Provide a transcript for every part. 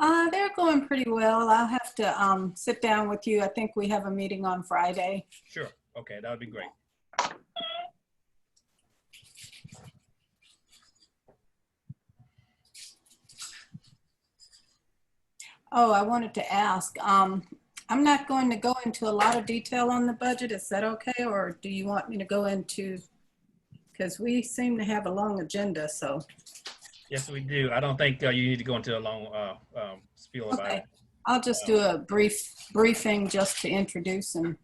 They're going pretty well. I'll have to sit down with you. I think we have a meeting on Friday. Sure. Okay, that would be great. Oh, I wanted to ask, I'm not going to go into a lot of detail on the budget. Is that okay? Or do you want me to go into, because we seem to have a long agenda, so. Yes, we do. I don't think you need to go into a long spiel about it. I'll just do a briefing just to introduce and.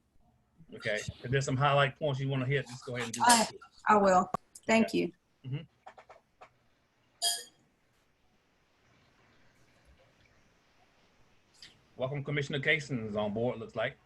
Okay. If there's some highlight points you want to hit, just go ahead and do that. I will. Thank you. Mm-hmm. Welcome, Commissioner Kaysen is on board, looks like.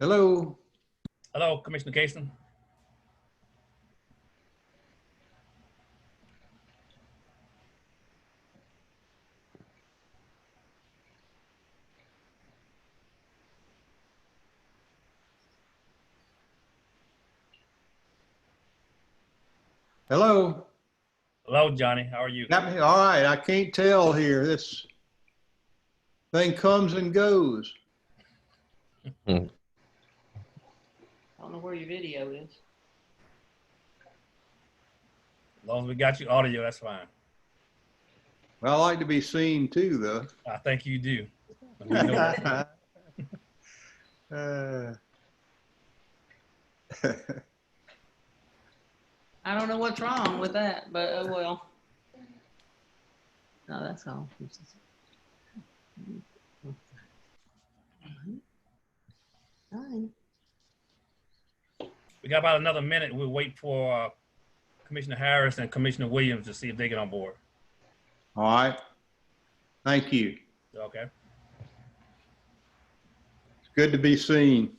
Hello. Hello, Commissioner Kaysen. Hello. Hello, Johnny. How are you? Got me? All right. I can't tell here. This thing comes and goes. I don't know where your video is. As long as we got you audio, that's fine. Well, I like to be seen too, though. I think you do. We know that. I don't know what's wrong with that, but oh well. No, that's all. Fine. We got about another minute. We'll wait for Commissioner Harris and Commissioner Williams to see if they get on board. All right. Thank you. Okay. It's good to be seen.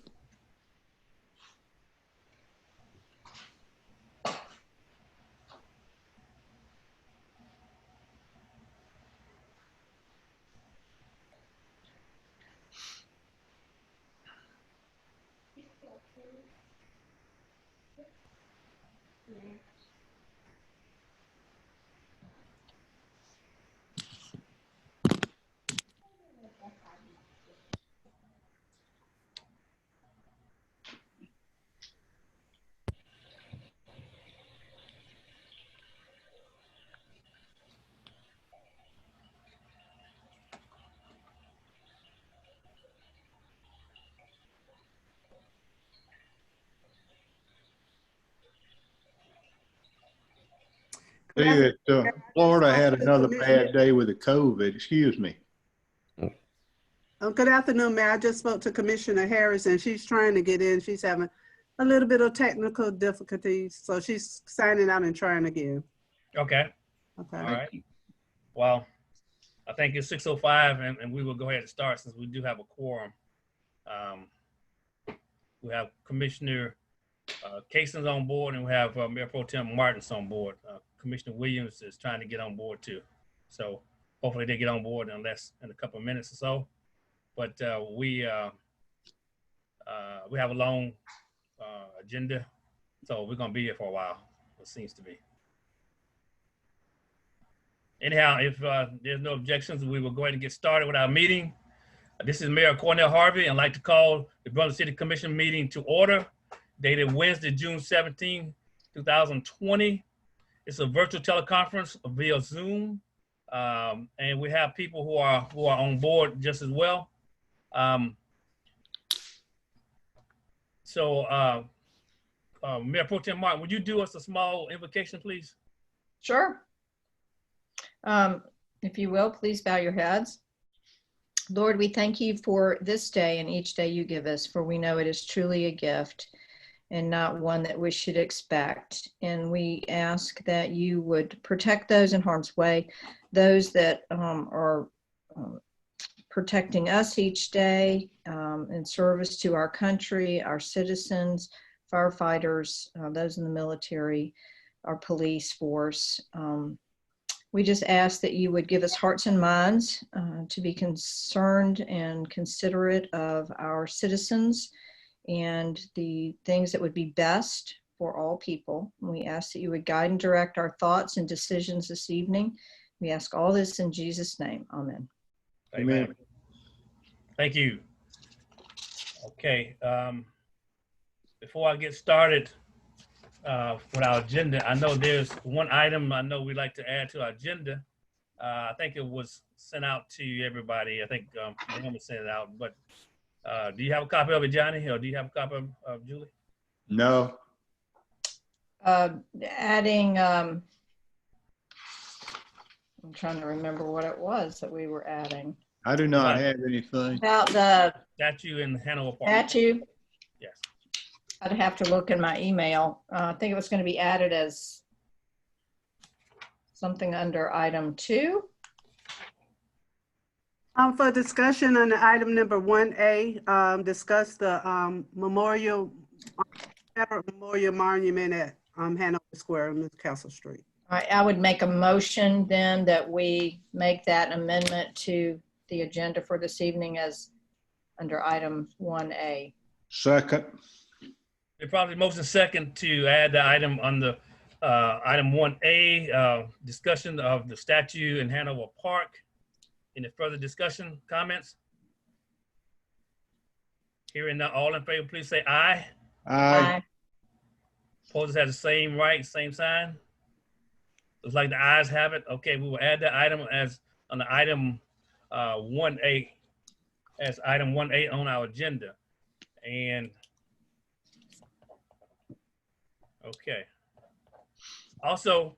See that Florida had another bad day with the COVID. Excuse me. Good afternoon, Mayor. I just spoke to Commissioner Harris and she's trying to get in. She's having a little bit of technical difficulties. So she's signing out and trying again. Okay. Okay. All right. Well, I think it's 6:05 and we will go ahead and start since we do have a quorum. We have Commissioner Kaysen's on board and we have Mayor Pro Tem Martin's on board. Commissioner Williams is trying to get on board too. So hopefully they get on board in a couple of minutes or so. But we have a long agenda, so we're gonna be here for a while, it seems to be. Anyhow, if there's no objections, we will go ahead and get started with our meeting. This is Mayor Cornell Harvey, and I'd like to call the Brunswick City Commission meeting to order, dated Wednesday, June 17, 2020. It's a virtual teleconference via Zoom, and we have people who are on board just as well. Mayor Pro Tem Martin, would you do us a small invocation, please? Sure. If you will, please bow your heads. Lord, we thank you for this day and each day you give us, for we know it is truly a gift and not one that we should expect. And we ask that you would protect those in harm's way, those that are protecting us each day in service to our country, our citizens, firefighters, those in the military, our police force. We just ask that you would give us hearts and minds to be concerned and considerate of our citizens and the things that would be best for all people. We ask that you would guide and direct our thoughts and decisions this evening. We ask all this in Jesus' name. Amen. Amen. Thank you. Okay. Before I get started with our agenda, I know there's one item I know we'd like to add to our agenda. I think it was sent out to everybody. I think Mohammed sent it out. But do you have a copy of it, Johnny, or do you have a copy of Julie? No. Adding, I'm trying to remember what it was that we were adding. I do not have anything. About the Statue in Hanover Park. statue? Yes. I'd have to look in my email. I think it was going to be added as something under item 2. For discussion on the item number 1A, discuss the memorial monument at Hanover Square on Castle Street. All right, I would make a motion then that we make that amendment to the agenda for this evening as under item 1A. Second. It probably motion second to add the item on the item 1A, discussion of the statue in Hanover Park. Any further discussion, comments? Hearing none, all in favor, please say aye. Aye. Opposers have the same right, same sign. Looks like the ayes have it. Okay, we will add that item as on the item 1A, as item 1A on our agenda. And okay. Also,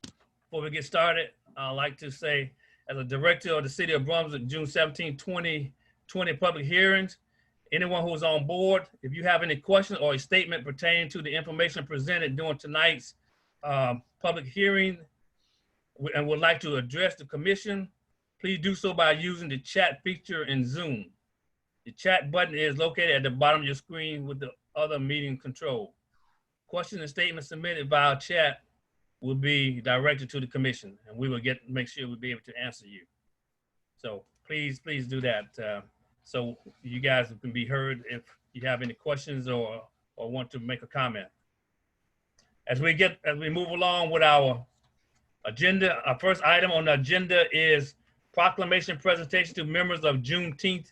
before we get started, I'd like to say, as a director of the City of Brunswick, June 17, 2020 public hearings, anyone who is on board, if you have any questions or a statement pertaining to the information presented during tonight's public hearing and would like to address the commission, please do so by using the chat feature in Zoom. The chat button is located at the bottom of your screen with the other meeting control. Questions and statements submitted via chat will be directed to the commission, and we will make sure we'll be able to answer you. So please do that so you guys can be heard if you have any questions or want to make a comment. As we move along with our agenda, our first item on the agenda is proclamation presentation to members of Juneteenth.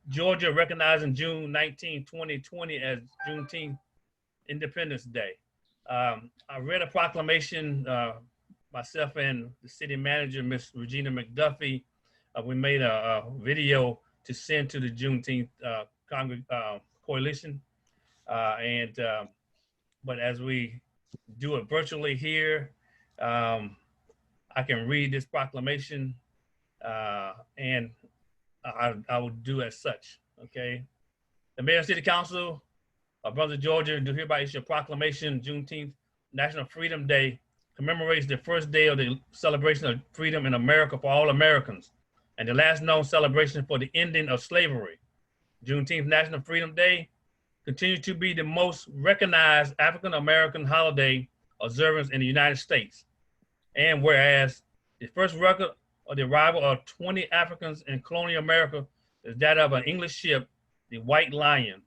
Georgia recognizing June 19, 2020 as Juneteenth Independence Day. I read a proclamation, myself and the city manager, Miss Regina McDuffie. We made a video to send to the Juneteenth coalition. But as we do it virtually here, I can read this proclamation and I will do as such, okay? The Mayor and City Council of Brunswick, Georgia, do hereby issue a proclamation. Juneteenth National Freedom Day commemorates the first day of the celebration of freedom in America for all Americans and the last known celebration for the ending of slavery. Juneteenth National Freedom Day continues to be the most recognized African-American holiday observance in the United States. And whereas the first record of the arrival of 20 Africans in colonial America is that of an English ship, the White Lion,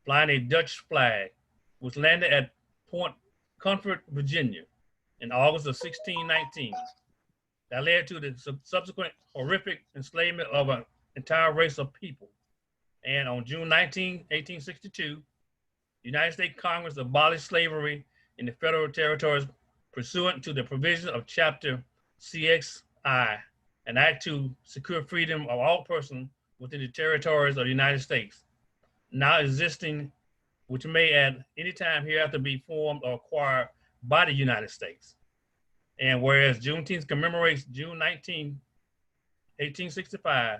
flying a Dutch flag, which landed at Point Comfort, Virginia in August of 1619. That led to the subsequent horrific enslavement of an entire race of people. And on June 19, 1862, the United States Congress abolished slavery in the federal territories pursuant to the provisions of Chapter CXI, an act to secure freedom of all persons within the territories of the United States, now existing, which may at any time hereafter be formed or acquired by the United States. And whereas Juneteenth commemorates June 19, 1865,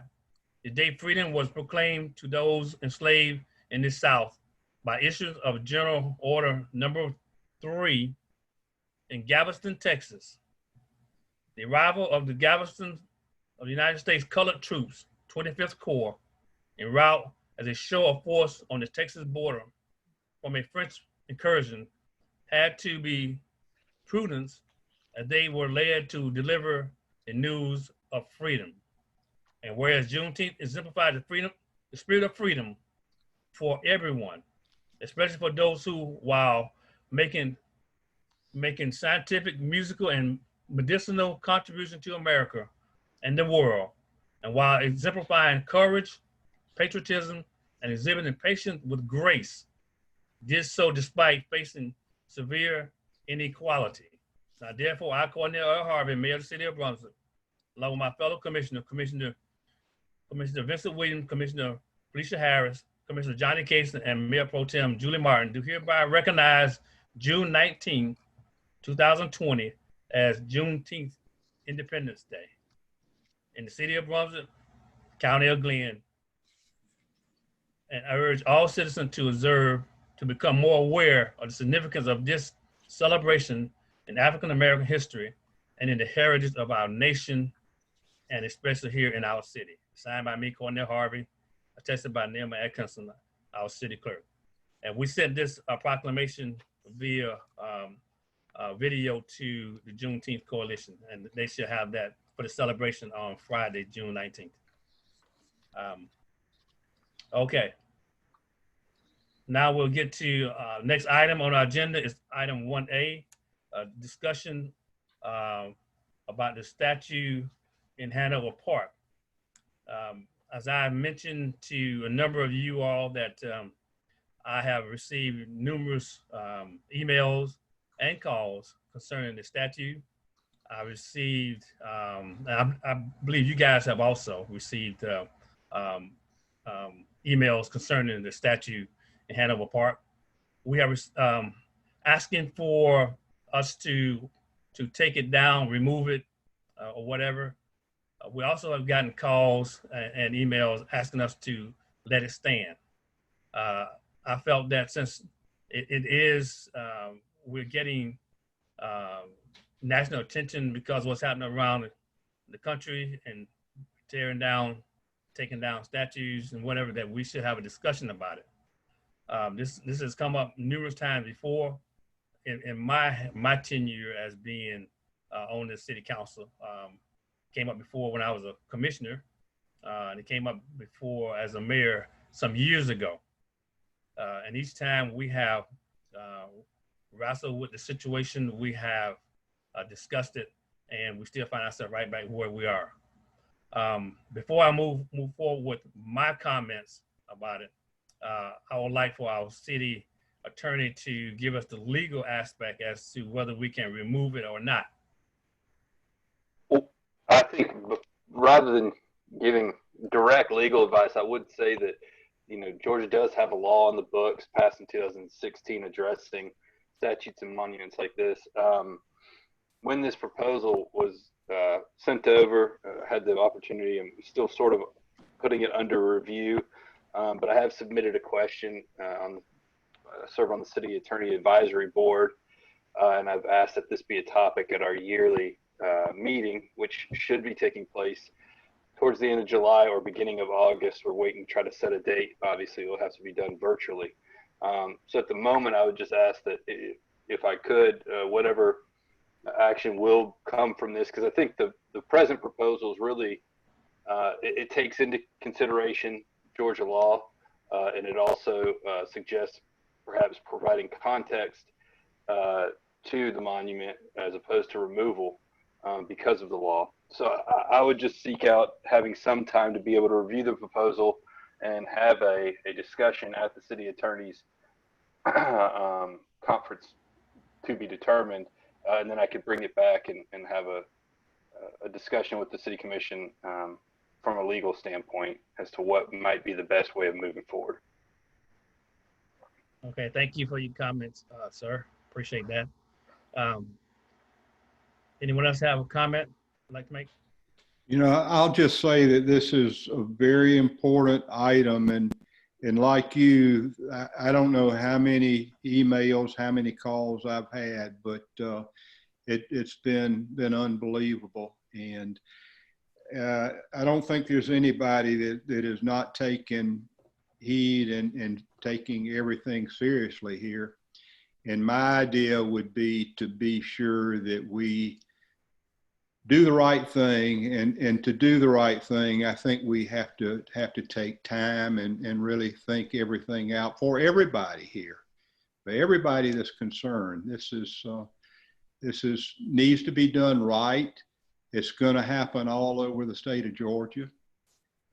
the day freedom was proclaimed to those enslaved in the South by issuance of General Order Number 3 in Galveston, Texas. The arrival of the Galveston of the United States Colored Troops, 25th Corps, en route as a show of force on the Texas border from a French incursion had to be prudent as they were led to deliver the news of freedom. And whereas Juneteenth exemplified the spirit of freedom for everyone, especially for those who, while making scientific, musical, and medicinal contribution to America and the world, and while exemplifying courage, patriotism, and exhibiting patience with grace, did so despite facing severe inequality. Now, therefore, I, Cornell L. Harvey, Mayor of the City of Brunswick, along with my fellow Commissioner Vincent Williams, Commissioner Felicia Harris, Commissioner Johnny Cason, and Mayor Pro Tem Julie Martin, do hereby recognize June 19, 2020 as Juneteenth Independence Day in the City of Brunswick, County of Glenn. And I urge all citizens to observe, to become more aware of the significance of this celebration in African American history and in the heritage of our nation, and especially here in our city. Signed by me, Cornell Harvey, attested by Nilma Atkinson, our city clerk. And we sent this proclamation via video to the Juneteenth Coalition, and they should have that for the celebration on Friday, June 19th. Okay. Now we'll get to next item on our agenda is item 1A, discussion about the statue in Hanover Park. As I mentioned to a number of you all that I have received numerous emails and calls concerning the statue. I received, I believe you guys have also received emails concerning the statue in Hanover Park. We are asking for us to take it down, remove it, or whatever. We also have gotten calls and emails asking us to let it stand. I felt that since it is, we're getting national attention because of what's happening around the country and taking down statues and whatever, that we should have a discussion about it. This has come up numerous times before in my tenure as being on the city council. Came up before when I was a commissioner, and it came up before as a mayor some years ago. And each time we have wrestled with the situation, we have discussed it, and we still find ourselves right back where we are. Before I move forward with my comments about it, I would like for our city attorney to give us the legal aspect as to whether we can remove it or not. Well, I think rather than giving direct legal advice, I would say that, Georgia does have a law on the books passed in 2016 addressing statutes and monuments like this. When this proposal was sent over, had the opportunity, and still sort of putting it under review, but I have submitted a question serve on the City Attorney Advisory Board, and I've asked that this be a topic at our yearly meeting, which should be taking place towards the end of July or beginning of August. We're waiting to try to set a date. Obviously, it'll have to be done virtually. So at the moment, I would just ask that if I could, whatever action will come from this, because I think the present proposal is really, it takes into consideration Georgia law, and it also suggests perhaps providing context to the monument as opposed to removal because of the law. So I would just seek out having some time to be able to review the proposal and have a discussion at the city attorney's conference to be determined. And then I could bring it back and have a discussion with the city commission from a legal standpoint as to what might be the best way of moving forward. Okay, thank you for your comments, sir. Appreciate that. Anyone else have a comment I'd like to make? I'll just say that this is a very important item, and like you, I don't know how many emails, how many calls I've had, but it's been unbelievable. And I don't think there's anybody that is not taking heed and taking everything seriously here. And my idea would be to be sure that we do the right thing, and to do the right thing, I think we have to take time and really think everything out for everybody here, for everybody that's concerned. This needs to be done right. It's going to happen all over the state of Georgia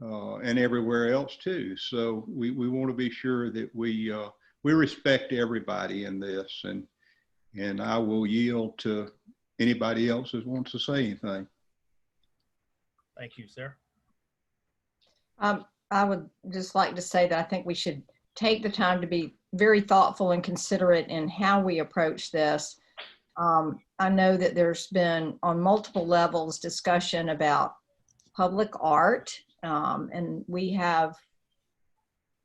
and everywhere else too. So we want to be sure that we respect everybody in this, and I will yield to anybody else that wants to say anything. Thank you, sir. I would just like to say that I think we should take the time to be very thoughtful and considerate in how we approach this. I know that there's been on multiple levels discussion about public art, and we have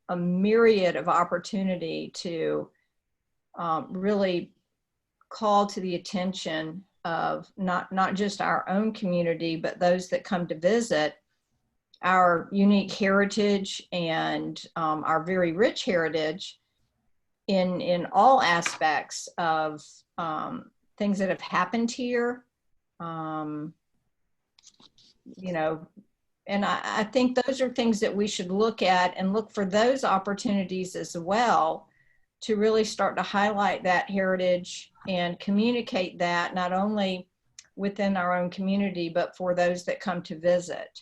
a myriad of opportunity to really call to the attention of not just our own community, but those that come to visit, our unique heritage and our very rich heritage in all aspects of things that have happened here. You know, and I think those are things that we should look at and look for those opportunities as well to really start to highlight that heritage and communicate that not only within our own community, but for those that come to visit.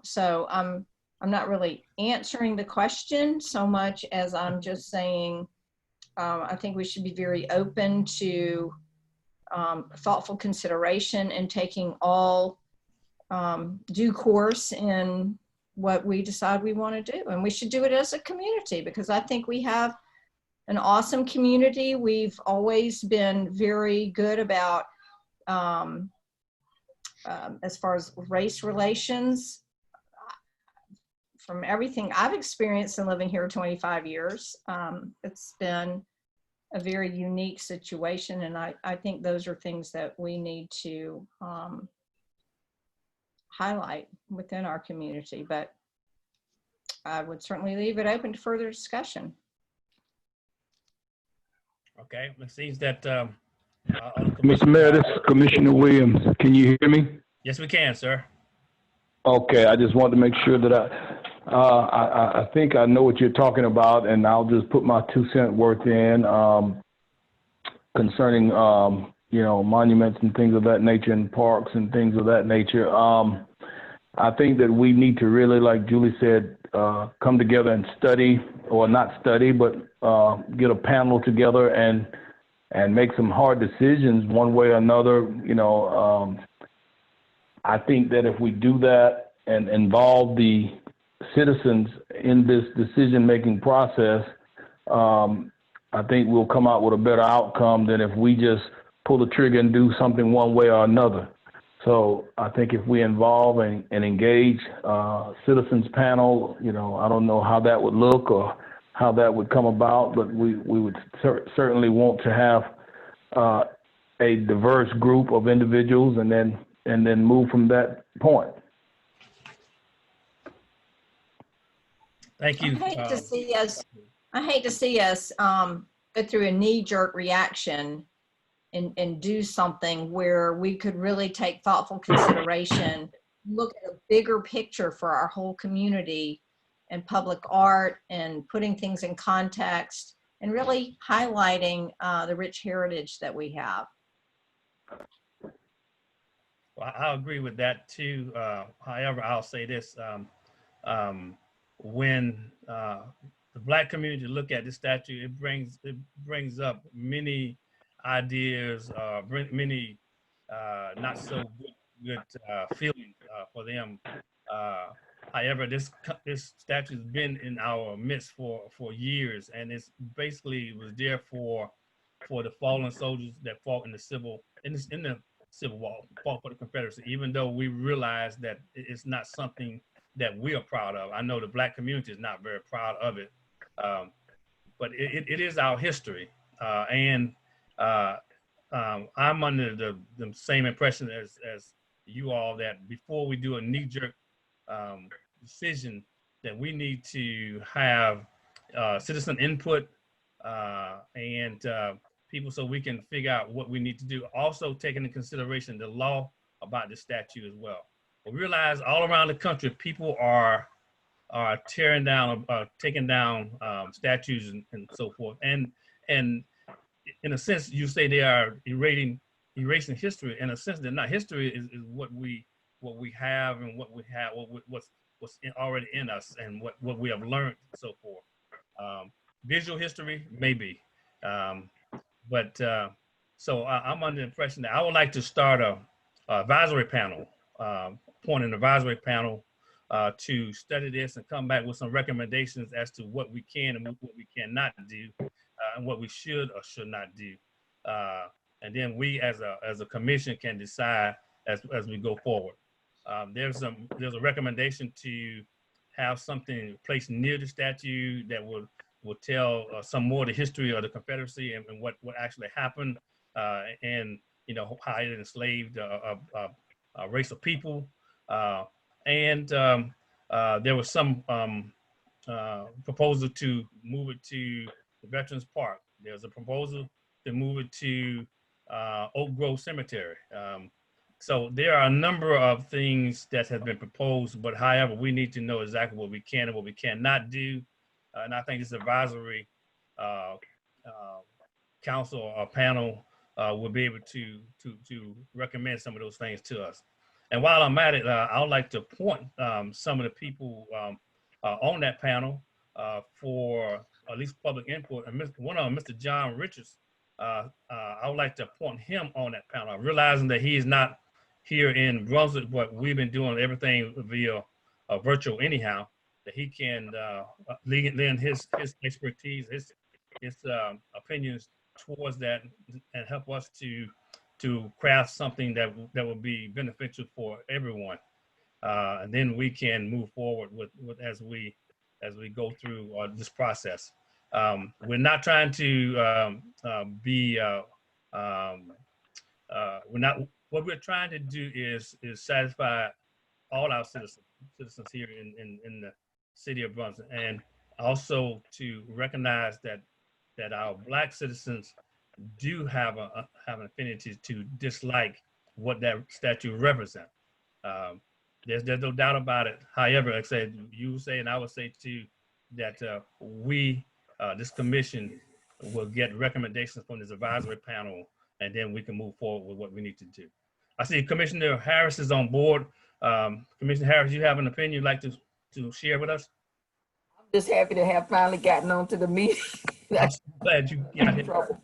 So I'm not really answering the question so much as I'm just saying, I think we should be very open to thoughtful consideration and taking all due course in what we decide we want to do. And we should do it as a community, because I think we have an awesome community. We've always been very good about, as far as race relations, from everything I've experienced in living here 25 years, it's been a very unique situation. And I think those are things that we need to highlight within our community, but I would certainly leave it open to further discussion. Okay, it seems that Mr. Mayor, this is Commissioner Williams. Can you hear me? yes, we can, sir. Okay, I just wanted to make sure that I think I know what you're talking about, and I'll just put my 2 cent worth in concerning you know, monuments and things of that nature, and parks and things of that nature. I think that we need to really, like Julie said, come together and study, or not study, but get a panel together and make some hard decisions one way or another. You know, I think that if we do that and involve the citizens in this decision-making process, I think we'll come out with a better outcome than if we just pull the trigger and do something one way or another. So I think if we involve and engage citizens panel, you know, I don't know how that would look or how that would come about, but we would certainly want to have a diverse group of individuals, and then move from that point. Thank you. I hate to see us go through a knee-jerk reaction and do something where we could really take thoughtful consideration, look at a bigger picture for our whole community and public art, and putting things in context and really highlighting the rich heritage that we have. Well, I agree with that too. However, I'll say this: when the Black community look at this statue, it brings up many ideas, many not so good feelings for them. However, this statue has been in our midst for years, and it's basically was there for the fallen soldiers that fought in the Civil War, fought for the Confederacy. Even though we realize that it's not something that we are proud of. I know the Black community is not very proud of it, but it is our history, and I'm under the same impression as you all, that before we do a knee-jerk decision, that we need to have citizen input and people, so we can figure out what we need to do. Also taking into consideration the law about the statute as well. We realize all around the country, people are tearing down, taking down statues and so forth. And in a sense, you say they are erasing history. In a sense, they're not. History is what we have and what's already in us and what we have learned and so forth. Visual history, maybe. So I'm under the impression that I would like to start a advisory panel, appoint an advisory panel to study this and come back with some recommendations as to what we can and what we cannot do, and what we should or should not do. And then we as a commission can decide as we go forward. There's a recommendation to have something placed near the statue that will tell some more of the history of the Confederacy and what actually happened, and how it enslaved a race of people. And there was some proposal to move it to the Veterans Park. There's a proposal to move it to Oak Grove Cemetery. So there are a number of things that have been proposed, but however, we need to know exactly what we can and what we cannot do. And I think this advisory council or panel will be able to recommend some of those things to us. And while I'm at it, I would like to appoint some of the people on that panel for at least public input. And one of them, Mr. John Richards, I would like to appoint him on that panel, realizing that he is not here in Brunswick, but we've been doing everything via virtual anyhow, that he can lend his expertise, his opinions towards that and help us to craft something that will be beneficial for everyone. And then we can move forward with as we go through this process. We're not trying to what we're trying to do is satisfy all our citizens here in the city of Brunswick, and also to recognize that our Black citizens do have an affinity to dislike what that statue represents. There's no doubt about it. However, like I said, you say, and I would say too, that this commission will get recommendations from this advisory panel, and then we can move forward with what we need to do. I see Commissioner Harris is on board. Commissioner Harris, you have an opinion you'd like to share with us? I'm just happy to have finally gotten on to the meeting. I'm so glad you got here. Trouble.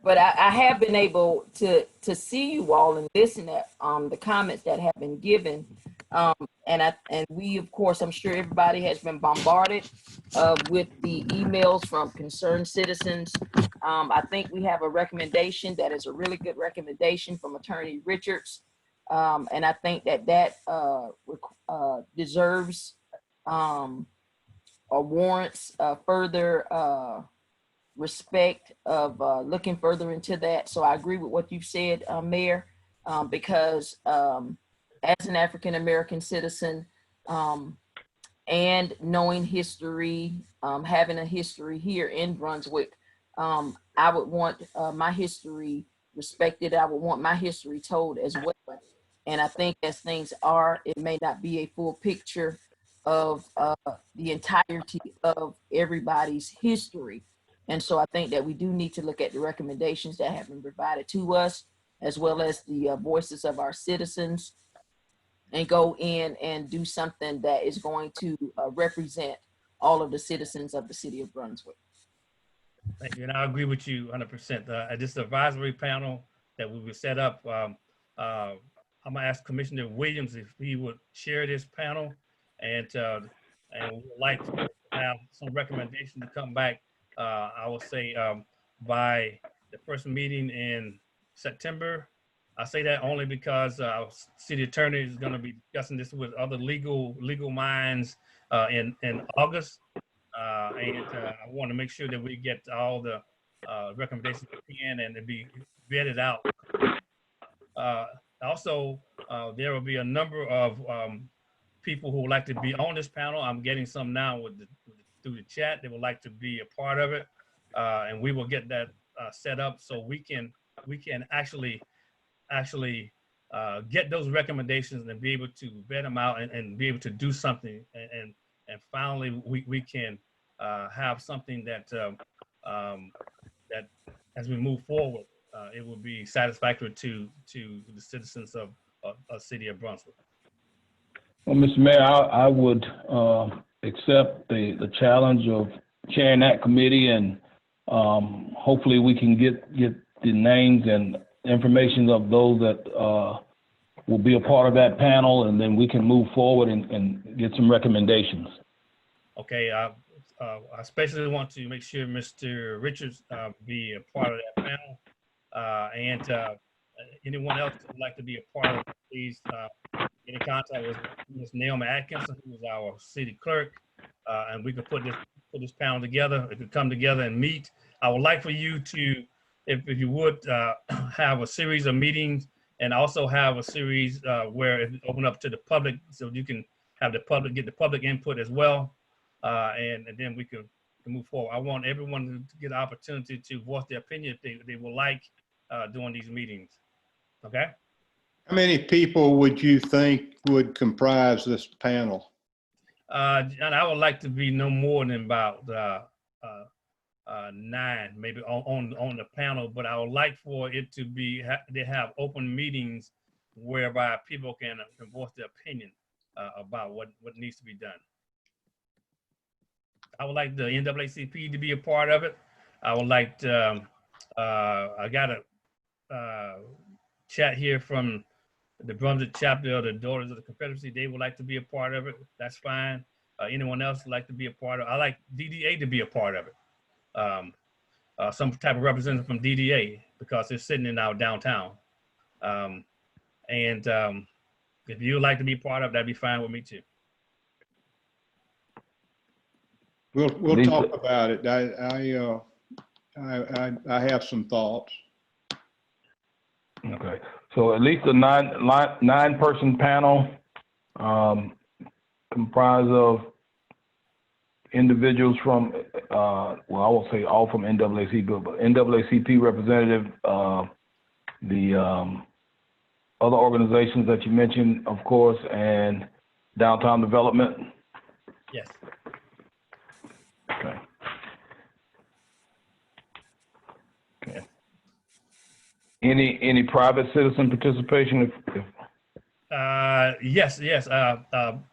But I have been able to see you all and listen at the comments that have been given. And we, of course, I'm sure everybody has been bombarded with the emails from concerned citizens. I think we have a recommendation that is a really good recommendation from Attorney Richards. And I think that deserves or warrants further respect of looking further into that. So I agree with what you've said, Mayor, because as an African-American citizen and knowing history, having a history here in Brunswick, I would want my history respected. I would want my history told as well. And I think as things are, it may not be a full picture of the entirety of everybody's history. And so I think that we do need to look at the recommendations that have been provided to us, as well as the voices of our citizens, and go in and do something that is going to represent all of the citizens of the city of Brunswick. Thank you, and I agree with you 100%. At this advisory panel that we will set up, I'm gonna ask Commissioner Williams if he would share this panel, and would like to have some recommendation to come back. I will say by the first meeting in September. I say that only because our city attorney is going to be discussing this with other legal minds in August, and I want to make sure that we get all the recommendations we can and to be vetted out. Also, there will be a number of people who would like to be on this panel. I'm getting some now with the through the chat. They would like to be a part of it, and we will get that set up so we can actually get those recommendations and be able to vet them out and be able to do something. And finally, we can have something that that as we move forward, it will be satisfactory to the citizens of city of Brunswick. Well, Mr. Mayor, I would accept the challenge of chairing that committee, and hopefully we can get the names and information of those that will be a part of that panel, and then we can move forward and get some recommendations. Okay, I especially want to make sure Mr. Richards be a part of that panel, and anyone else who would like to be a part of it, please get in contact with Ms. Naomi Atkinson, who is our city clerk, and we can put this panel together. It could come together and meet. I would like for you to, if you would, have a series of meetings, and also have a series where it's open up to the public, so you can have the public get the public input as well, and then we can move forward. I want everyone to get the opportunity to voice their opinion if they would like during these meetings. Okay. How many people would you think would comprise this panel? And I would like to be no more than about 9, maybe on the panel, but I would like for it to be they have open meetings whereby people can voice their opinion about what needs to be done. I would like the NAACP to be a part of it. I would like to, I got a chat here from the Brunswick chapter of the Daughters of the Confederacy. They would like to be a part of it. That's fine. Anyone else would like to be a part of it? I like DDA to be a part of it. Some type of representative from DDA, because they're sitting in our downtown. If you would like to be part of it, that'd be fine with me too. We'll talk about it. I have some thoughts. Okay, so at least a nine-person panel comprised of individuals from, well, I won't say all from NAACP, but NAACP representative, the other organizations that you mentioned, of course, and downtown development. Yes. Okay. Okay. Any private citizen participation? Yes.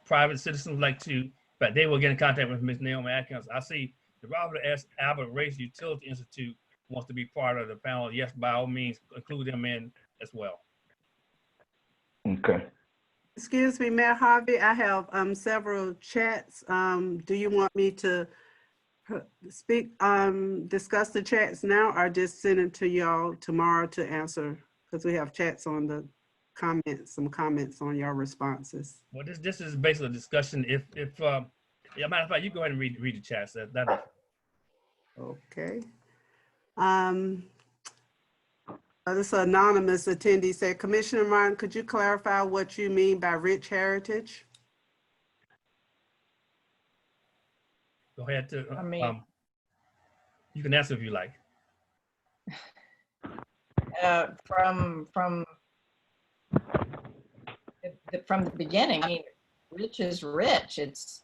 Private citizens would like to, but they will get in contact with Ms. Naomi Atkins. I see the Robert S. Albert Race Utility Institute wants to be part of the panel. Yes, by all means, include them in as well. Okay. Excuse me, Mayor Harvey, I have several chats. Do you want me to discuss the chats now, or just send it to y'all tomorrow to answer? Because we have chats on the comments, some comments on your responses. Well, this is basically a discussion. If yeah, matter of fact, you go ahead and read the chats. That Okay. This anonymous attendee said, Commissioner Martin, could you clarify what you mean by rich heritage? go ahead to. I mean, you can answer if you like. From the beginning, I mean, rich is rich. It's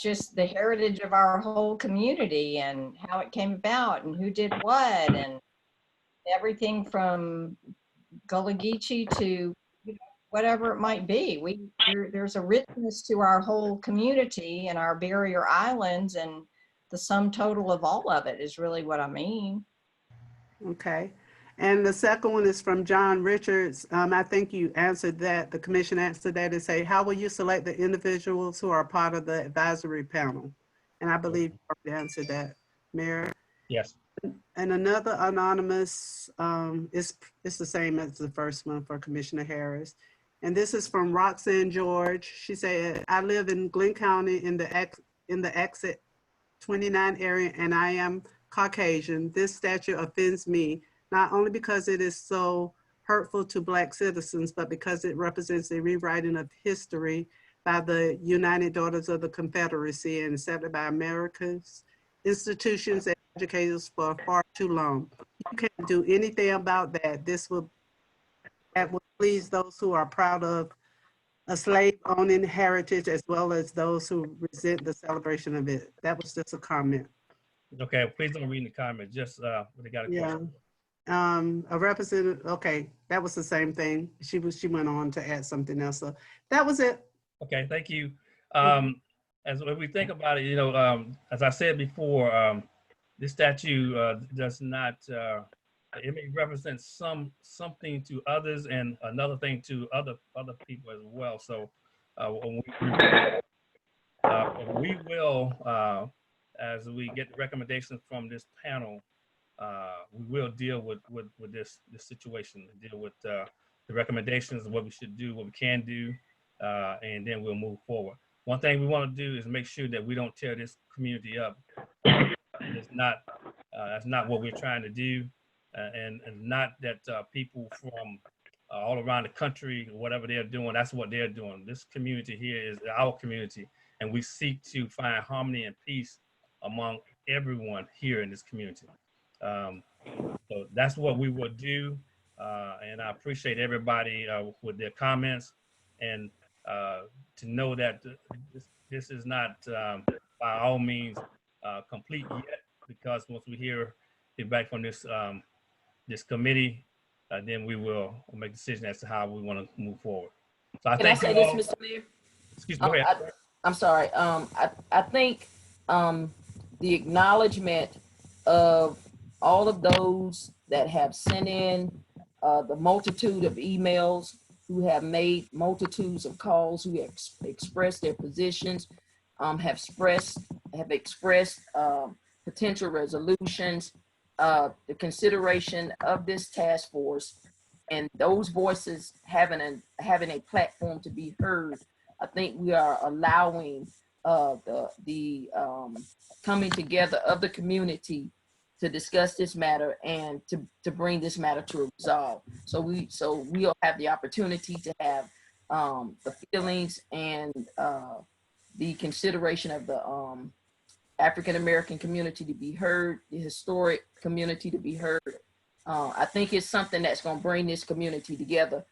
just the heritage of our whole community and how it came about and who did what and everything from Gullah Geechee to whatever it might be. There's a richness to our whole community and our barrier islands, and the sum total of all of it is really what I mean. Okay. And the second one is from John Richards. I think you answered that. The commission answered that and say, how will you select the individuals who are part of the advisory panel? And I believe you answered that, Mayor. Yes. And another anonymous, it's the same as the first one for Commissioner Harris. And this is from Roxanne George. She said, I live in Glenn County in the exit 29 area, and I am Caucasian. This statute offends me, not only because it is so hurtful to Black citizens, but because it represents a rewriting of history by the United Daughters of the Confederacy and accepted by America's institutions and educators for far too long. You can't do anything about that. That will please those who are proud of a slave-owning heritage as well as those who resent the celebration of it. That was just a comment. Okay, please don't read the comment, just they got a question. A representative, okay, that was the same thing. She went on to add something else. So that was it. Okay, thank you. As we think about it, you know, as I said before, this statute does not, it may represent something to others and another thing to other people as well. So we will, as we get recommendations from this panel, we will deal with this situation, deal with the recommendations of what we should do, what we can do, and then we'll move forward. One thing we want to do is make sure that we don't tear this community up. It's not, that's not what we're trying to do, and not that people from all around the country, whatever they're doing, that's what they're doing. This community here is our community, and we seek to find harmony and peace among everyone here in this community. So that's what we will do, and I appreciate everybody with their comments, and to know that this is not by all means complete yet, because once we hear back from this this committee, then we will make a decision as to how we want to move forward. So Can I say this, Mr. Mayor? Excuse me, go ahead. I'm sorry. I think the acknowledgement of all of those that have sent in the multitude of emails, who have made multitudes of calls, who have expressed their positions, have expressed potential resolutions, the consideration of this task force, and those voices having a platform to be heard. I think we are allowing the coming together of the community to discuss this matter and to bring this matter to a resolve. So we'll have the opportunity to have the feelings and the consideration of the African American community to be heard, the historic community to be heard. I think it's something that's going to bring this community together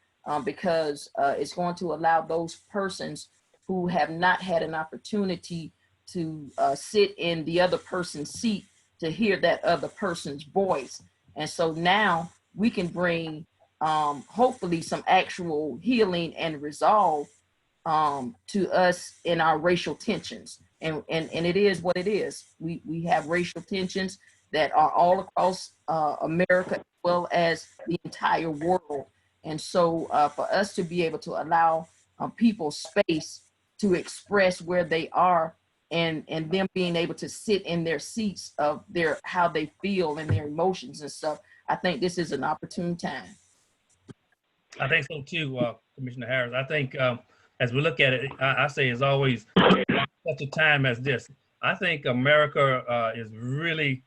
because it's going to allow those persons who have not had an opportunity to sit in the other person's seat to hear that other person's voice. And so now we can bring hopefully some actual healing and resolve to us in our racial tensions. And it is what it is. We have racial tensions that are all across America as well as the entire world. And so for us to be able to allow people space to express where they are and them being able to sit in their seats of how they feel and their emotions and stuff, I think this is an opportune time. I think so too, Commissioner Harris. I think as we look at it, I say as always, such a time as this, I think America is really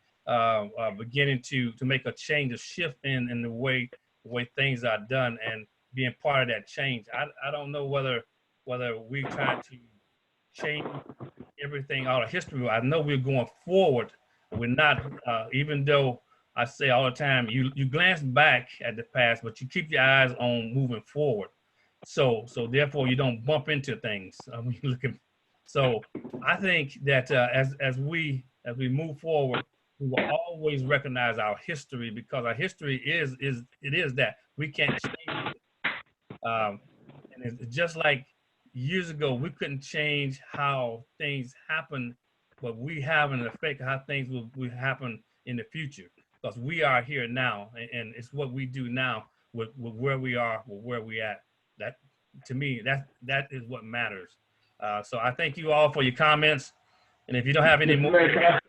beginning to make a change, a shift in the way things are done, and being part of that change. I don't know whether we're trying to change everything out of history. I know we're going forward. We're not, even though I say all the time, you glance back at the past, but you keep your eyes on moving forward. So therefore you don't bump into things. So I think that as we move forward, we will always recognize our history, because our history is that we can't change it. And it's just like years ago, we couldn't change how things happen, but we have an effect how things will happen in the future, because we are here now, and it's what we do now with where we are, with where we at. That, to me, that is what matters. So I thank you all for your comments, and if you don't have any more comments.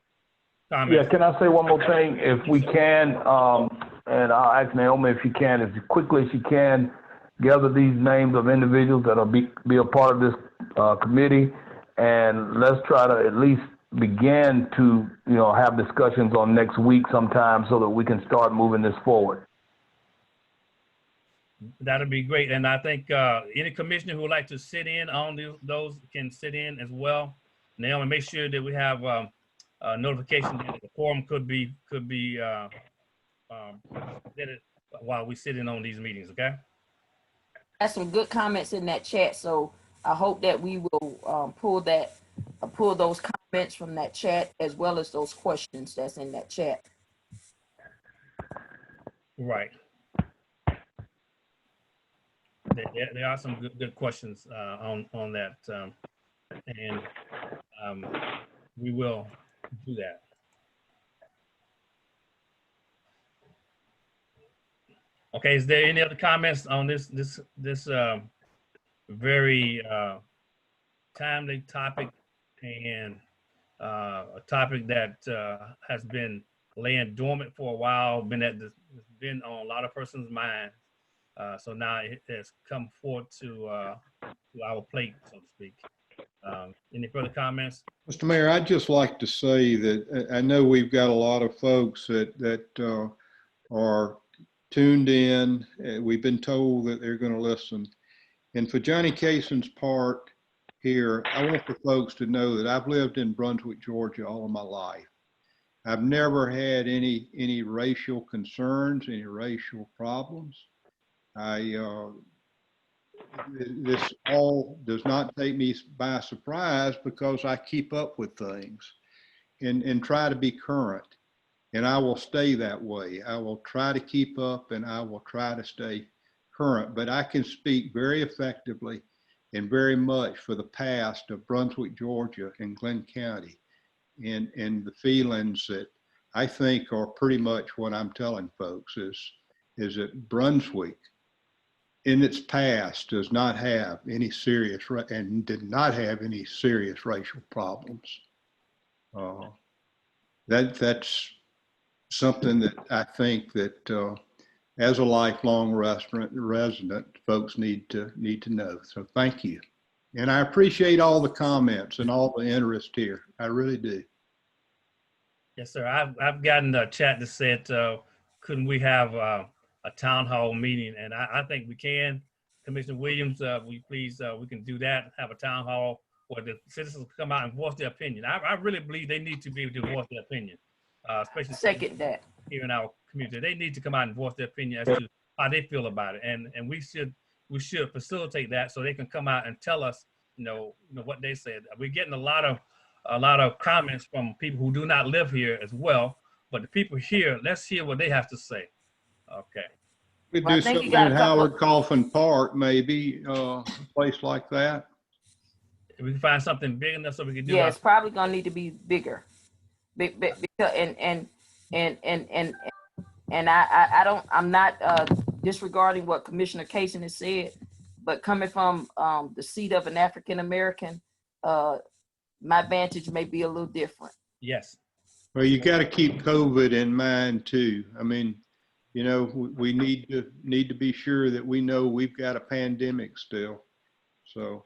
Yeah, can I say one more thing, if we can, and I'll ask Naomi if you can, as quickly as you can, gather these names of individuals that'll be a part of this committee, and let's try to at least begin to have discussions on next week sometime so that we can start moving this forward. That'll be great. And I think any commissioner who would like to sit in on those can sit in as well. Naomi, make sure that we have notification that the quorum could be submitted while we sit in on these meetings, okay? That's some good comments in that chat, so I hope that we will pull those comments from that chat as well as those questions that's in that chat. Right. There are some good questions on that, and we will do that. Okay, is there any other comments on this very timely topic, and a topic that has been laying dormant for a while, been on a lot of persons' minds. So now it has come forth to our plate, so to speak. Any further comments? Mr. Mayor, I'd just like to say that I know we've got a lot of folks that are tuned in. We've been told that they're going to listen. And for Johnny Cason's part here, I want the folks to know that I've lived in Brunswick, Georgia all of my life. I've never had any racial concerns, any racial problems. This all does not take me by surprise because I keep up with things and try to be current. And I will stay that way. I will try to keep up and I will try to stay current, but I can speak very effectively and very much for the past of Brunswick, Georgia and Glenn County and the feelings that I think are pretty much what I'm telling folks is that Brunswick in its past does not have any serious and did not have any serious racial problems. That's something that I think that as a lifelong resident, folks need to know. So thank you. And I appreciate all the comments and all the interest here. I really do. Yes, sir. I've gotten a chat that said, couldn't we have a town hall meeting? And I think we can. Commissioner Williams, we can do that, have a town hall where the citizens come out and voice their opinion. I really believe they need to be able to voice their opinion, especially Second that. here in our community. They need to come out and voice their opinion as to how they feel about it. And we should facilitate that so they can come out and tell us, you know what they said. We're getting a lot of comments from people who do not live here as well, but the people here, let's hear what they have to say. Okay. We Well, I do think you something got in a couple Howard Coffin Park, maybe a place like that. If we can find something big enough so we can do Yeah, it's probably gonna need to be bigger. Because I'm not disregarding what Commissioner Cason has said, but coming from the seat of an African American, my vantage may be a little different. Yes. Well, you got to keep COVID in mind too. I mean, we need to be sure that we know we've got a pandemic still. So.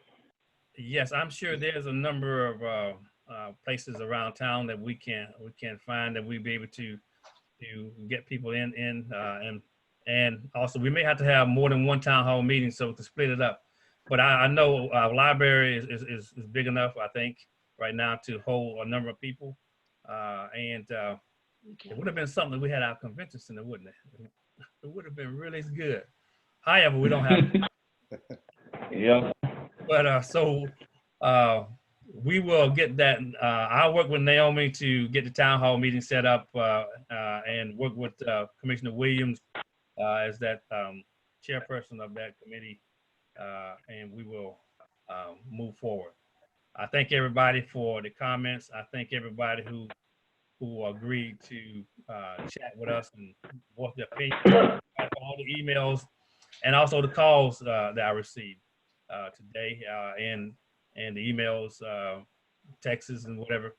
Yes, I'm sure there's a number of places around town that we can find that we'll be able to get people in and also we may have to have more than one town hall meeting so we can split it up. But I know our library is big enough, I think, right now to hold a number of people. And it would have been something that we had our convention center, wouldn't it? It would have been really good. However, we don't have. Yeah. But so we will get that. I'll work with Naomi to get the town hall meeting set up and work with Commissioner Williams as that chairperson of that committee, and we will move forward. I thank everybody for the comments. I thank everybody who agreed to chat with us and voice their opinion, for all the emails and also the calls that I received today and the emails, texts and whatever,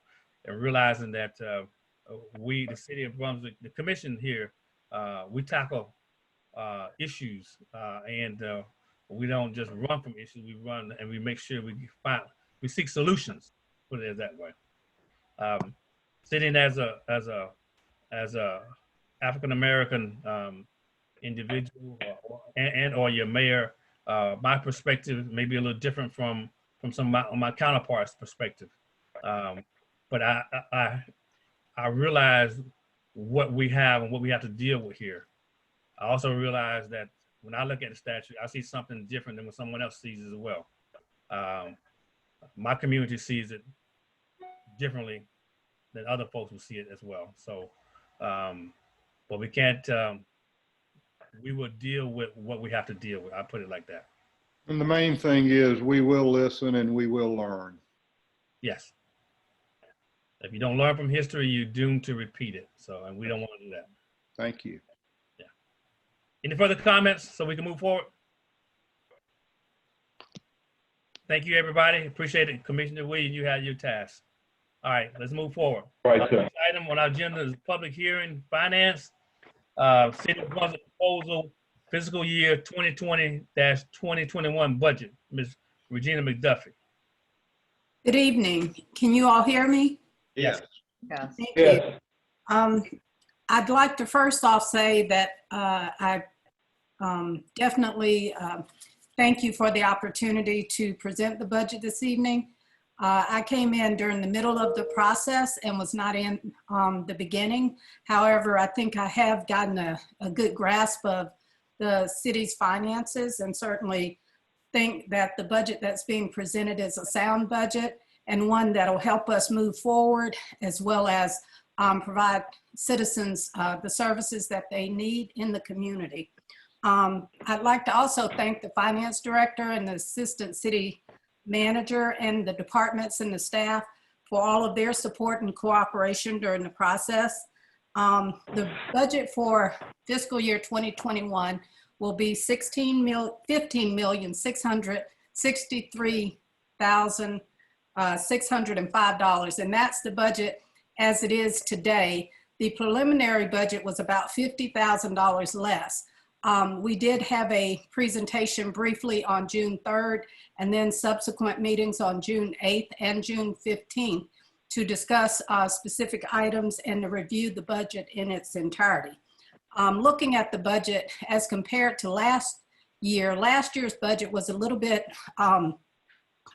and realizing that we, the city of Brunswick, the commission here, we tackle issues and we don't just run from issues. We run and we make sure we seek solutions. Put it that way. Sitting as a African American individual or your mayor. My perspective may be a little different from some of my counterparts' perspective. But I realize what we have and what we have to deal with here. I also realize that when I look at the statute, I see something different than what someone else sees as well. My community sees it differently than other folks will see it as well. So, but we can't, we will deal with what we have to deal with. I put it like that. And the main thing is we will listen and we will learn. Yes. If you don't learn from history, you're doomed to repeat it. So, and we don't want to do that. Thank you. Yeah. Any further comments so we can move forward? Thank you, everybody. Appreciate it. Commissioner Williams, you had your task. All right, let's move forward. Right, sir. Next item on our agenda is public hearing, finance, City of Brunswick proposal, fiscal year 2020-2021 budget. Ms. Regina McDuffie. Good evening. Can you all hear me? Yes. Yes. Thank Yes. you. I'd like to first off say that I definitely thank you for the opportunity to present the budget this evening. I came in during the middle of the process and was not in the beginning. However, I think I have gotten a good grasp of the city's finances and certainly think that the budget that's being presented is a sound budget and one that'll help us move forward as well as provide citizens the services that they need in the community. I'd like to also thank the finance director and the assistant city manager and the departments and the staff for all of their support and cooperation during the process. The budget for fiscal year 2021 will be $15,663,605, and that's the budget as it is today. The preliminary budget was about $50,000 less. We did have a presentation briefly on June 3rd and then subsequent meetings on June 8th and June 15th to discuss specific items and to review the budget in its entirety. Looking at the budget as compared to last year's budget was a little bit of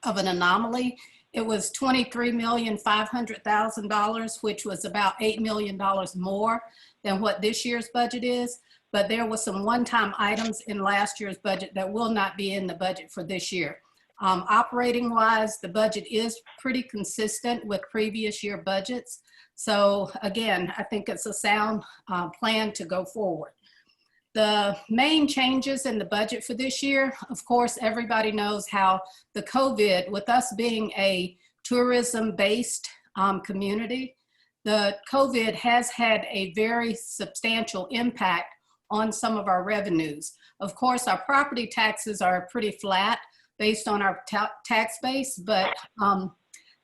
an anomaly. It was $23,500,000, which was about $8 million more than what this year's budget is. But there was some one-time items in last year's budget that will not be in the budget for this year. Operating-wise, the budget is pretty consistent with previous year budgets. So again, I think it's a sound plan to go forward. The main changes in the budget for this year, of course, everybody knows how the COVID, with us being a tourism-based community, the COVID has had a very substantial impact on some of our revenues. Of course, our property taxes are pretty flat based on our tax base, but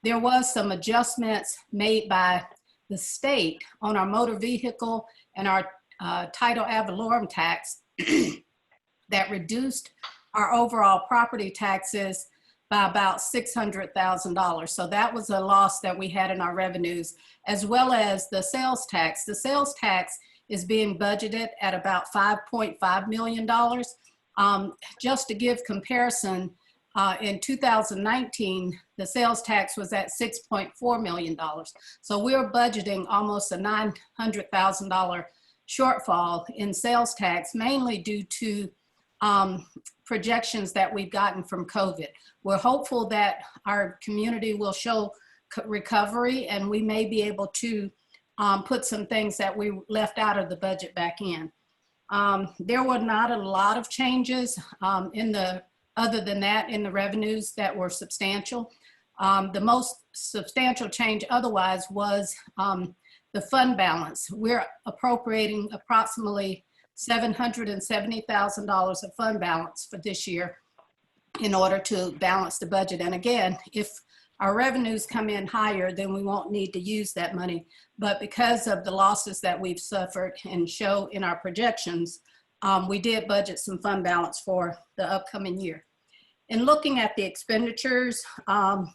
there was some adjustments made by the state on our motor vehicle and our title ad valorem tax that reduced our overall property taxes by about $600,000. So that was a loss that we had in our revenues, as well as the sales tax. The sales tax is being budgeted at about $5.5 million. Just to give comparison, in 2019, the sales tax was at $6.4 million. So we're budgeting almost a $900,000 shortfall in sales tax, mainly due to projections that we've gotten from COVID. We're hopeful that our community will show recovery and we may be able to put some things that we left out of the budget back in. There were not a lot of changes other than that in the revenues that were substantial. The most substantial change otherwise was the fund balance. We're appropriating approximately $770,000 of fund balance for this year in order to balance the budget. And again, if our revenues come in higher, then we won't need to use that money. But because of the losses that we've suffered and show in our projections, we did budget some fund balance for the upcoming year. In looking at the expenditures, I'm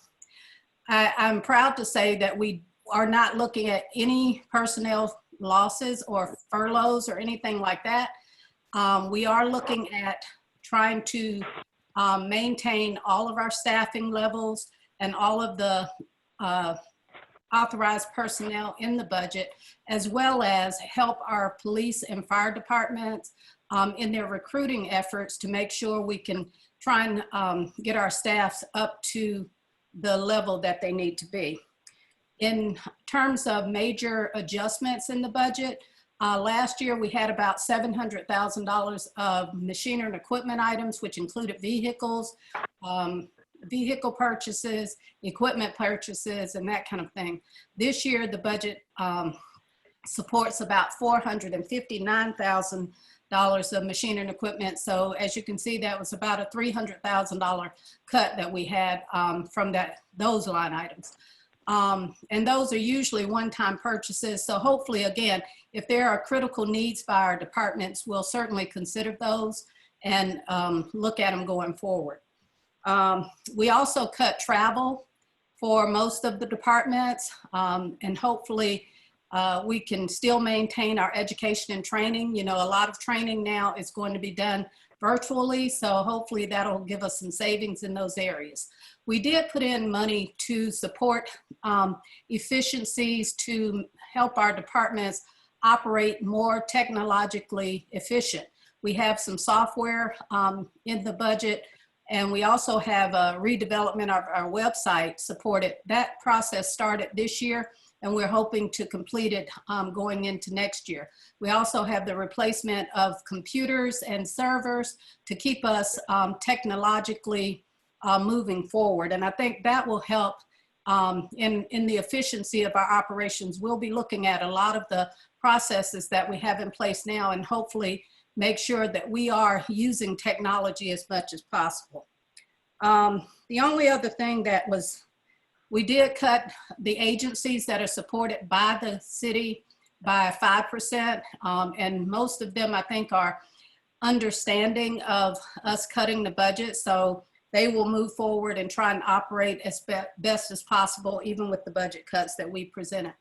proud to say that we are not looking at any personnel losses or furloughs or anything like that. We are looking at trying to maintain all of our staffing levels and all of the authorized personnel in the budget, as well as help our police and fire departments in their recruiting efforts to make sure we can try and get our staffs up to the level that they need to be. In terms of major adjustments in the budget, last year we had about $700,000 of machinery and equipment items, which included vehicles, vehicle purchases, equipment purchases, and that kind of thing. This year, the budget supports about $459,000 of machinery and equipment. So as you can see, that was about a $300,000 cut that we had from those line items. And those are usually one-time purchases. So hopefully, again, if there are critical needs by our departments, we'll certainly consider those and look at them going forward. We also cut travel for most of the departments, and hopefully we can still maintain our education and training. You know, a lot of training now is going to be done virtually, so hopefully that'll give us some savings in those areas. We did put in money to support efficiencies to help our departments operate more technologically efficient. We have some software in the budget, and we also have a redevelopment of our website supported. That process started this year, and we're hoping to complete it going into next year. We also have the replacement of computers and servers to keep us technologically moving forward. And I think that will help in the efficiency of our operations. We'll be looking at a lot of the processes that we have in place now and hopefully make sure that we are using technology as much as possible. The only other thing that was, we did cut the agencies that are supported by the city by 5%, and most of them I think are understanding of us cutting the budget, so they will move forward and try and operate as best as possible, even with the budget cuts that we presented.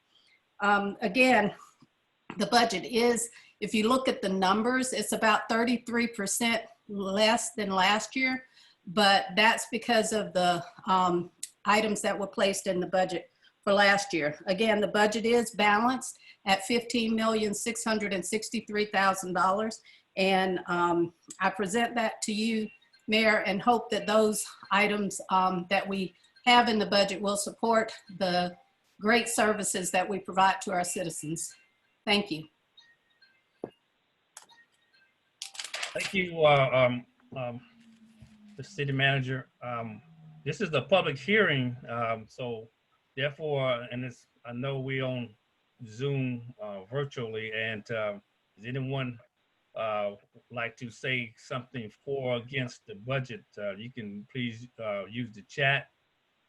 Again, the budget is, if you look at the numbers, it's about 33% less than last year, but that's because of the items that were placed in the budget for last year. Again, the budget is balanced at $15,663,000. And I present that to you, Mayor, and hope that those items that we have in the budget will support the great services that we provide to our citizens. Thank you. Thank you, the city manager. This is the public hearing, so therefore, and it's, I know we on Zoom virtually, and does anyone like to say something for or against the budget? You can please use the chat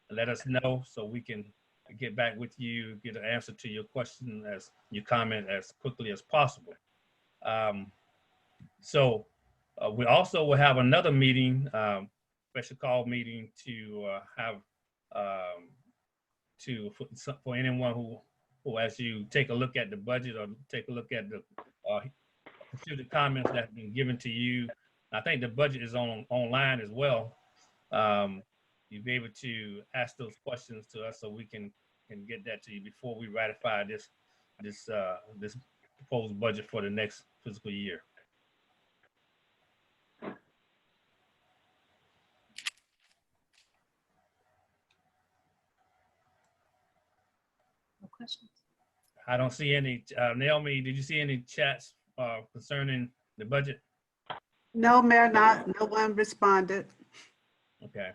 and let us know so we can get back with you, get an answer to your question, as your comment, as quickly as possible. So we also will have another meeting, special call meeting to have for anyone who, as you take a look at the budget or take a look at the the comments that have been given to you. I think the budget is online as well. You'll be able to ask those questions to us so we can get that to you before we ratify this proposed budget for the next fiscal year. No questions. I don't see any. Naomi, did you see any chats concerning the budget? No, Mayor, no one responded. Okay.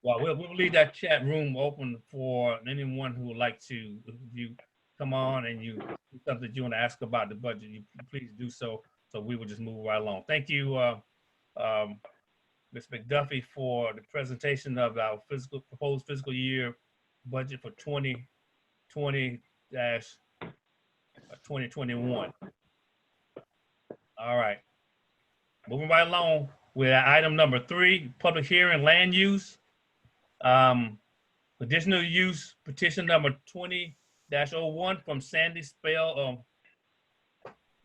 Well, we'll leave that chat room open for anyone who would like to, if you come on and you something that you want to ask about the budget, you please do so. So we will just move right along. Thank you, Ms. McDuffie, for the presentation of our proposed fiscal year budget for 2020-2021. All right. Moving right along with item number 3, public hearing, land use. Additional use petition number 20-01 from Sandy Spell of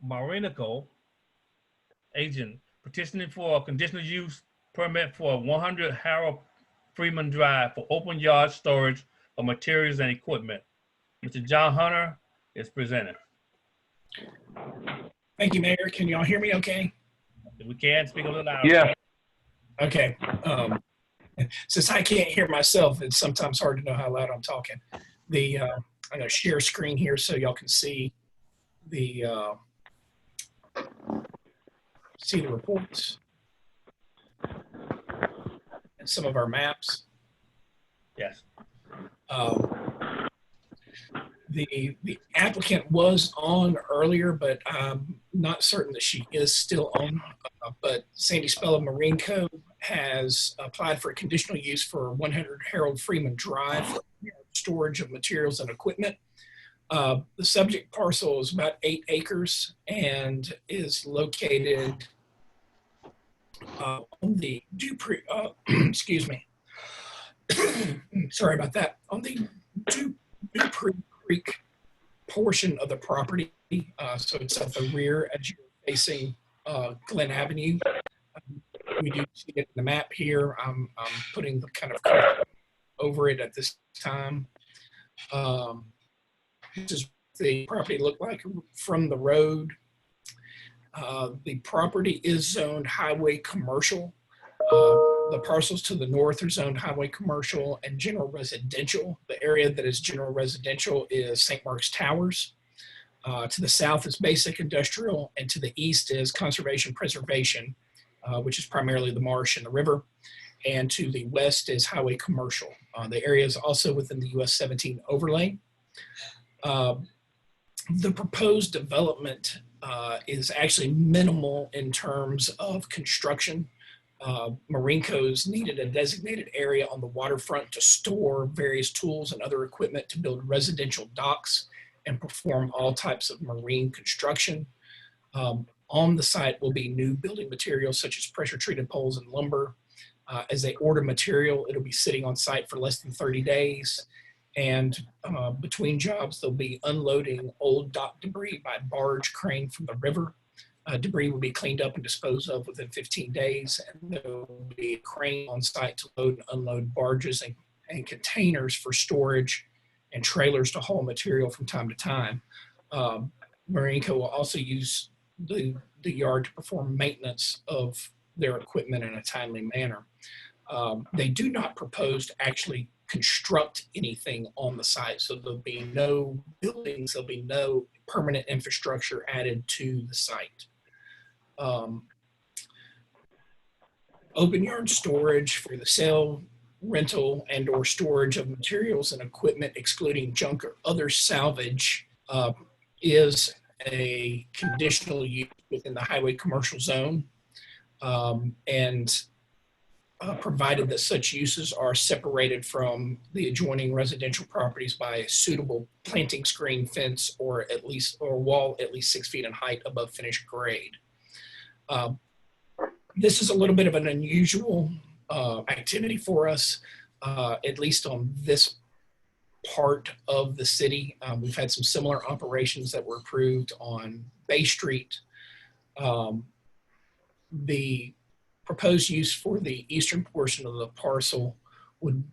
Marinico agent petitioning for a conditional use permit for 100 Harold Freeman Drive for open yard storage of materials and equipment. Mr. John Hunter is presenting. Thank you, Mayor. Can y'all hear me okay? If we can, speak a little louder. Yeah. Okay. Since I can't hear myself, it's sometimes hard to know how loud I'm talking. I'm going to share screen here so y'all can see the reports and some of our maps. Yes. The applicant was on earlier, but I'm not certain that she is still on. But Sandy Spella Marine Co. has applied for a conditional use for 100 Harold Freeman Drive for storage of materials and equipment. The subject parcel is about 8 acres and is located on the Dupree, excuse me, sorry about that, on the Dupree Creek portion of the property. So it's at the rear as you're facing Glen Avenue. We do see it in the map here. I'm putting the kind of over it at this time. This is what the property looked like from the road. The property is zoned highway commercial. The parcels to the north are zoned highway commercial and general residential. The area that is general residential is St. Mark's Towers. To the south is basic industrial, and to the east is conservation preservation, which is primarily the marsh and the river. And to the west is highway commercial. The area is also within the US 17 overlay. The proposed development is actually minimal in terms of construction. Marineco's needed a designated area on the waterfront to store various tools and other equipment to build residential docks and perform all types of marine construction. On the site will be new building materials such as pressure treated poles and lumber. As they order material, it'll be sitting on site for less than 30 days. And between jobs, they'll be unloading old dock debris by barge crane from the river. Debris will be cleaned up and disposed of within 15 days. And there will be a crane on site to load and unload barges and containers for storage and trailers to haul material from time to time. Marineco will also use the yard to perform maintenance of their equipment in a timely manner. They do not propose to actually construct anything on the site. So there'll be no buildings, there'll be no permanent infrastructure added to the site. Open yard storage for the sale, rental, and or storage of materials and equipment excluding junk or other salvage is a conditional use within the highway commercial zone. Provided that such uses are separated from the adjoining residential properties by a suitable planting screen, fence, or wall at least 6 feet in height above finished grade. This is a little bit of an unusual activity for us, at least on this part of the city. We've had some similar operations that were approved on Bay Street. The proposed use for the eastern portion of the parcel would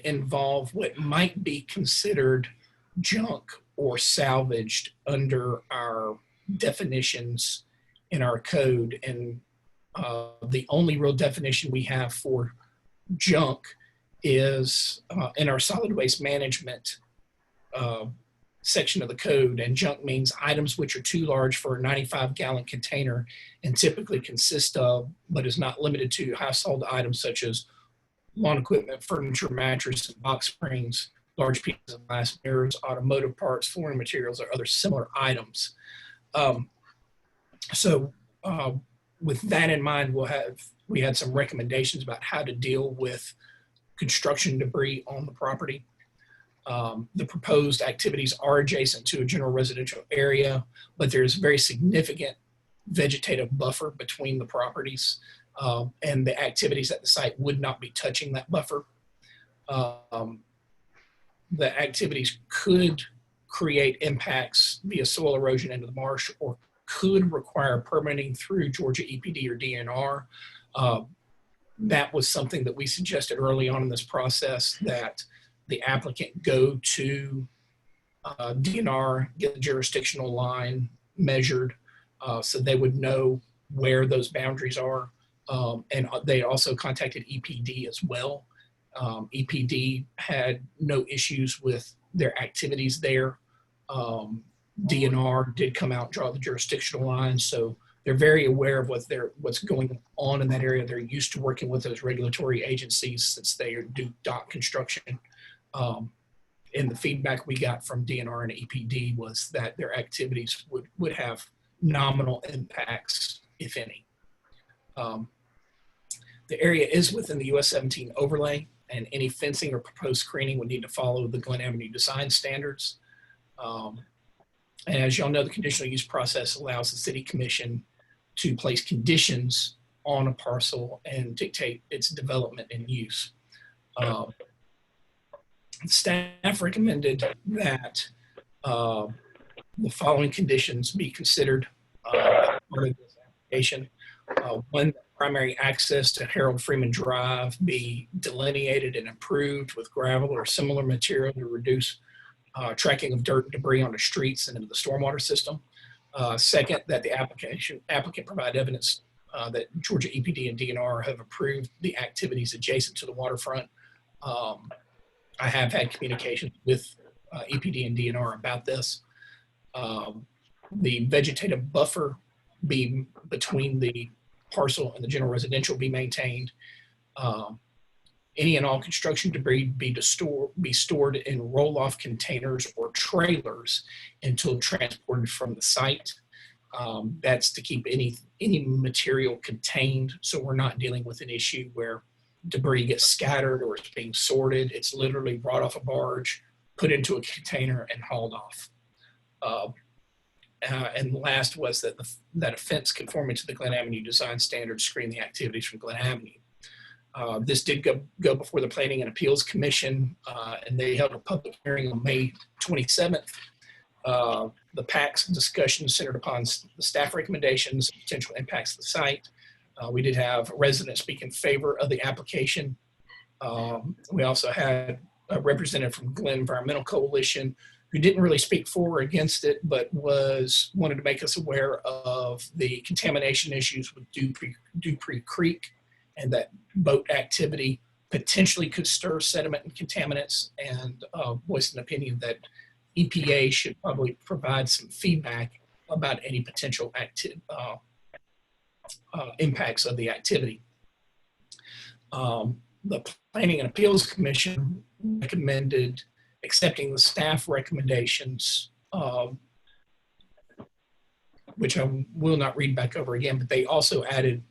involve what might be considered junk or salvaged under our definitions in our code. And the only real definition we have for junk is in our solid waste management section of the code. And junk means items which are too large for a 95-gallon container and typically consist of, but is not limited to, household items such as lawn equipment, furniture, mattress, and box springs, large pieces of glass, mirrors, automotive parts, flooring materials, or other similar items. With that in mind, we had some recommendations about how to deal with construction debris on the property. The proposed activities are adjacent to a general residential area, but there's a very significant vegetative buffer between the properties, and the activities at the site would not be touching that buffer. The activities could create impacts via soil erosion into the marsh or could require permitting through Georgia EPD or DNR. That was something that we suggested early on in this process, that the applicant go to DNR, get the jurisdictional line measured, so they would know where those boundaries are. And they also contacted EPD as well. EPD had no issues with their activities there. DNR did come out and draw the jurisdictional line, so they're very aware of what's going on in that area. They're used to working with those regulatory agencies since they do dock construction. And the feedback we got from DNR and EPD was that their activities would have nominal impacts, if any. The area is within the US 17 overlay, and any fencing or proposed screening would need to follow the Glen Avenue design standards. And as y'all know, the conditional use process allows the city commission to place conditions on a parcel and dictate its development and use. Staff recommended that the following conditions be considered as part of this application. One, primary access to Harold Freeman Drive be delineated and improved with gravel or similar material to reduce tracking of dirt and debris on the streets and into the stormwater system. Second, that the applicant provide evidence that Georgia EPD and DNR have approved the activities adjacent to the waterfront. I have had communications with EPD and DNR about this. The vegetative buffer be between the parcel and the general residential be maintained. Any and all construction debris be stored in roll-off containers or trailers until transported from the site. That's to keep any material contained, so we're not dealing with an issue where debris gets scattered or it's being sorted. It's literally brought off a barge, put into a container, and hauled off. And last was that that a fence conforming to the Glen Avenue design standards screen the activities from Glen Avenue. This did go before the Planning and Appeals Commission, and they held a public hearing on May 27th. The PAC's discussion centered upon the staff recommendations, potential impacts of the site. We did have residents speak in favor of the application. We also had a representative from Glen Environmental Coalition who didn't really speak for or against it, but wanted to make us aware of the contamination issues with Dupree Creek, and that boat activity potentially could stir sediment and contaminants, and voiced an opinion that EPA should probably provide some feedback about any potential impacts of the activity. The Planning and Appeals Commission recommended accepting the staff recommendations, which I will not read back over again, but they also added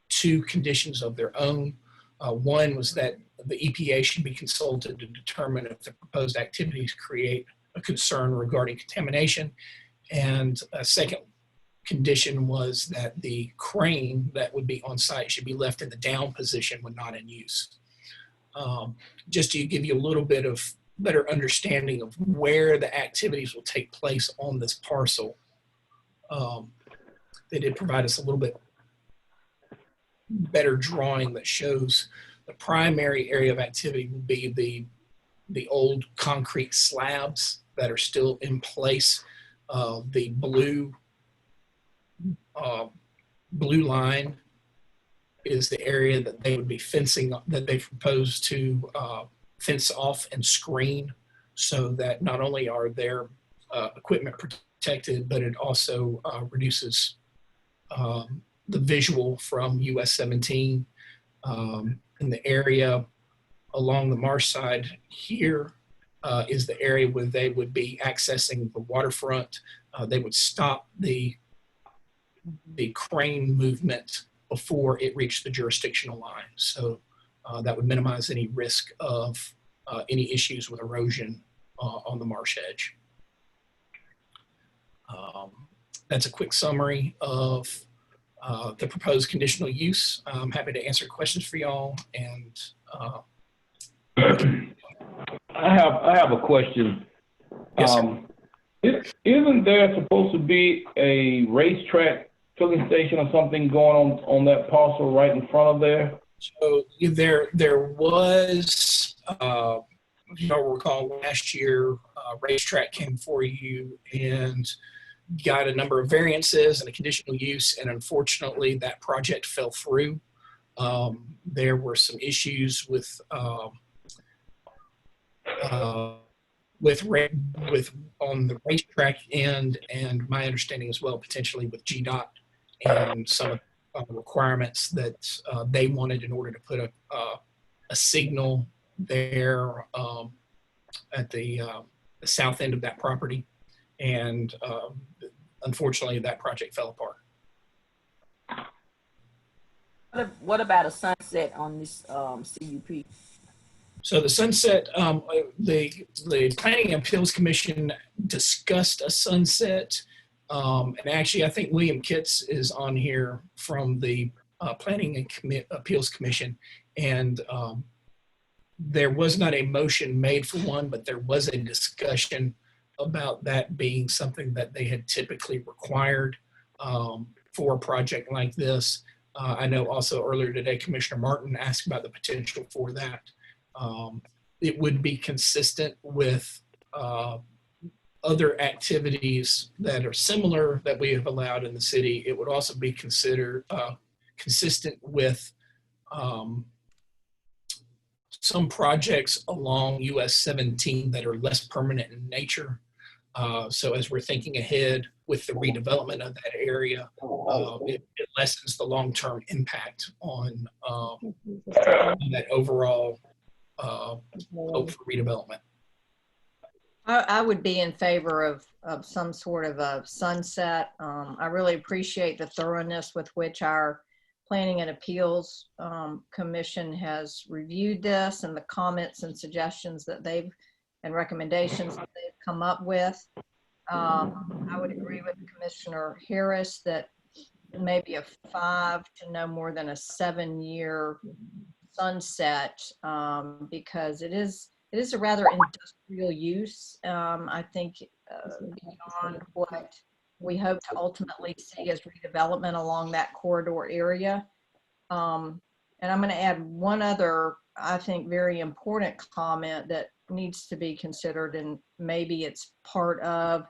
2 conditions of their own. One was that the EPA should be consulted to determine if the proposed activities create a concern regarding contamination. And a second condition was that the crane that would be on site should be left in the down position when not in use. Just to give you a little bit of better understanding of where the activities will take place on this parcel, they did provide us a little bit better drawing that shows the primary area of activity will be the old concrete slabs that are still in place. The blue line is the area that they would be fencing, that they propose to fence off and screen, so that not only are their equipment protected, but it also reduces the visual from US 17. In the area along the marsh side here is the area where they would be accessing the waterfront. They would stop the crane movement before it reached the jurisdictional line. So that would minimize any risk of any issues with erosion on the marsh edge. That's a quick summary of the proposed conditional use. I'm happy to answer questions for y'all. And I have a question. Yes, sir. Isn't there supposed to be a racetrack filling station or something going on that parcel right in front of there? So there was, if you don't recall, last year, racetrack came for you and got a number of variances and a conditional use, and unfortunately that project fell through. There were some issues with on the racetrack end, and my understanding as well, potentially with GDOT and some of the requirements that they wanted in order to put a signal there at the south end of that property. And unfortunately, that project fell apart. What about a sunset on this CUP? So the sunset, the Planning and Appeals Commission discussed a sunset. And actually, I think William Kitts is on here from the Planning and Appeals Commission. And there was not a motion made for one, but there was a discussion about that being something that they had typically required for a project like this. I know also earlier today, Commissioner Martin asked about the potential for that. It would be consistent with other activities that are similar that we have allowed in the city. It would also be considered consistent with some projects along US 17 that are less permanent in nature. So as we're thinking ahead with the redevelopment of that area, it lessens the long-term impact on that overall hope for redevelopment. I would be in favor of some sort of a sunset. I really appreciate the thoroughness with which our Planning and Appeals Commission has reviewed this and the comments and suggestions that they've and recommendations that they've come up with. I would agree with Commissioner Harris that maybe a 5 to no more than a 7-year sunset because it is a rather industrial use. I think beyond what we hope to ultimately see as redevelopment along that corridor area. And I'm going to add one other, I think, very important comment that needs to be considered, and maybe it's part of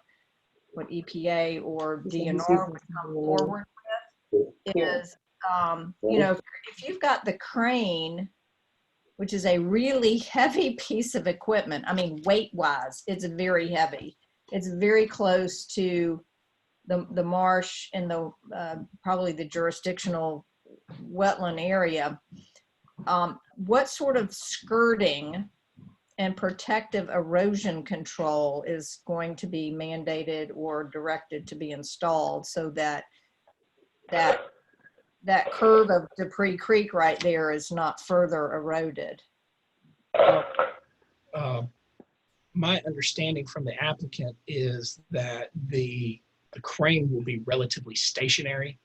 what EPA or DNR would come forward with, is, you know, if you've got the crane, which is a really heavy piece of equipment, I mean, weight-wise, it's very heavy. It's very close to the marsh and the probably the jurisdictional wetland area. What sort of skirting and protective erosion control is going to be mandated or directed to be installed so that that curve of Dupree Creek right there is not further eroded? My understanding from the applicant is that the crane will be relatively stationary,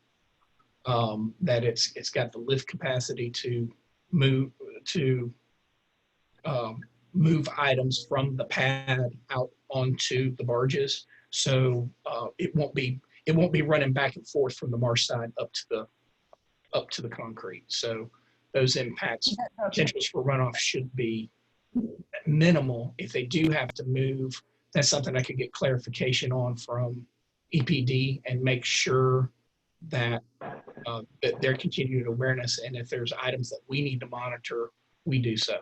that it's got the lift capacity to move items from the pad out onto the barges. So it won't be running back and forth from the marsh side up to the concrete. So those impacts, potentials for runoff should be minimal. If they do have to move, that's something I could get clarification on from EPD and make sure that that their continued awareness, and if there's items that we need to monitor, we do so.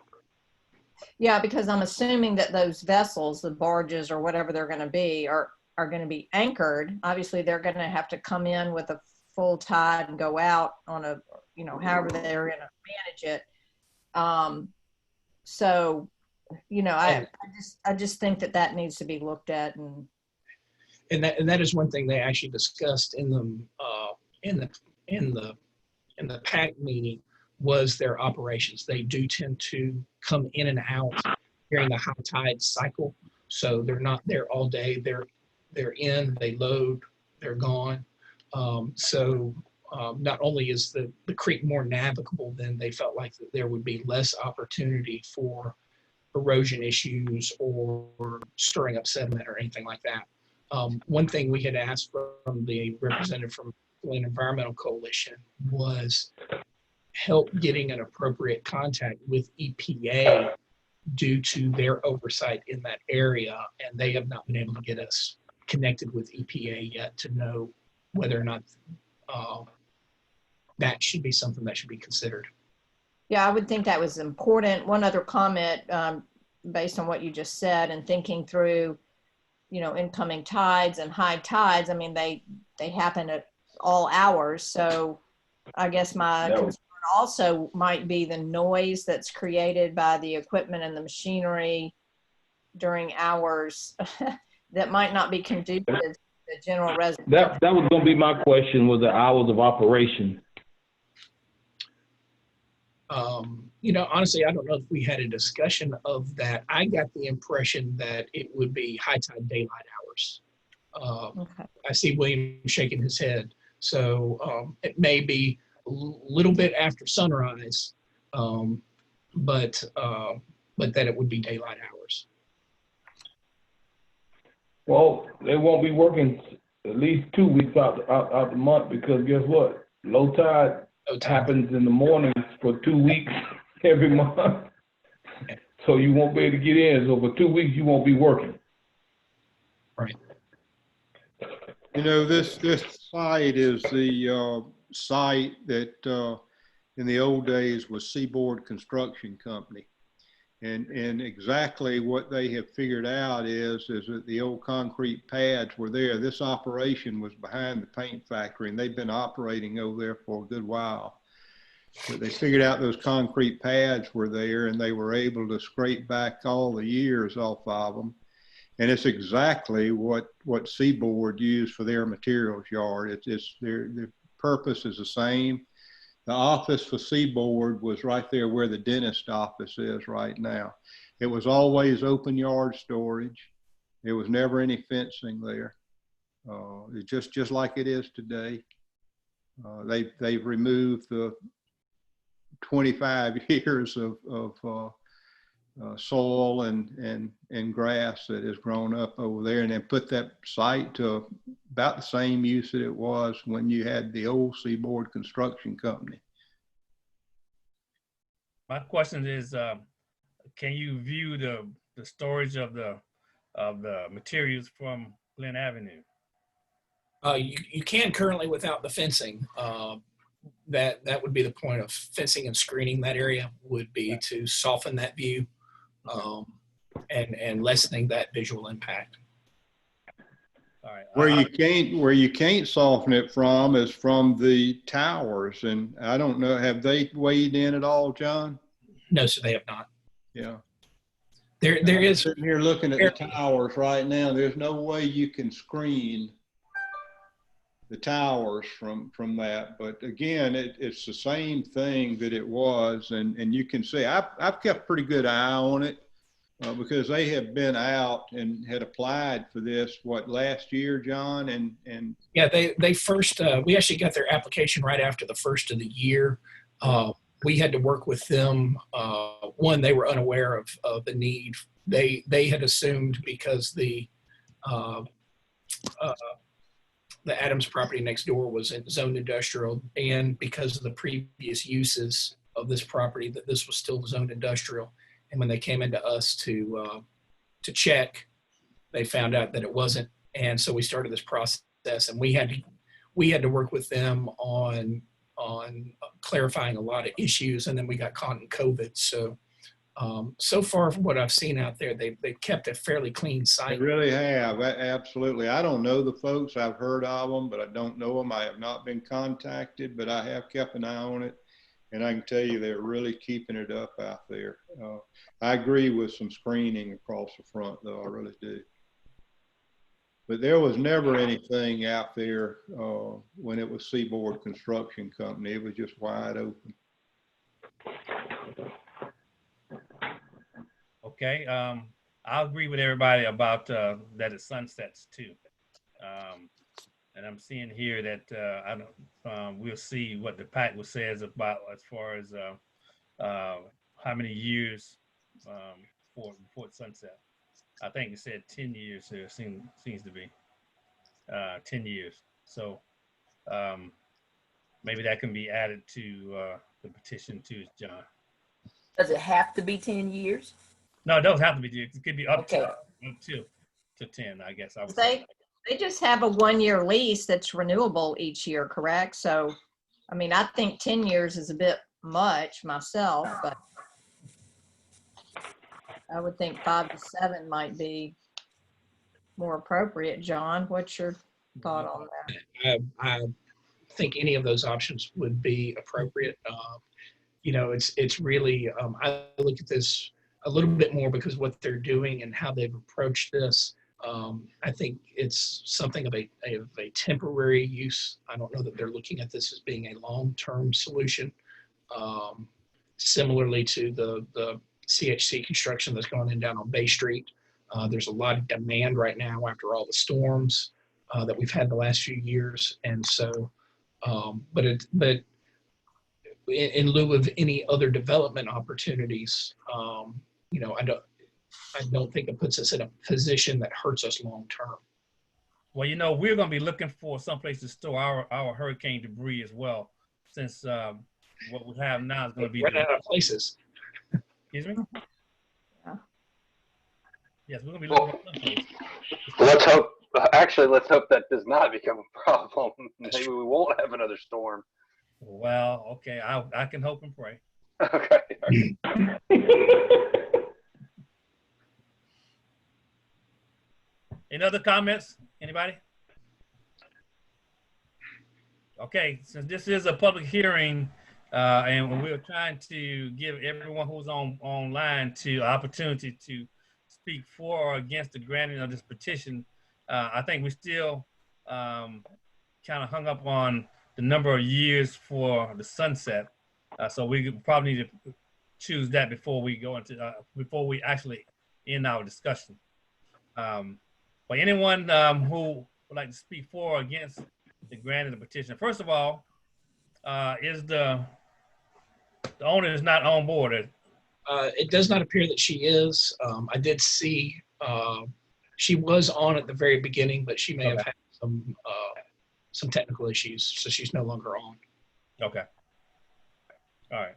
Yeah, because I'm assuming that those vessels, the barges or whatever they're going to be, are going to be anchored. Obviously, they're going to have to come in with a full tide and go out on a, you know, however they're going to manage it. So, you know, I just think that needs to be looked at, and that is one thing they actually discussed in the PAC meeting was their operations. They do tend to come in and out during the high tide cycle, so they're not there all day. They're in, they load, they're gone. Not only is the creek more navigable, then they felt like that there would be less opportunity for erosion issues or stirring up sediment or anything like that. One thing we had asked from the representative from Land Environmental Coalition was help getting an appropriate contact with EPA due to their oversight in that area. And they have not been able to get us connected with EPA yet to know whether or not that should be something that should be considered. Yeah, I would think that was important. One other comment, based on what you just said and thinking through, incoming tides and high tides. I mean, they happen at all hours. So I guess my concern also might be the noise that's created by the equipment and the machinery during hours that might not be conducive to the general resident. That was going to be my question, was the hours of operation. Honestly, I don't know if we had a discussion of that. I got the impression that it would be high tide daylight hours. Okay. I see William shaking his head. So it may be a little bit after sunrise, but that it would be daylight hours. Well, they won't be working at least 2 weeks out the month, because guess what? Low tide happens in the mornings for 2 weeks every month. So you won't be able to get in. So for 2 weeks, you won't be working. Right. This site is the site that in the old days was Seaboard Construction Company. And exactly what they have figured out is that the old concrete pads were there. This operation was behind the paint factory, and they've been operating over there for a good while. But they figured out those concrete pads were there, and they were able to scrape back all the years off of them. And it's exactly what Seaboard used for their materials yard. Their purpose is the same. The office for Seaboard was right there where the dentist office is right now. It was always open yard storage. There was never any fencing there. It's just like it is today. They've removed the 25 years of soil and grass that has grown up over there, and then put that site to about the same use that it was when you had the old Seaboard Construction Company. My question is, can you view the storage of the materials from Glen Avenue? You can currently without the fencing. That would be the point of fencing and screening that area, would be to soften that view and lessening that visual impact. All right. Where you can't soften it from is from the towers, and I don't know, have they weighed in at all, John? No, sir, they have not. Yeah. There is. Sitting here looking at the towers right now. There's no way you can screen the towers from that, but again, it's the same thing that it was, and you can see I've kept a pretty good eye on it because they have been out and had applied for this last year, John, and yeah, they first we actually got their application right after the first of the year. We had to work with them. One, they were unaware of the need. They had assumed because the Adams property next door was in zoned industrial, and because of the previous uses of this property, that this was still zoned industrial. And when they came into us to check, they found out that it wasn't. And so we started this process, and we had to work with them on clarifying a lot of issues. And then we got caught in COVID. So so far from what I've seen out there, they've kept a fairly clean site. They really have. Absolutely. I don't know the folks. I've heard of them, but I don't know them. I have not been contacted, but I have kept an eye on it. And I can tell you they're really keeping it up out there. I agree with some screening across the front, though. I really do. But there was never anything out there when it was Seaboard Construction Company. It was just wide open. Okay, I'll agree with everybody about that it sunsets too. And I'm seeing here that we'll see what the pact says about as far as how many years before it sunset. I think it said 10 years there seems to be. 10 years. So maybe that can be added to the petition too, John. Does it have to be 10 years? No, it doesn't have to be. It could be up Okay. to 10, I guess. I would say. They just have a 1-year lease that's renewable each year, correct? So, I mean, I think 10 years is a bit much myself, but I would think 5 to 7 might be more appropriate. John, what's your thought on that? I think any of those options would be appropriate. You know, it's really, I look at this a little bit more because what they're doing and how they've approached this. I think it's something of a temporary use. I don't know that they're looking at this as being a long-term solution. Similarly to the CHC construction that's going in down on Bay Street. There's a lot of demand right now after all the storms that we've had the last few years. And so, but in lieu of any other development opportunities, you know, I don't think it puts us in a position that hurts us long term. Well, you know, we're going to be looking for someplace to store our hurricane debris as well, since what we have now is going to be running out of places. Excuse me? Yeah. Yes, we're going to be looking for someplace. Let's hope. Actually, let's hope that does not become a problem. Maybe we won't have another storm. Well, okay, I can hope and pray. Okay. Any other comments? Anybody? Okay, since this is a public hearing, and we're trying to give everyone who's online to opportunity to speak for or against the granting of this petition, I think we still kind of hung up on the number of years for the sunset. So we probably need to choose that before we go into, before we actually end our discussion. But anyone who would like to speak for or against the granting of the petition, first of all, is the owner is not on board. It does not appear that she is. I did see she was on at the very beginning, but she may have had some technical issues, so she's no longer on. Okay. All right.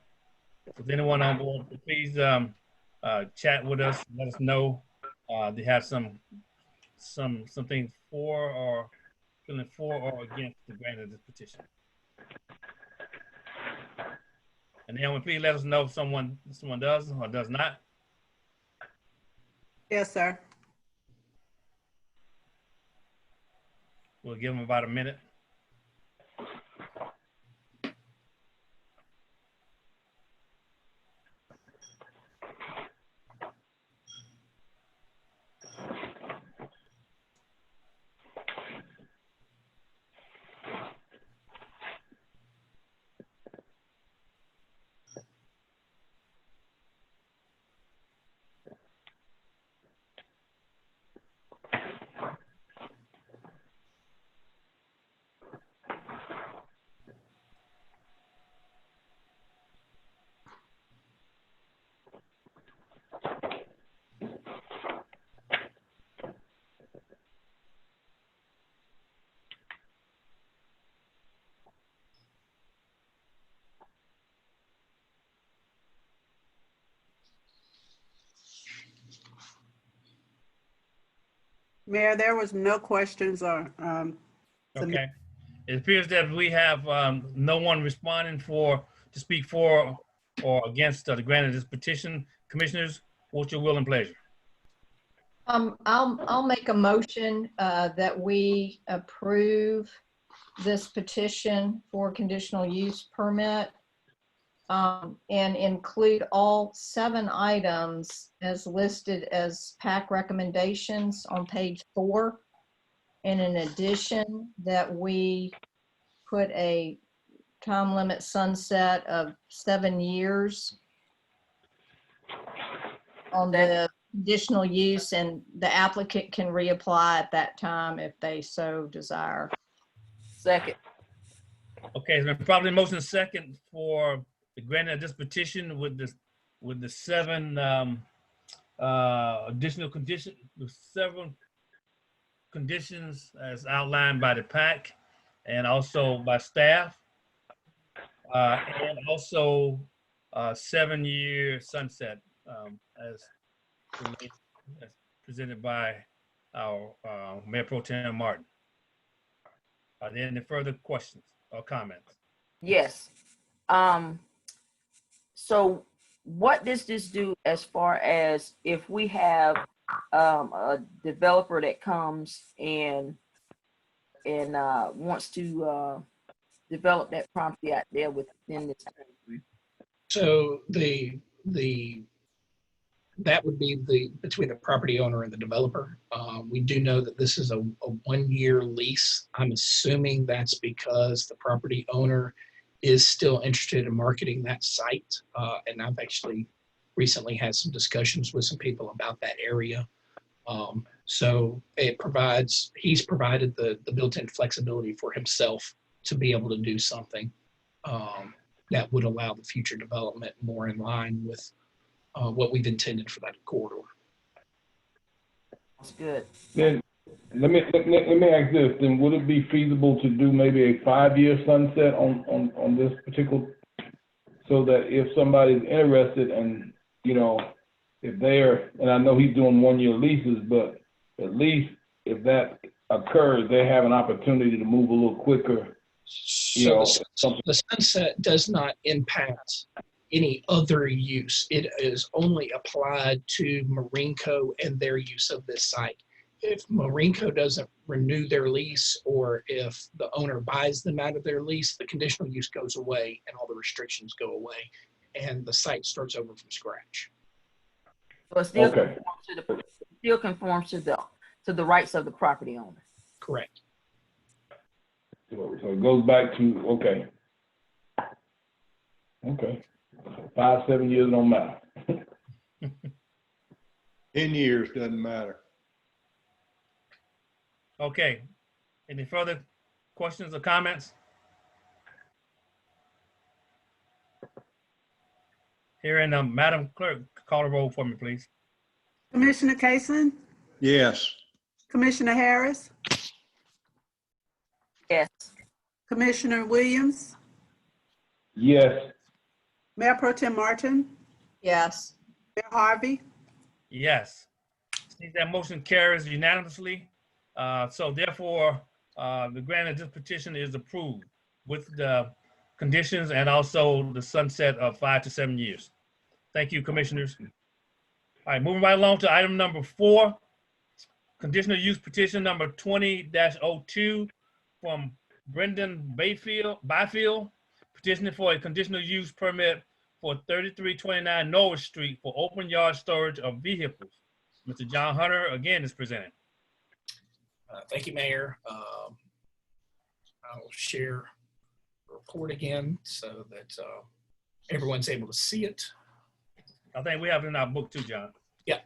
Is anyone on board? Please chat with us. Let us know. They have some things for or feeling for or against the grant of this petition. And then please let us know if someone does or does not. Yes, sir. We'll give them about a minute. Mayor, there was no questions or Okay. It appears that we have no one responding to speak for or against the grant of this petition. Commissioners, what's your will and pleasure? I'll make a motion that we approve this petition for conditional use permit and include all 7 items as listed as PAC recommendations on page 4. And in addition, that we put a time limit sunset of 7 years on the conditional use, and the applicant can reapply at that time if they so desire. Second. Okay, it's been probably motion second for the granting of this petition with the 7 additional conditions, the 7 conditions as outlined by the PAC and also by staff. And also 7-year sunset as presented by our Mayor Pro Tem Martin. Are there any further questions or comments? Yes. So what does this do as far as if we have a developer that comes and wants to develop that property out there within this time frame? So that would be between the property owner and the developer. We do know that this is a 1-year lease. I'm assuming that's because the property owner is still interested in marketing that site. And I've actually recently had some discussions with some people about that area. So he's provided the built-in flexibility for himself to be able to do something that would allow the future development more in line with what we've intended for that corridor. That's good. Then let me ask this. Then would it be feasible to do maybe a 5-year sunset on this particular, so that if somebody's interested and if they're, and I know he's doing 1-year leases, but at least if that occurs, they have an opportunity to move a little quicker. So the sunset does not impact any other use. It is only applied to Marinco and their use of this site. If Marinco doesn't renew their lease, or if the owner buys them out of their lease, the conditional use goes away and all the restrictions go away and the site starts over from scratch. So it still Okay. conforms to the rights of the property owner. Correct. So it goes back to, okay. 5-7 years don't matter. 10 years doesn't matter. Okay. Any further questions or comments? Hearing Madam Clerk, call the roll for me, please. Commissioner Kaysen, Yes. Commissioner Harris, Yes. Commissioner Williams, Yes. Mayor Pro Tem Martin, Yes. Mayor Harvey. Yes. See, that motion carries unanimously. So therefore, the grant of this petition is approved with the conditions and also the sunset of 5 to 7 years. Thank you, commissioners. All right, moving right along to item number 4, conditional use petition number 20-02 from Brendan Byfield, petitioning for a conditional use permit for 3329 Norwich Street for open yard storage of vehicles. Mr. John Hunter again is presenting. Thank you, Mayor. I'll share the report again so that everyone's able to see it. I think we have it in our book too, John. Yeah.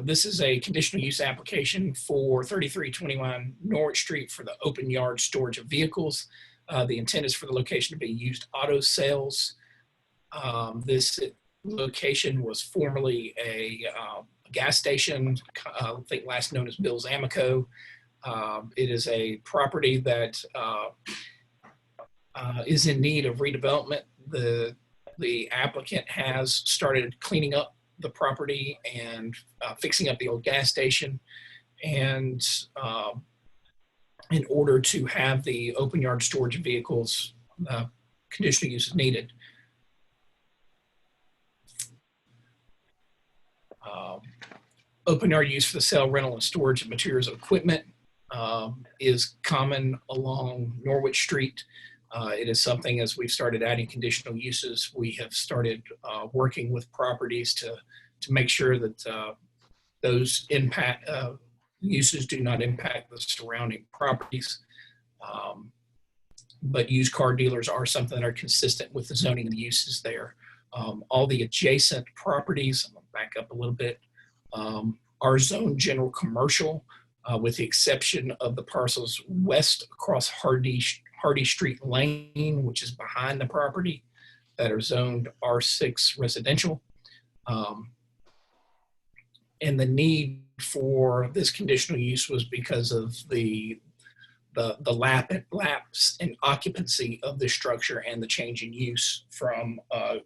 This is a conditional use application for 3321 Norwich Street for the open yard storage of vehicles. The intent is for the location to be used auto sales. This location was formerly a gas station, I think last known as Bill's Amico. It is a property that is in need of redevelopment. The applicant has started cleaning up the property and fixing up the old gas station. And in order to have the open yard storage of vehicles, conditional use is needed. Open yard use for the sale, rental, and storage of materials and equipment is common along Norwich Street. It is something, as we've started adding conditional uses, we have started working with properties to make sure that those uses do not impact the surrounding properties. But used car dealers are something that are consistent with the zoning and the uses there. All the adjacent properties, I'm gonna back up a little bit, are zoned general commercial, with the exception of the parcels west across Hardy Street Lane, which is behind the property, that are zoned R6 residential. And the need for this conditional use was because of the lapse in occupancy of this structure and the change in use from a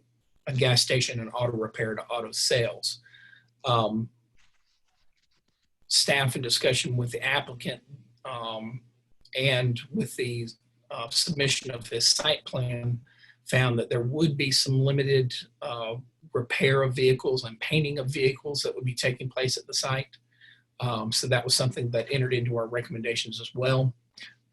gas station and auto repair to auto sales. Staff in discussion with the applicant and with the submission of his site plan found that there would be some limited repair of vehicles and painting of vehicles that would be taking place at the site. So that was something that entered into our recommendations as well.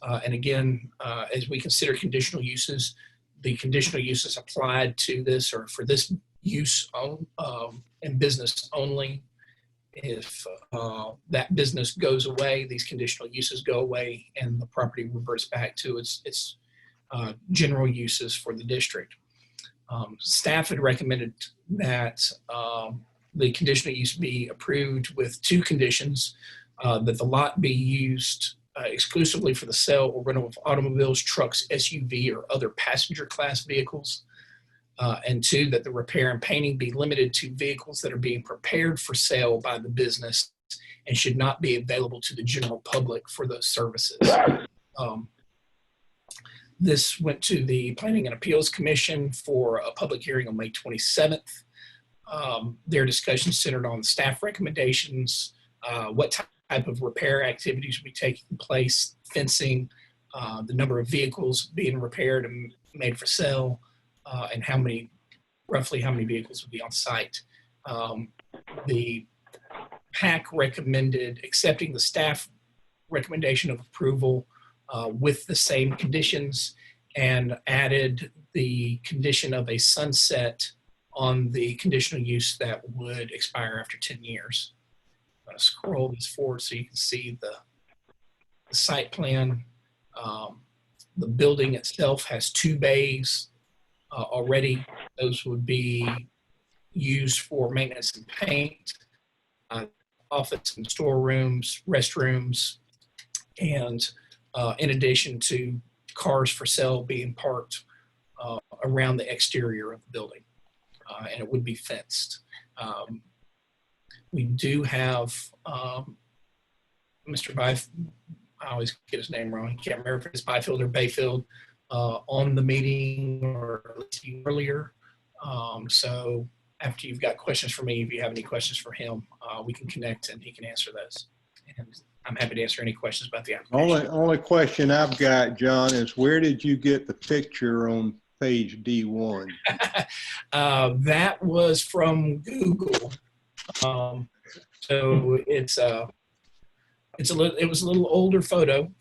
And again, as we consider conditional uses, the conditional uses applied to this or for this use and business only. If that business goes away, these conditional uses go away and the property reverts back to its general uses for the district. Staff had recommended that the conditional use be approved with two conditions, that the lot be used exclusively for the sale or rental of automobiles, trucks, SUV, or other passenger class vehicles. And two, that the repair and painting be limited to vehicles that are being prepared for sale by the business and should not be available to the general public for those services. This went to the Planning and Appeals Commission for a public hearing on May 27th. Their discussion centered on staff recommendations, what type of repair activities will be taking place, fencing, the number of vehicles being repaired and made for sale, and roughly how many vehicles would be on site. The PAC recommended accepting the staff recommendation of approval with the same conditions and added the condition of a sunset on the conditional use that would expire after 10 years. I'm going to scroll this forward so you can see the site plan. The building itself has 2 bays already. Those would be used for maintenance and paint, office and storerooms, restrooms, and in addition to cars for sale being parked around the exterior of the building, and it would be fenced. We do have Mr. Byfield, I always get his name wrong, I can't remember if it's Byfield or Bayfield, on the meeting or at least earlier. So after you've got questions for me, if you have any questions for him, we can connect and he can answer those. And I'm happy to answer any questions about the application. Only question I've got, John, is where did you get the picture on page D1? That was from Google. So it was a little older photo.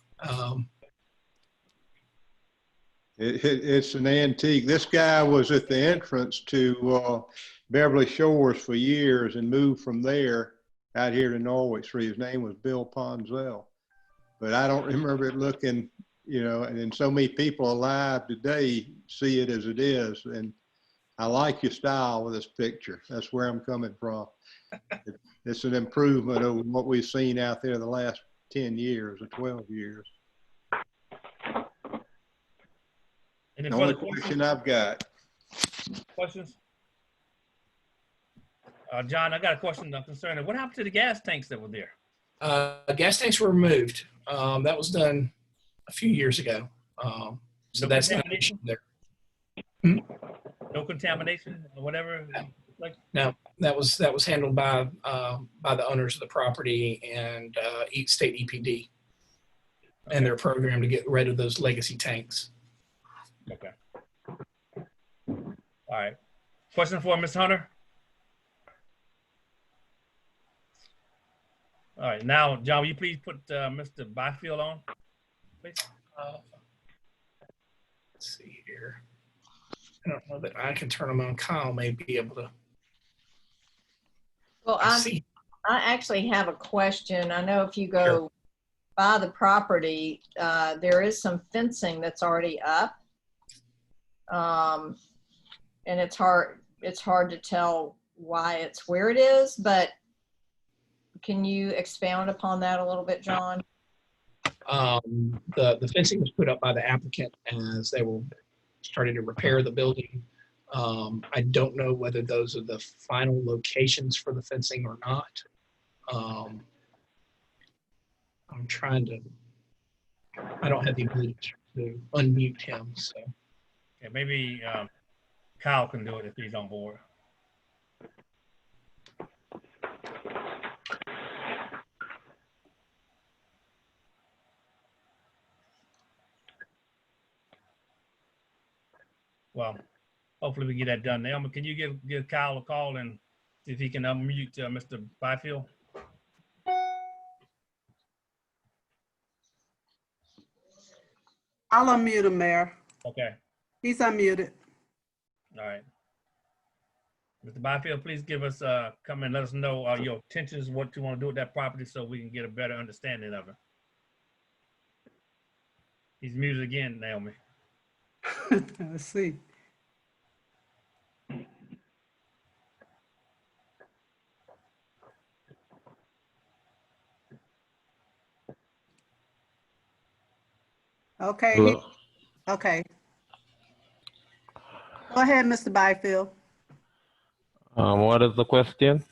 It's an antique. This guy was at the entrance to Beverly Shores for years and moved from there out here to Norwich Street. His name was Bill Ponzell. But I don't remember it looking, and then so many people alive today see it as it is. And I like your style with this picture. That's where I'm coming from. It's an improvement over what we've seen out there the last 10 years or 12 years. Any The only further question I've got. questions? John, I got a question concerning what happened to the gas tanks that were there? Gas tanks were removed. That was done a few years ago. So that's not an issue there. No contamination or whatever? No, that was handled by the owners of the property and state EPD and their program to get rid of those legacy tanks. Okay. All right. Question for Ms. Hunter? All right. Now, John, will you please put Mr. Byfield on, please? Let's see here. I don't know that I can turn them on. Kyle may be able to. Well, I actually have a question. I know if you go by the property, there is some fencing that's already up. And it's hard to tell why it's where it is, but can you expound upon that a little bit, John? The fencing was put up by the applicant as they were starting to repair the building. I don't know whether those are the final locations for the fencing or not. I'm trying to, I don't have the ability to unmute him, so. Okay, maybe Kyle can do it if he's on board. Well, hopefully we get that done. Naomi, can you give Kyle a call and see if he can unmute Mr. Byfield? I'll unmute him, Mayor. Okay, He's unmuted. all right. Mr. Byfield, please give us, come and let us know your intentions, what you want to do with that property so we can get a better understanding of it. He's muted again, Naomi. Let's see. Okay. Hello. Okay. Go ahead, Mr. Byfield. What is the question?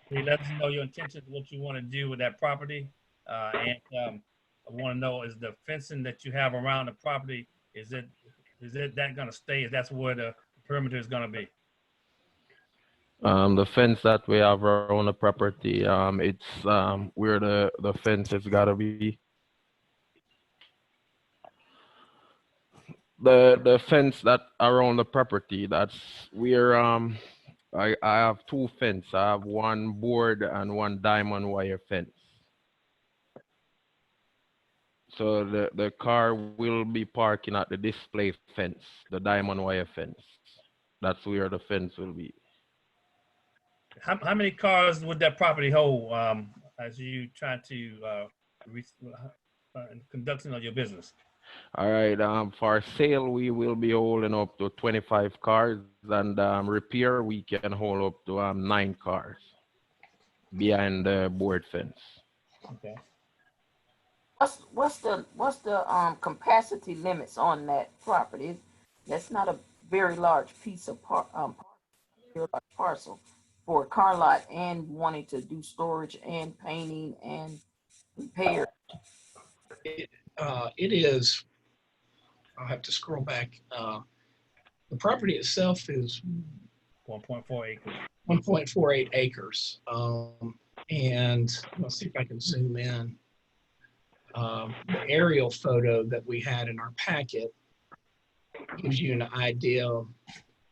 Can you let us know your intentions, what you want to do with that property? And I want to know, is the fencing that you have around the property, is that going to stay? That's where the perimeter is going to be? The fence that we have around the property, it's where the fence has got to be. The fence that around the property, that's where I have two fence. I have one board and one diamond wire fence. So the car will be parking at the display fence, the diamond wire fence. That's where the fence will be. How many cars would that property hold as you try to conducting of your business? All right, for sale, we will be holding up to 25 cars, and repair, we can hold up to 9 cars behind the board fence. Okay. What's the capacity limits on that property? That's not a very large piece of parcel for a car lot and wanting to do storage and painting and repair. It is, I'll have to scroll back. The property itself is 1.4 acres. 1.48 acres. And let's see if I can zoom in. The aerial photo that we had in our packet gives you an idea.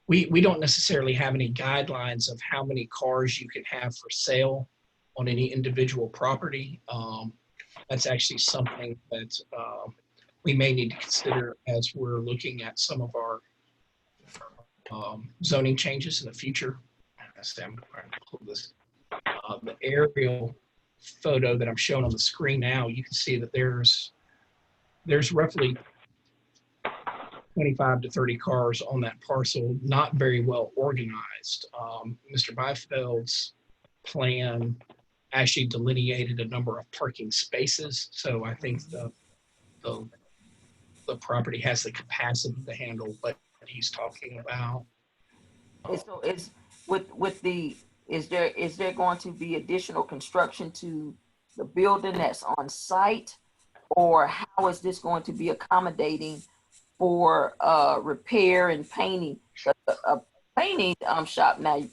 We don't necessarily have any guidelines of how many cars you can have for sale on any individual property. That's actually something that we may need to consider as we're looking at some of our zoning changes in the future. I'm trying to pull this. The aerial photo that I'm showing on the screen now, you can see that there's roughly 25 to 30 cars on that parcel, not very well organized. Mr. Byfeld's plan actually delineated a number of parking spaces. So I think the property has the capacity to handle what he's talking about. So it's is there going to be additional construction to the building that's on site, or how is this going to be accommodating for repair and painting? A painting shop now,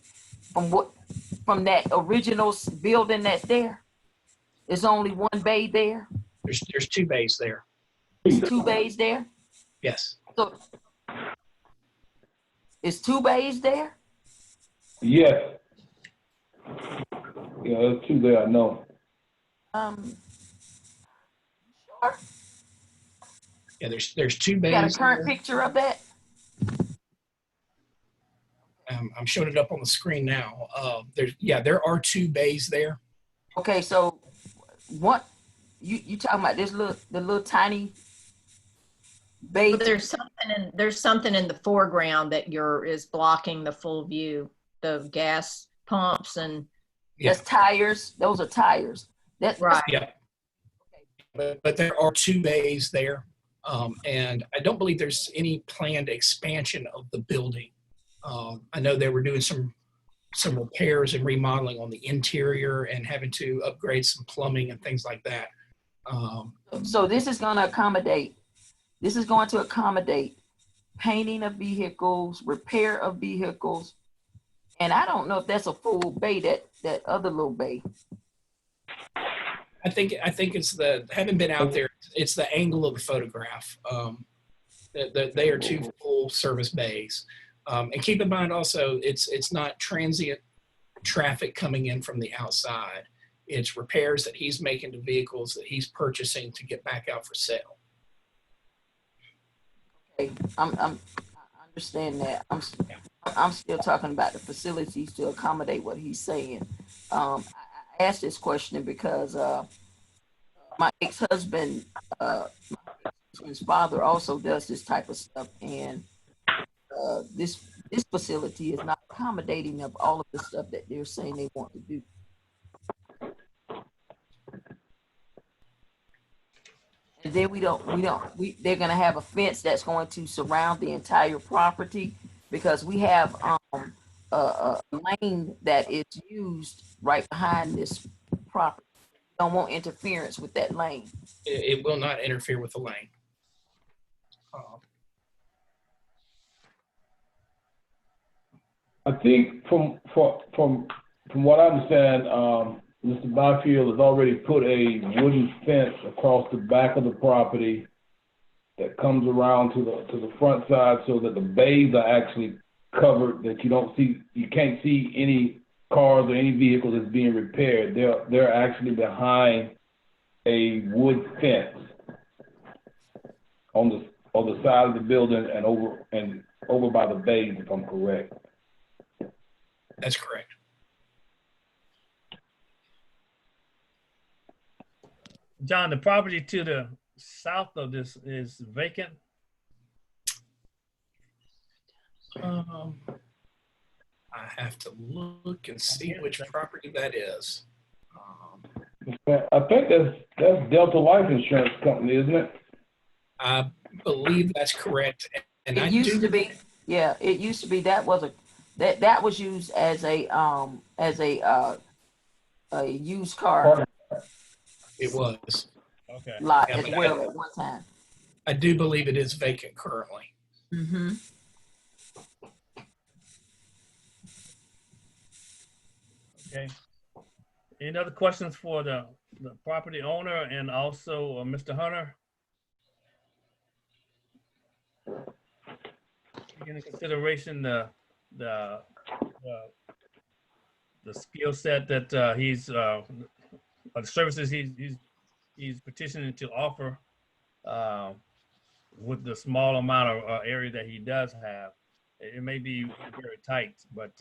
from that original building that's there, there's only one bay there. There's 2 bays there. There's 2 bays there. Yes. So is 2 bays there? Yes. Yeah, there's 2 there, I know. Sure. Yeah, there's 2 bays. Got a current there. picture of that? I'm showing it up on the screen now. There are 2 bays there. Okay, so what you talking about? The little tiny bay. But there's something in the foreground that is blocking the full view. The gas pumps and That's tires. Those are tires. That's right. Yeah. But there are 2 bays there, and I don't believe there's any planned expansion of the building. I know they were doing some some repairs and remodeling on the interior and having to upgrade some plumbing and things like that. So this is going to accommodate painting of vehicles, repair of vehicles. And I don't know if that's a full bay, that other little bay. I think it's having been out there, it's the angle of the photograph. They are two full service bays. And keep in mind also, it's not transient traffic coming in from the outside. It's repairs that he's making to vehicles that he's purchasing to get back out for sale. Okay, I understand that. I'm still talking about the facilities to accommodate what he's saying. I asked this question because my ex-husband, his father also does this type of stuff, and this facility is not accommodating of all of the stuff that they're saying they want to do. And then they're going to have a fence that's going to surround the entire property, because we have a lane that is used right behind this property. We don't want interference with that lane. It will not interfere with the lane. I think from what I understand, Mr. Byfield has already put a wooden fence across the back of the property that comes around to the front side, so that the bays are actually covered, that you can't see any cars or any vehicles that's being repaired. They're actually behind a wood fence on the side of the building and over by the bays, if I'm correct. That's correct. John, the property to the south of this is vacant. I have to look and see which property that is. I think that's Delta Life Insurance Company, isn't it? I believe that's correct. And It used to be, yeah, it used to be. That was used as a used car It was. Okay. lot Yeah, as well at one time. I do believe it is vacant currently. Mm-hmm. Okay. Any other questions for the property owner and also Mr. Hunter? Taking into consideration the skill set that the services he's petitioning to offer, with the small amount of area that he does have, it may be very tight, but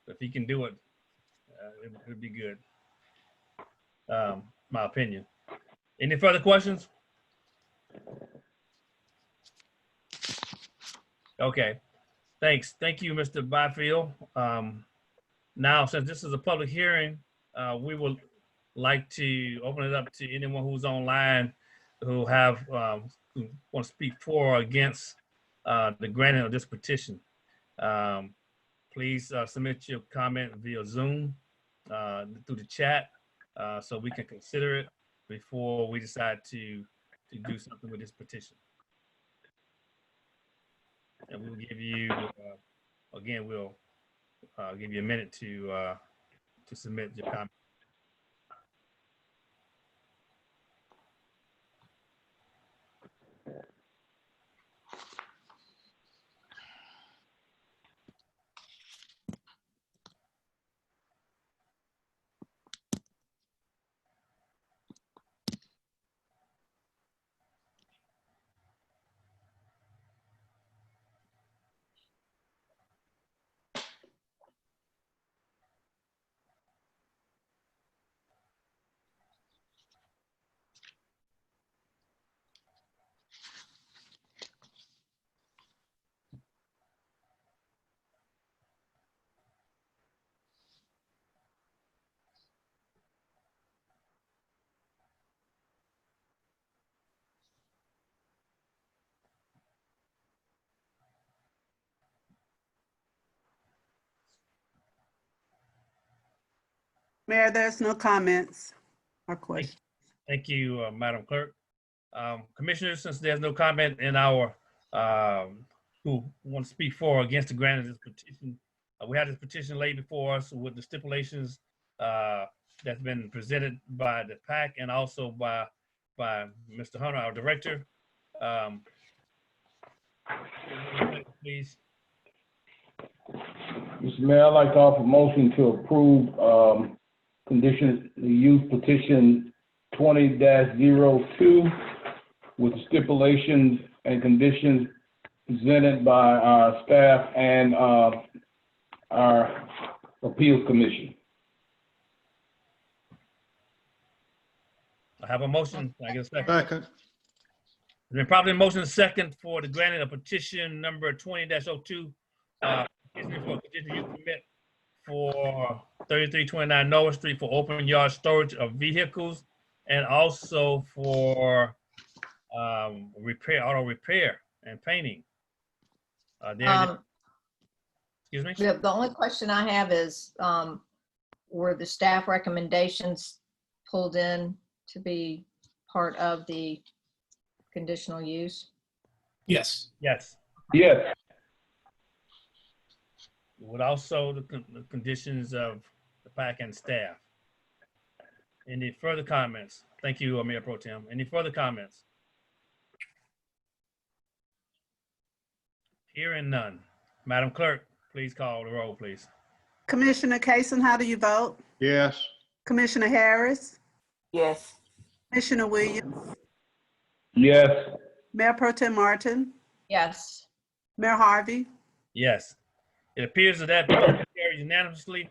if he can do it, it would be good. My opinion. Any further questions? Okay, thanks. Thank you, Mr. Byfield. Now, since this is a public hearing, we would like to open it up to anyone who's online who who want to speak for or against the granting of this petition. Please submit your comment via Zoom through the chat, so we can consider it before we decide to do something with this petition. And we'll give you, again, we'll give you a minute to submit your comment. Mayor, there's no comments or questions. Thank you, Madam Clerk. Commissioners, since there's no comment in our, who want to speak for or against the grant of this petition, we had this petition laid before us with the stipulations that's been presented by the PAC and also by Mr. Hunter, our director. Please. Mr. Mayor, I'd like to offer a motion to approve conditions, the use petition 20-02 with the stipulations and conditions presented by our staff and our appeals commission. I have a motion. I guess second. Second. It's been probably motion second for the granting of petition number 20-02. Petition for conditional use permit for 3329 Norwood Street for open yard storage of vehicles and also for auto repair and painting. Excuse me? The only question I have is, were the staff recommendations pulled in to be part of the conditional use? Yes. Yes. Yes. With also the conditions of the PAC and staff. Any further comments? Thank you, Mayor Pro Tem. Any further comments? Hearing none. Madam Clerk, please call the roll, please. Commissioner Kaysen, how do you vote? Yes. Commissioner Harris? Yes. Commissioner Williams? Yes. Mayor Pro Tem Martin? Yes. Mayor Harvey? Yes. It appears that motion carries unanimously.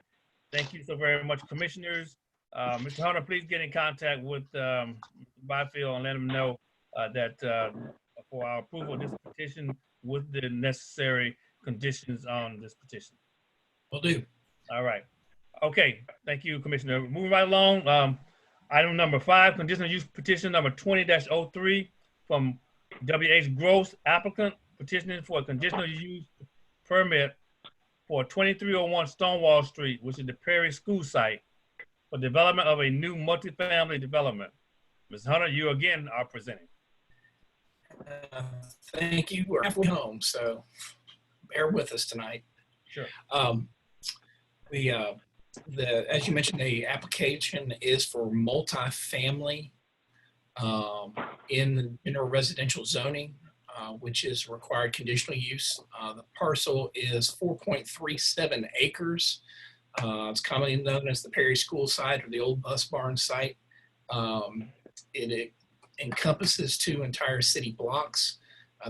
Thank you so very much, commissioners. Mr. Hunter, please get in contact with Byfield and let them know that for our approval of this petition with the necessary conditions on this petition. Will do. All right. Okay. Thank you, Commissioner. Moving right along. Item number 5, conditional use petition number 20-03 from W.H. Gross, applicant petitioning for a conditional use permit for 2301 Stonewall Street, which is the Perry School site, for development of a new multifamily development. Ms. Hunter, you again are presenting. Thank you. We're halfway home, so bear with us tonight. Sure. As you mentioned, the application is for multifamily in the general residential zoning, which is required conditional use. The parcel is 4.37 acres. It's commonly known as the Perry School site or the old bus barn site. It encompasses 2 entire city blocks.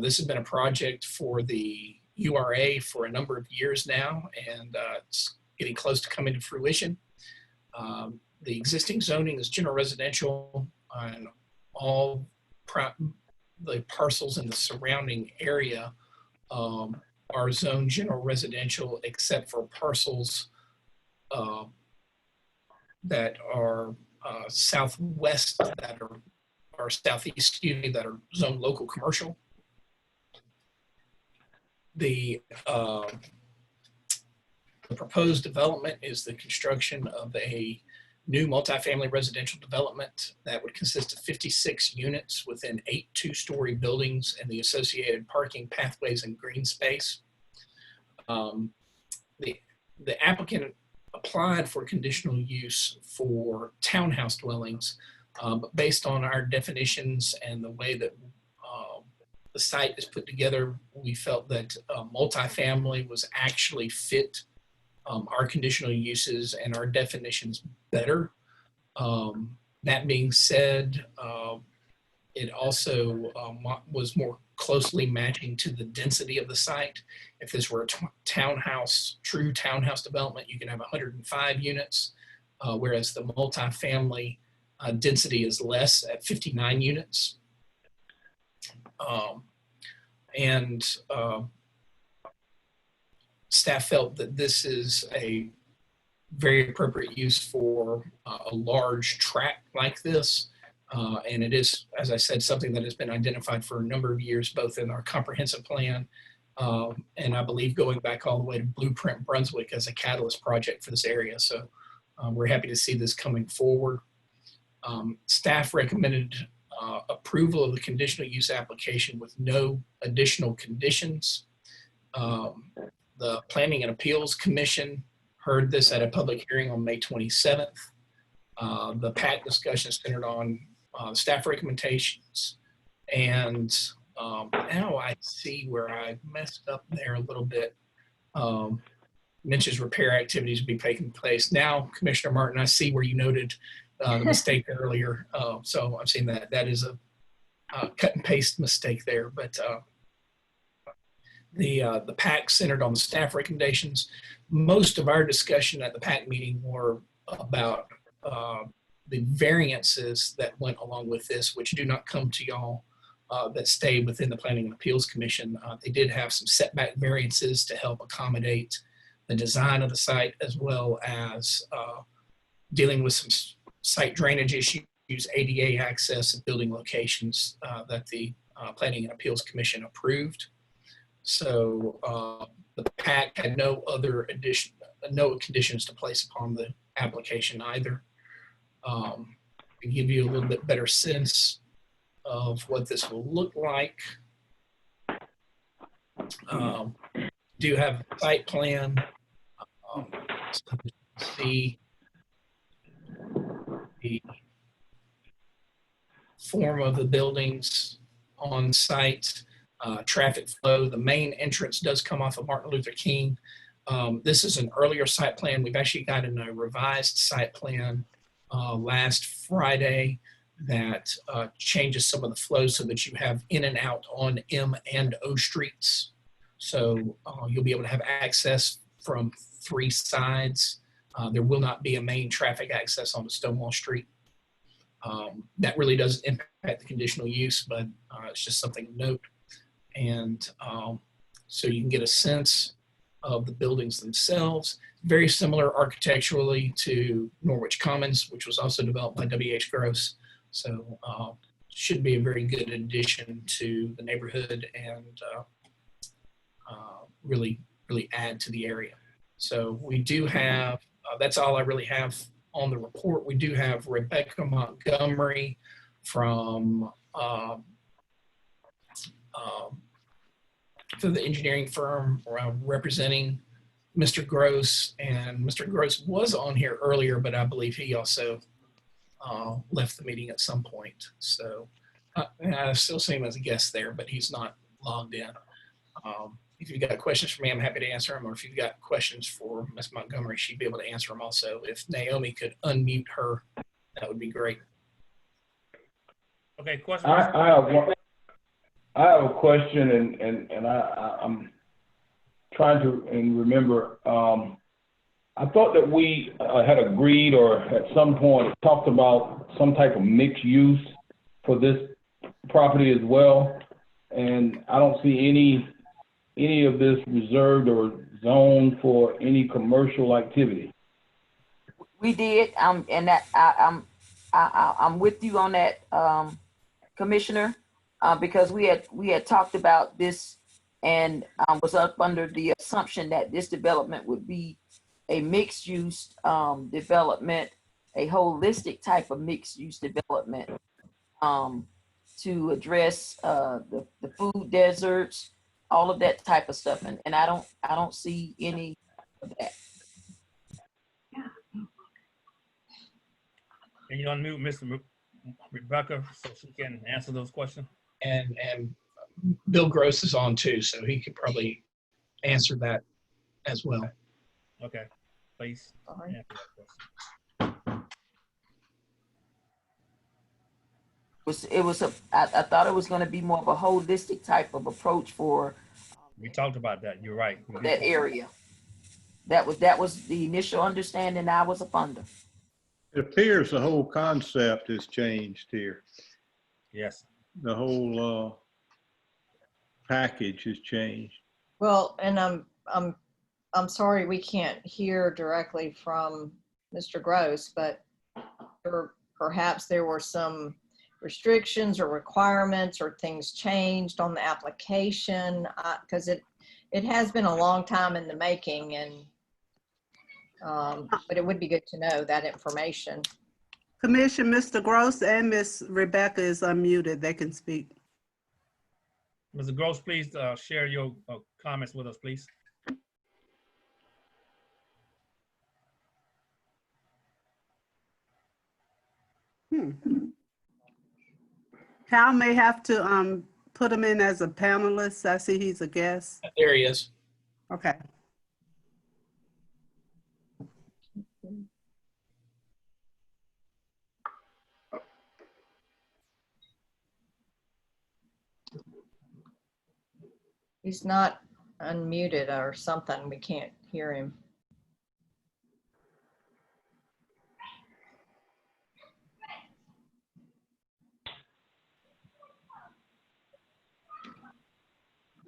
This has been a project for the URA for a number of years now, and it's getting close to coming to fruition. The existing zoning is general residential, and all the parcels in the surrounding area are zoned general residential, except for parcels that are southwest, that are southeast, excuse me, that are zoned local commercial. The proposed development is the construction of a new multifamily residential development that would consist of 56 units within 8 two-story buildings and the associated parking, pathways, and green space. The applicant applied for conditional use for townhouse dwellings, but based on our definitions and the way that the site is put together, we felt that multifamily was actually fit our conditional uses and our definitions better. That being said, it also was more closely matching to the density of the site. If this were a townhouse, true townhouse development, you can have 105 units, whereas the multifamily density is less at 59 units. Staff felt that this is a very appropriate use for a large tract like this. And it is, as I said, something that has been identified for a number of years, both in our comprehensive plan and I believe going back all the way to Blueprint Brunswick as a catalyst project for this area. So We're happy to see this coming forward. Staff recommended approval of the conditional use application with no additional conditions. The Planning and Appeals Commission heard this at a public hearing on May 27th. The PAC discussion centered on staff recommendations. And now I see where I messed up there a little bit. Mentions repair activities will be taking place. Now, Commissioner Martin, I see where you noted the mistake earlier. So I'm seeing that that is a cut and paste mistake there. But the PAC centered on the staff recommendations. Most of our discussion at the PAC meeting were about the variances that went along with this, which do not come to y'all, that stay within the Planning and Appeals Commission. They did have some setback variances to help accommodate the design of the site, as well as dealing with some site drainage issues, ADA access, and building locations that the Planning and Appeals Commission approved. So the PAC had no conditions to place upon the application either. To give you a little bit better sense of what this will look like, do have a site plan. So you can see the form of the buildings on site, traffic flow. The main entrance does come off of Martin Luther King. This is an earlier site plan. We've actually gotten a revised site plan last Friday that changes some of the flows so that you have in and out on M and O streets. So you'll be able to have access from 3 sides. There will not be a main traffic access on the Stonewall Street. That really doesn't impact the conditional use, but it's just something to note. And so you can get a sense of the buildings themselves. Very similar architecturally to Norwich Commons, which was also developed by W.H. Gross. So should be a very good addition to the neighborhood and really add to the area. So we do have, that's all I really have on the report. We do have Rebecca Montgomery from for the engineering firm representing Mr. Gross, and Mr. Gross was on here earlier, but I believe he also left the meeting at some point. So I still see him as a guest there, but he's not logged in. If you've got questions for me, I'm happy to answer them. Or if you've got questions for Ms. Montgomery, she'd be able to answer them also. If Naomi could unmute her, that would be great. Okay, question. I have a question, and I'm trying to remember. I thought that we had agreed, or at some point talked about some type of mixed use for this property as well, and I don't see any of this reserved or zoned for any commercial activity. We did, and that I'm with you on that, Commissioner, because we had talked about this and was up under the assumption that this development would be a mixed use development, a holistic type of mixed use development to address the food deserts, all of that type of stuff, and I don't see any of that. Can you unmute Mr. Rebecca so she can answer those questions? And Bill Gross is on too, so he could probably answer that as well. Okay, please. Sorry. I thought it was going to be more of a holistic type of approach for. We talked about that. You're right. That area. That was the initial understanding. I was a funder. It appears the whole concept has changed here. Yes. The whole package has changed. Well, and I'm sorry we can't hear directly from Mr. Gross, but perhaps there were some restrictions or requirements or things changed on the application, because it has been a long time in the making, and But it would be good to know that information. Commission, Mr. Gross and Miss Rebecca is unmuted. They can speak. Mr. Gross, please share your comments with us, please. Cal may have to put him in as a panelist. I see he's a guest. There he is. Okay. He's not unmuted or something. We can't hear him.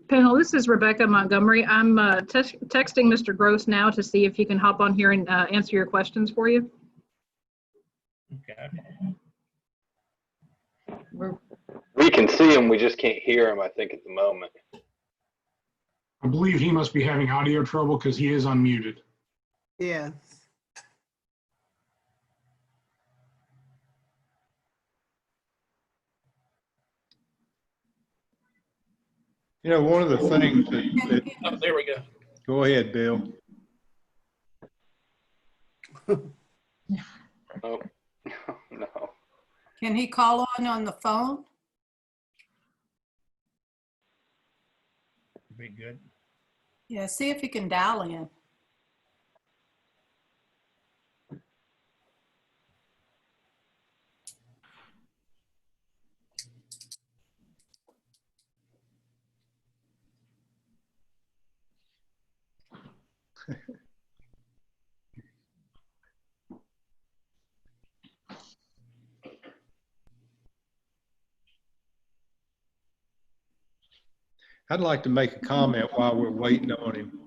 Panel, this is Rebecca Montgomery. I'm texting Mr. Gross now to see if he can hop on here and answer your questions for you. Okay. We can see him, we just can't hear him, I think, at the moment. I believe he must be having audio trouble because he is unmuted. Yeah. You know, one of the things that Oh, there we go. go ahead, Bill. Oh, no. Can he call on the phone? Be good. Yeah, see if he can dial in. I'd like to make a comment while we're waiting on him.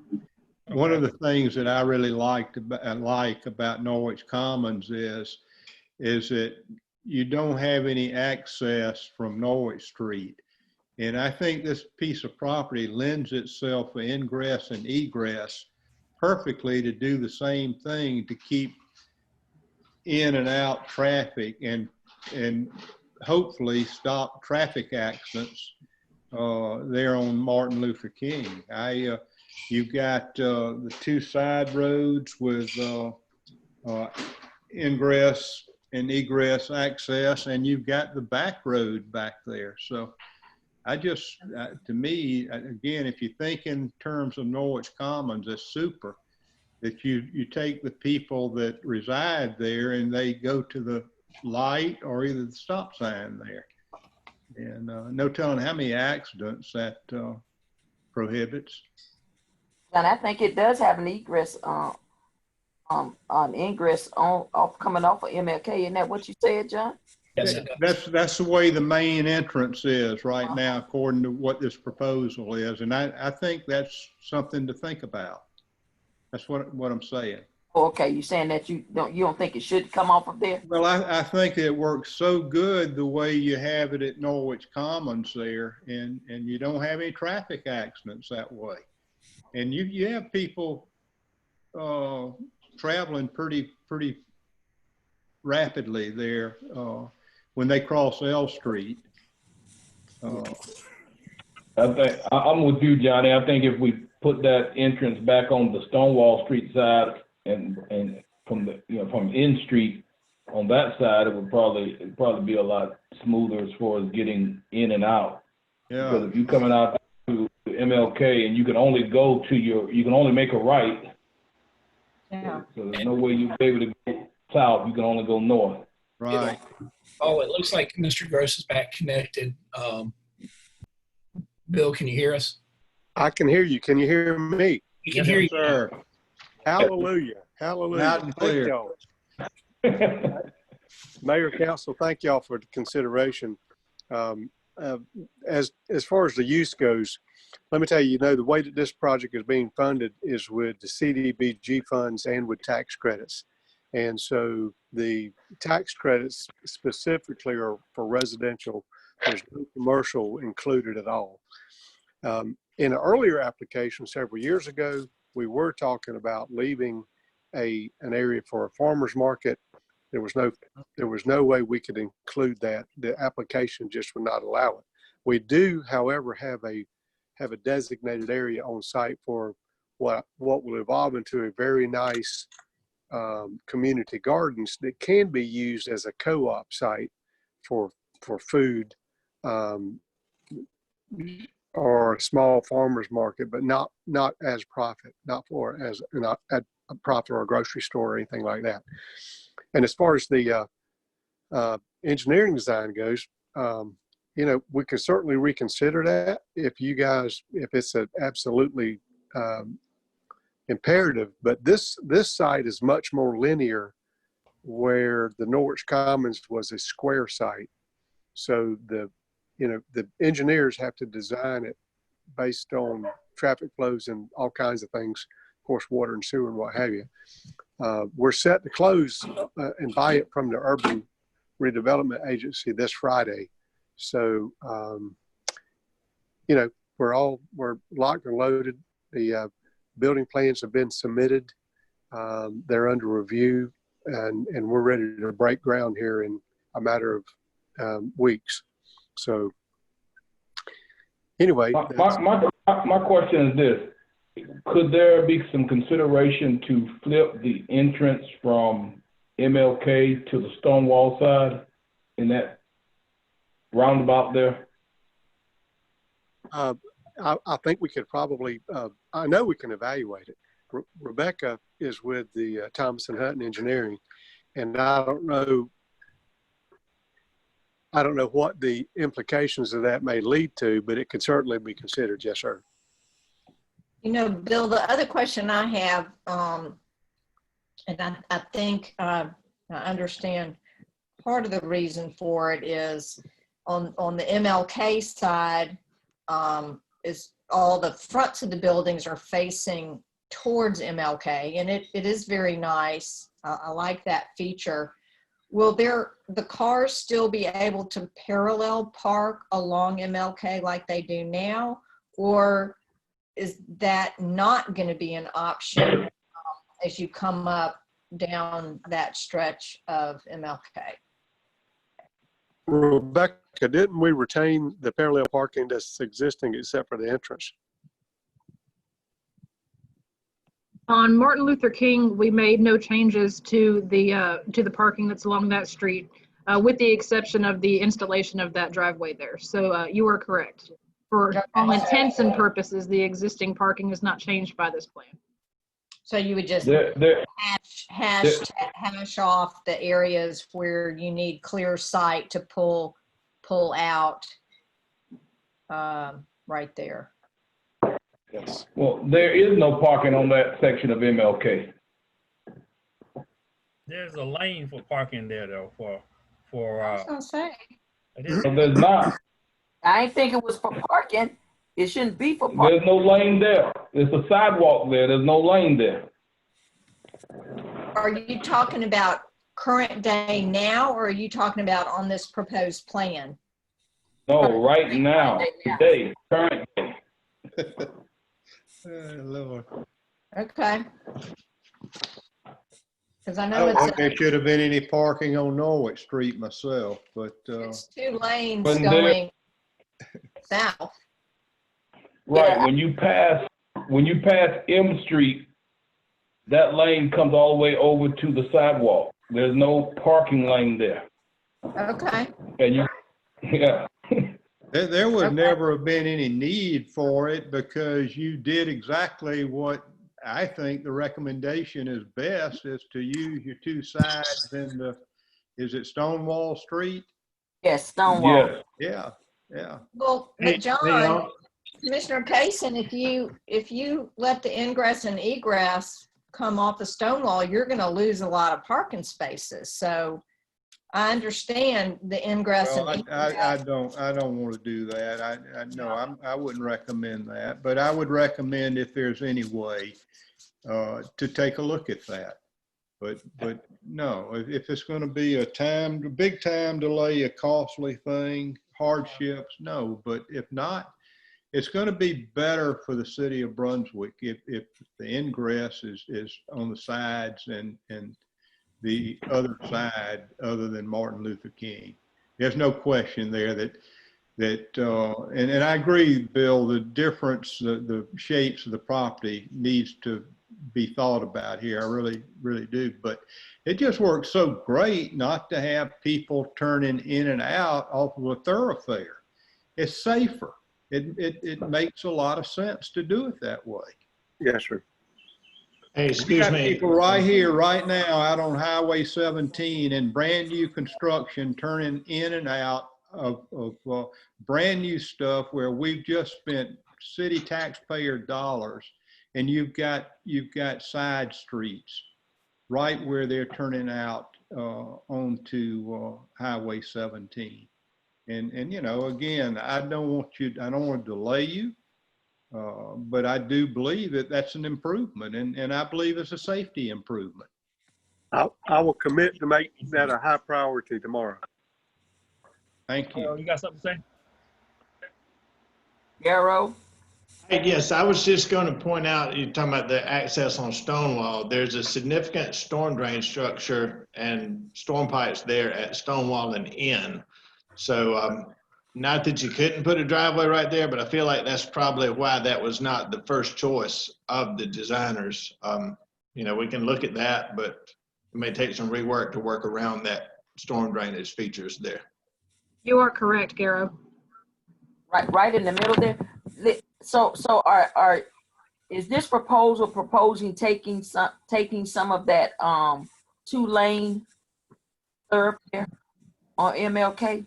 One of the things that I really like about Norwich Commons is that you don't have any access from Norwich Street. And I think this piece of property lends itself for ingress and egress perfectly to do the same thing, to keep in and out traffic and hopefully stop traffic accidents there on Martin Luther King. You've got the two side roads with ingress and egress access, and you've got the back road back there. So I just, to me, again, if you think in terms of Norwich Commons, it's super that you take the people that reside there and they go to the light or either the stop sign there. And no telling how many accidents that prohibits. And I think it does have an egress, ingress coming off of MLK. Isn't that what you said, John? Yes, it does. That's the way the main entrance is right now, according to what this proposal is. And I think that's something to think about. That's what I'm saying. Okay, you're saying that you don't think it should come off of there? Well, I think it works so good the way you have it at Norwich Commons there, and you don't have any traffic accidents that way. And you have people traveling pretty rapidly there when they cross L Street. I think I'm with you, Johnny. I think if we put that entrance back on the Stonewall Street side and from the from N Street on that side, it'd probably be a lot smoother as far as getting in and out. Yeah. Because if you're coming out to MLK and you can only make a right. Yeah. So there's no way you'll be able to go south. You can only go north. Right. Oh, it looks like Mr. Gross is back connected. Bill, can you hear us? I can hear you. Can you hear me? We can hear you. Sir. Hallelujah. Hallelujah. Loud and clear. Thank y'all. Mayor, Council, thank y'all for the consideration. As far as the use goes, let me tell you, the way that this project is being funded is with the CDBG funds and with tax credits. And so the tax credits specifically are for residential. There's no commercial included at all. In an earlier application several years ago, we were talking about leaving an area for a farmer's market. There was no way we could include that. The application just would not allow it. We do, however, have a designated area on site for what will evolve into a very nice community gardens that can be used as a co-op site for food or a small farmer's market, but not as profit, not a profit or a grocery store or anything like that. And as far as the engineering design goes, we could certainly reconsider that if it's an absolutely imperative. But this site is much more linear, where the Norwich Commons was a square site. So the engineers have to design it based on traffic flows and all kinds of things, of course, water and sewer and what have you. We're set to close and buy it from the Urban Redevelopment Agency this Friday. So, we're locked and loaded. The building plans have been submitted. They're under review, and we're ready to break ground here in a matter of weeks. So, anyway. My question is this. Could there be some consideration to flip the entrance from MLK to the Stonewall side in that roundabout there? I think we could probably, I know we can evaluate it. Rebecca is with the Thomas & Hutton Engineering, and I don't know what the implications of that may lead to, but it could certainly be considered. Yes, sir. Bill, the other question I have, and I think I understand part of the reason for it is on the MLK side, is all the fronts of the buildings are facing towards MLK, and it is very nice. I like that feature. Will the cars still be able to parallel park along MLK like they do now, or is that not going to be an option as you come up down that stretch of MLK? Rebecca, didn't we retain the parallel parking that's existing except for the entrance? On Martin Luther King, we made no changes to the parking that's along that street, with the exception of the installation of that driveway there. So you are correct. For all intents and purposes, the existing parking is not changed by this plan. So you would just hash off the areas where you need clear sight to pull out right there. Yes. Well, there is no parking on that section of MLK. There's a lane for parking there though for I was gonna say. There's not. I ain't think it was for parking. It shouldn't be for parking. There's no lane there. There's a sidewalk there. There's no lane there. Are you talking about current day now, or are you talking about on this proposed plan? No, right now, today, current day. Lord. Okay. Because I I know don't think there should have been any parking on Norwich Street myself, but it's 2 lanes When going south. Right, Yeah. when you pass M Street, that lane comes all the way over to the sidewalk. There's no parking lane there. Okay. And yeah. there would Okay. never have been any need for it, because you did exactly what I think the recommendation is best, is to use your 2 sides in is it Stonewall Street? Yes, Stonewall. Yes. Yeah. Well, but John, Commissioner Payson, if you let the ingress and egress come off the Stonewall, you're going to lose a lot of parking spaces. So I understand the ingress Well, and egress. I don't want to do that. I wouldn't recommend that, but I would recommend, if there's any way, to take a look at that. But no, if it's going to be a big time delay, a costly thing, hardships, no. But if not, it's going to be better for the city of Brunswick if the ingress is on the sides and the other side other than Martin Luther King. There's no question there and I agree, Bill, the difference, the shapes of the property needs to be thought about here. I really, really do. But it just works so great not to have people turning in and out off of a thoroughfare. It's safer. It makes a lot of sense to do it that way. Yes, sir. Hey, We excuse got me. people right here, right now, out on Highway 17 in brand new construction, turning in and out of brand new stuff where we've just spent city taxpayer dollars, and you've got side streets right where they're turning out onto Highway 17. And you know, again, I don't want to delay you. But I do believe that that's an improvement, and I believe it's a safety improvement. I will commit to make that a high priority tomorrow. Thank you. You got something to say? Yarrow? Hey, yes, I was just going to point out, you're talking about the access on Stonewall. There's a significant storm drain structure and storm pipes there at Stonewall and Inn. So not that you couldn't put a driveway right there, but I feel like that's probably why that was not the first choice of the designers. You know, we can look at that, but it may take some rework to work around that storm drainage features there. You are correct, Garrow. Right in the middle there. So is this proposal proposing taking some of that 2-lane thoroughfare on MLK?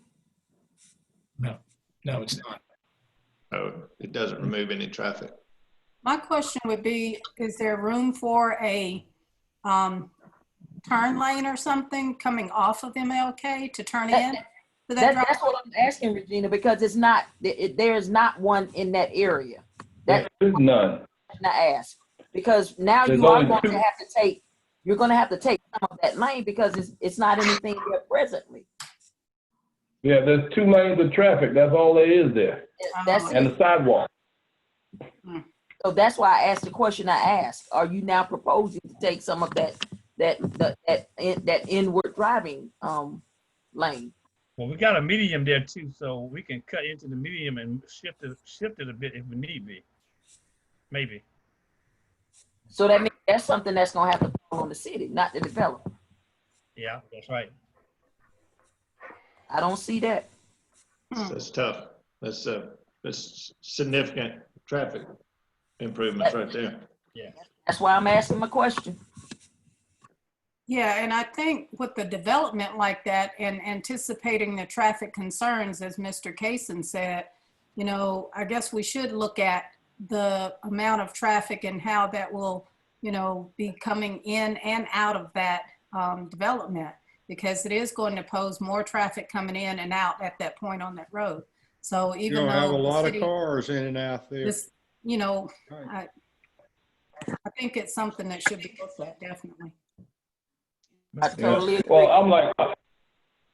No, it's not. Oh, it doesn't remove any traffic. My question would be, is there room for a turn lane or something coming off of MLK to turn in? That's what I'm asking, Regina, because it's not, there is not one in that area. There's none. I ask because now There's you are only going two. to have to take. You're going to have to take some of that lane because it's not anything there presently. Yeah, there's 2 lanes of traffic. That's all there is there. That's And it. the sidewalk. So that's why I asked the question I asked. Are you now proposing to take some of that inward driving lane? Well, we got a medium there too, so we can cut into the medium and shift it a bit if we need be. Maybe. So that means that's something that's going to have to fall on the city, not the developer. Yeah, that's right. I don't see that. That's tough. That's significant traffic improvements right there. Yeah. That's why I'm asking my question. Yeah, and I think with the development like that and anticipating the traffic concerns, as Mr. Kaysen said, you know, I guess we should look at the amount of traffic and how that will, you know, be coming in and out of that development, because it is going to pose more traffic coming in and out at that point on that road. So even You'll though have a the lot city, of cars in and out there. this, you know, Right. I think it's something that should be looked at, definitely. I totally agree. Well, I'm like,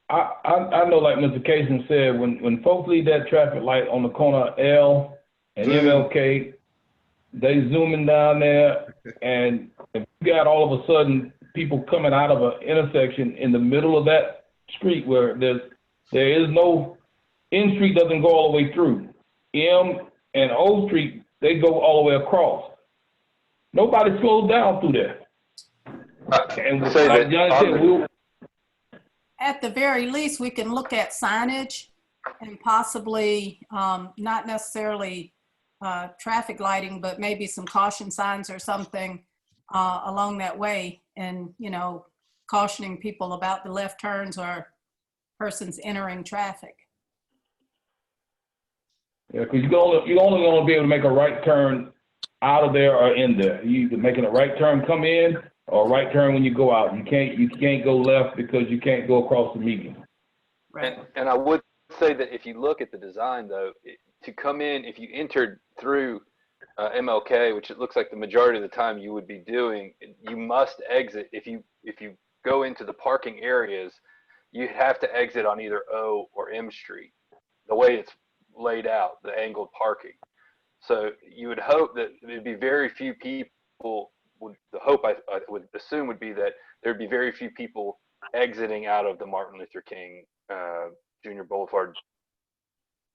I know, like Mr. Kaysen said, when folks leave that traffic light on the corner of L and MLK, they zooming down there, and if you got all of a sudden people coming out of an intersection in the middle of that street where there is no, N Street doesn't go all the way through. M and O Street, they go all the way across. Nobody slows down through there. And like Johnny said, At the very least, we can look at signage and possibly not necessarily traffic lighting, but maybe some caution signs or something along that way, and, you know, cautioning people about the left turns or persons entering traffic. yeah, because you're only going to be able to make a right turn out of there or in there. You either making a right turn come in or a right turn when you go out. You can't go left because you can't go across the median. Right. And I would say that if you look at the design, though, to come in, if you entered through MLK, which it looks like the majority of the time you would be doing, you must exit. If you go into the parking areas, you have to exit on either O or M Street, the way it's laid out, the angled parking. So you would hope that there'd be very few people. The hope I would assume would be that there'd be very few people exiting out of the Martin Luther King Jr. Boulevard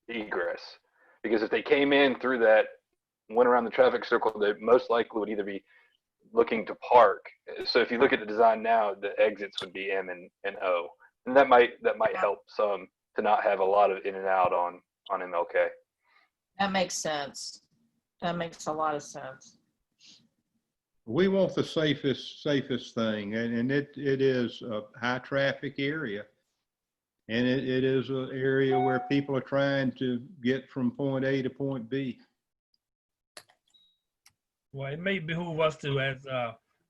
egress, because if they came in through that, went around the traffic circle, they most likely would either be looking to park. So if you look at the design now, the exits would be M and O, and that might help some to not have a lot of in and out on MLK. That makes sense. That makes a lot of sense. We want the safest thing, and it is a high traffic area. And it is an area where people are trying to get from point A to point B. Well, it may behoove us to, as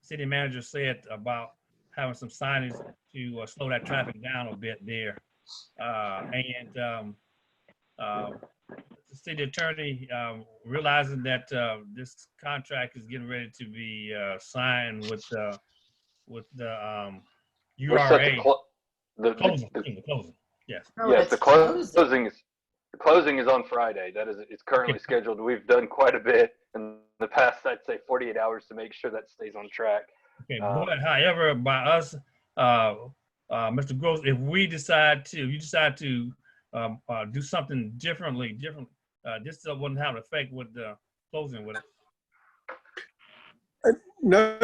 city manager said, about having some signage to slow that traffic down a bit there. The city attorney, realizing that this contract is getting ready to be signed with the URA. Closing. Yes. Oh, Yes, it's the closing is on Friday. It's currently scheduled. We've done quite a bit in the past, I'd say 48 hours, to make sure that stays on track. Okay, but however, by us, Mr. Gross, if you decide to do something differently, this wouldn't have an effect with the closing, would it? No,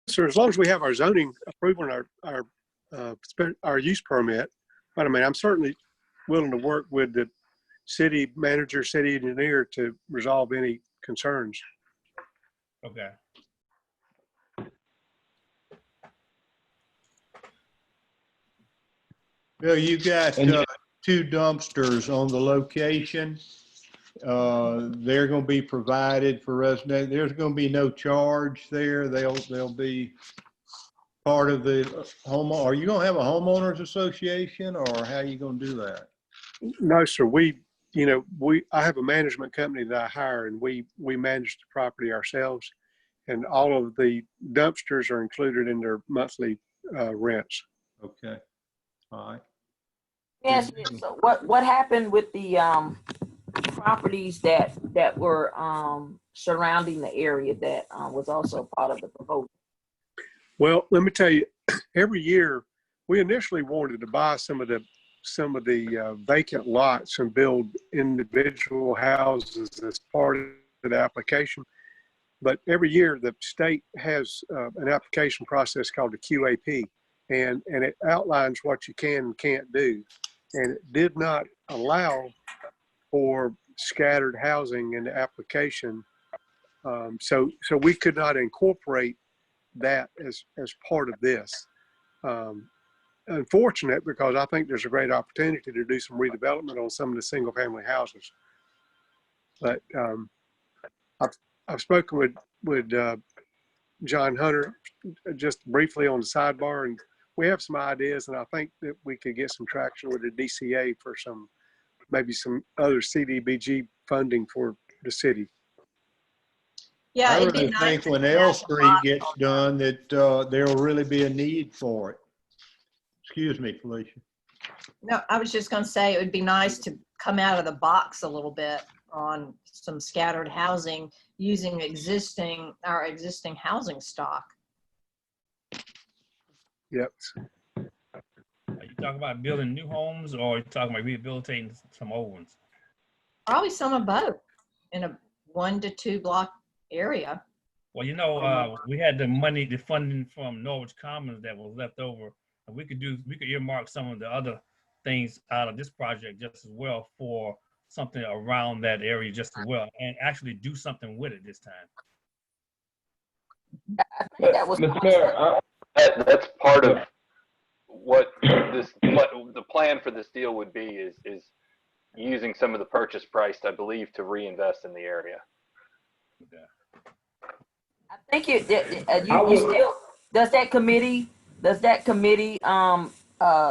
sir. As long as we have our zoning approval and our use permit. But I mean, I'm certainly willing to work with the city manager, city engineer to resolve any concerns. Okay. Bill, you got 2 dumpsters on the location. They're going to be provided for residents. There's going to be no charge there. They'll be part of the home. Are you going to have a homeowners association, or how are you going to do that? No, sir. I have a management company that I hire, and we manage the property ourselves, and all of the dumpsters are included in their monthly rents. Okay. All right. Yes. So what happened with the properties that were surrounding the area that was also part of the proposal? Well, let me tell you, every year we initially wanted to buy some of the vacant lots and build individual houses as part of the application. But every year the state has an application process called the QAP, and it outlines what you can and can't do. And it did not allow for scattered housing in the application. So we could not incorporate that as part of this. Unfortunate, because I think there's a great opportunity to do some redevelopment on some of the single family houses. But I've spoken with John Hunter just briefly on the sidebar, and we have some ideas, and I think that we could get some traction with the DCA for maybe some other CDBG funding for the city. Yeah, I it'd be really nice think to when have L a Street lot gets on done that there'll really be a need for it. Excuse me, Felicia. No, I was just going to say it would be nice to come out of the box a little bit on some scattered housing using our existing housing stock. Yep. Are you talking about building new homes, or are you talking about rehabilitating some old ones? Probably some of both in a 1 to 2 block area. Well, we had the funding from Norwich Commons that was left over, and we could earmark some of the other things out of this project just as well for something around that area just as well, and actually do something with it this time. I think that was Mr. Mayor, That's part of what the plan for this deal would be is using some of the purchase price, I believe, to reinvest in the area. Okay. I think you still does that committee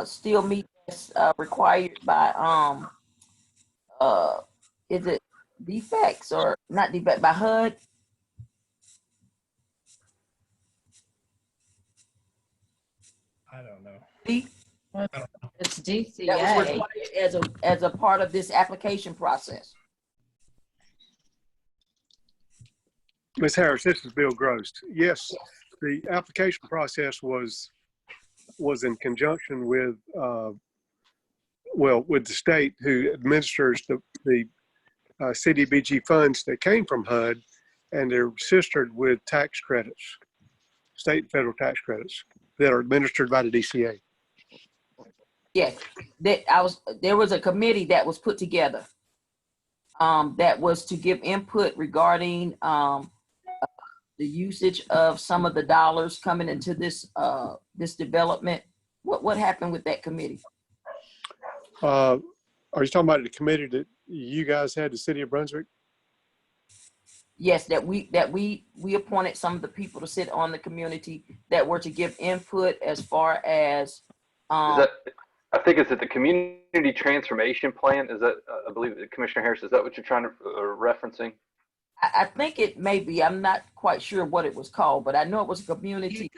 still meet as required by is it defects or not defect by HUD? I don't know. It's DCA. That was required as a part of this application process. Ms. Harris, this is Bill Gross. Yes, the application process was in conjunction with, with the state who administers the CDBG funds that came from HUD, and they're sistered with tax credits, state and federal tax credits that are administered by the DCA. Yes, there was a committee that was put together that was to give input regarding the usage of some of the dollars coming into this this development. What happened with that committee? Are you talking about the committee that you guys had, the City of Brunswick? Yes, that we appointed some of the people to sit on the community that were to give input as far as. I think it's at the community transformation plan. Is that, I believe, Commissioner Harris, is that what you're trying to referencing? I think it may be. I'm not quite sure what it was called, but I know it was a community.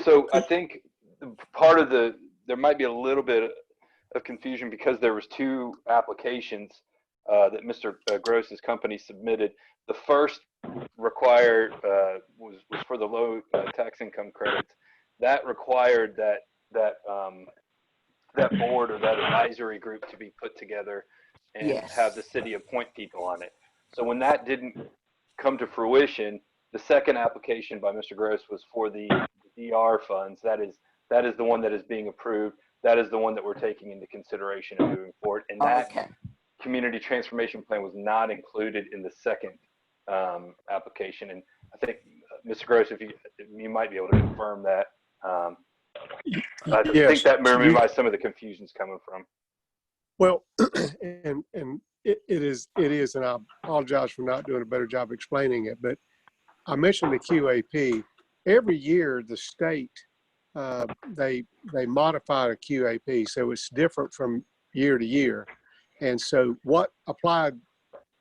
So I think part of there might be a little bit of confusion because there was two applications that Mr. Gross's company submitted. The first required was for the low tax income credits. That required that board or that advisory group to be put together and have the city appoint people on it. So when that didn't come to fruition, the second application by Mr. Gross was for the DR funds. That is the one that is being approved. That is the one that we're taking into consideration and moving forward. And that community transformation plan was not included in the second application. And I think, Mr. Gross, if you might be able to confirm that. I think that may be some of the confusion's coming from. Well, and it is, and I apologize for not doing a better job explaining it, but I mentioned the QAP. Every year, the state, they modify a QAP, so it's different from year to year. And so what applied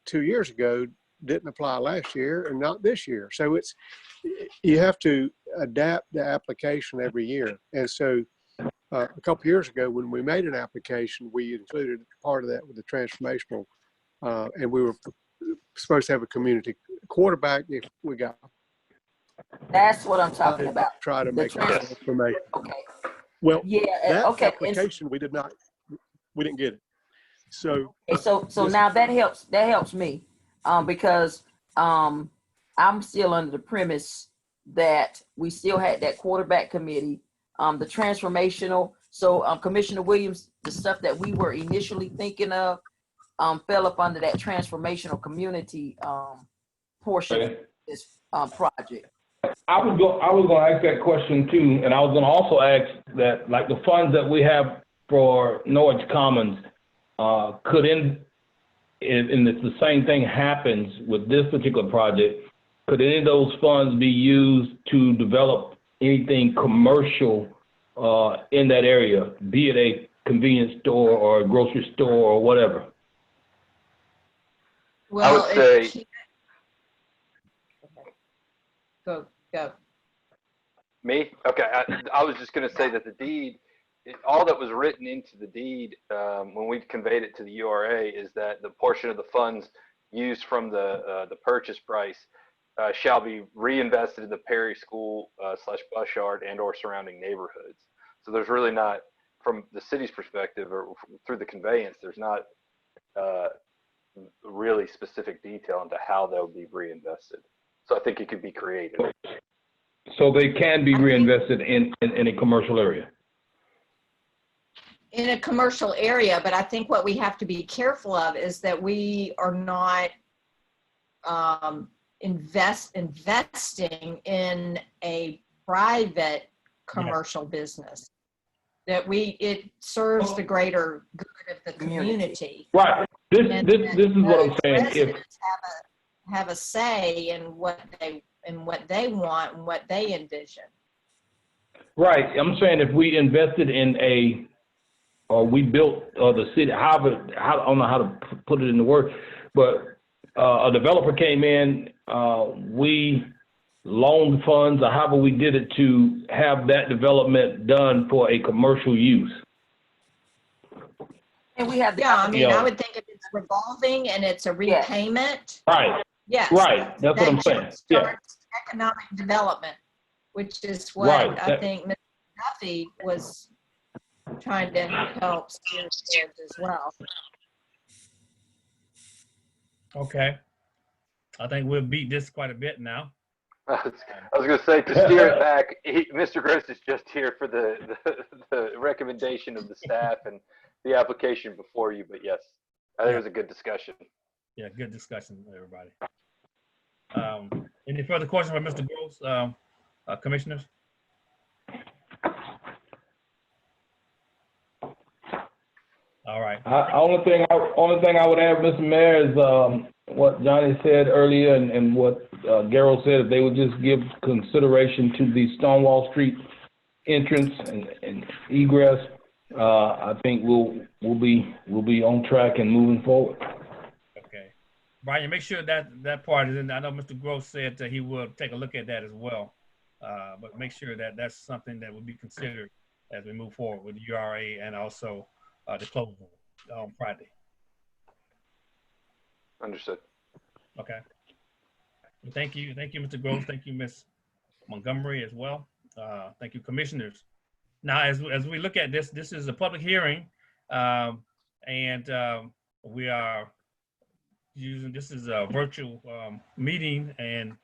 2 years ago didn't apply last year and not this year. So you have to adapt the application every year. And so a couple years ago, when we made an application, we included part of that with the transformational, and we were supposed to have a community quarterback if we got. That's what I'm talking about. Try to make that transformation. Okay. Well, yeah. That application we didn't get it. So now that helps me because I'm still under the premise that we still had that quarterback committee, the transformational. So Commissioner Williams, the stuff that we were initially thinking of fell up under that transformational community portion of this project. I was going to ask that question too, and I was going to also ask that, like the funds that we have for Norwich Commons, could and it's the same thing happens with this particular project, could any of those funds be used to develop anything commercial in that area, be it a convenience store or a grocery store or whatever? Well, I would say. Go. Me? Okay. I was just going to say that the deed, all that was written into the deed when we conveyed it to the URA is that the portion of the funds used from the purchase price shall be reinvested in the Perry School / bus yard and or surrounding neighborhoods. So there's really not, from the city's perspective or through the conveyance, there's not really specific detail into how they'll be reinvested. So I think it could be creative. So they can be reinvested in a commercial area. In a commercial area, but I think what we have to be careful of is that we are not investing in a private commercial business. That it serves the greater good of the community. Right. This is what I'm saying. If have a say in what they want and what they envision. Right. I'm saying if we invested in or we built the city, I don't know how to put it into words, but a developer came in, we loaned funds or however we did it to have that development done for a commercial use. And we have I would think if it's revolving and it's a Yes. repayment. Right, Yes. right. That's what I'm saying. Yeah, Starts economic development, which is what Right. I think Mr. Duffy was trying to help steer towards as well. Okay. I think we'll beat this quite a bit now. I was going to say, to steer it back, Mr. Gross is just here for the recommendation of the staff and the application before you. But yes, I think it was a good discussion. Yeah, good discussion, everybody. Any further questions for Mr. Gross, commissioners? All right. only thing I would add, Mr. Mayor, is what Johnny said earlier and what Gerald said. If they would just give consideration to the Stonewall Street entrance and egress, I think we'll be on track and moving forward. Okay. Brian, make sure that part is in. I know Mr. Gross said that he will take a look at that as well, but make sure that that's something that will be considered as we move forward with URA and also the closing on Friday. Understood. Okay. Well, thank you, Mr. Gross. Thank you, Ms. Montgomery, as well. Thank you, commissioners. Now, as we look at this, this is a public hearing, and we are using this is a virtual meeting, and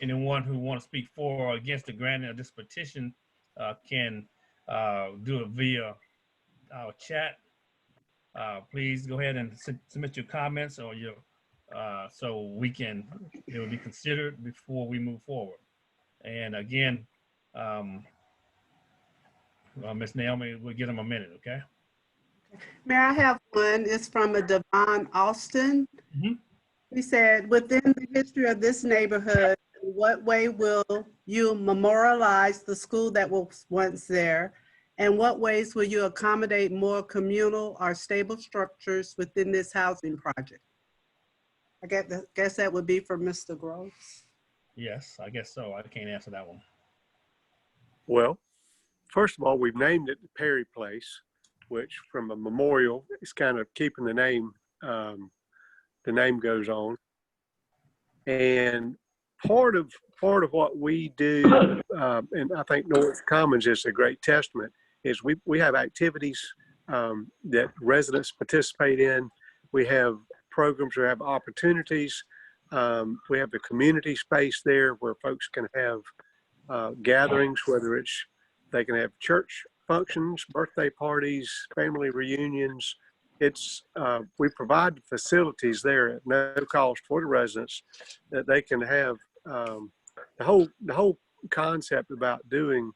anyone who wants to speak for or against the granting of this petition can do it via our chat. Please go ahead and submit your comments or your so it will be considered before we move forward. And again, Ms. Naomi, we'll give them a minute, okay? Mayor, I have one. It's from a Devon Austin. Mhm. He said, within the history of this neighborhood, in what way will you memorialize the school that was once there? And what ways will you accommodate more communal or stable structures within this housing project? I guess that would be for Mr. Gross. Yes, I guess so. I can't answer that one. Well, first of all, we've named it Perry Place, which from a memorial is kind of keeping the name goes on. And part of what we do, and I think North Commons is a great testament, is we have activities that residents participate in. We have programs, we have opportunities. We have the community space there where folks can have gatherings, whether they can have church functions, birthday parties, family reunions. We provide facilities there at no cost for the residents that they can have. The whole concept about doing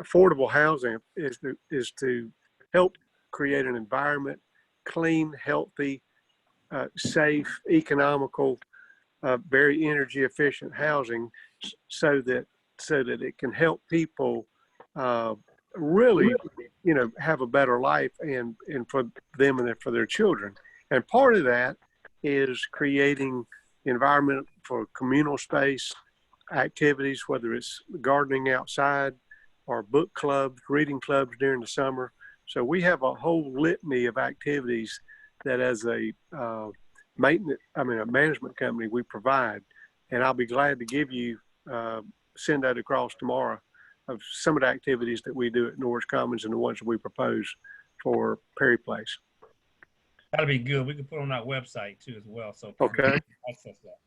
affordable housing is to help create an environment, clean, healthy, safe, economical, very energy efficient housing, so that it can help people really, have a better life and for them and for their children. And part of that is creating environment for communal space activities, whether it's gardening outside or book clubs, reading clubs during the summer. So we have a whole litany of activities that as a management company we provide. And I'll be glad to give you, send that across tomorrow of some of the activities that we do at Norwich Commons and the ones that we propose for Perry Place. That'll be good. We can put it on our website too as well. So okay. Access that.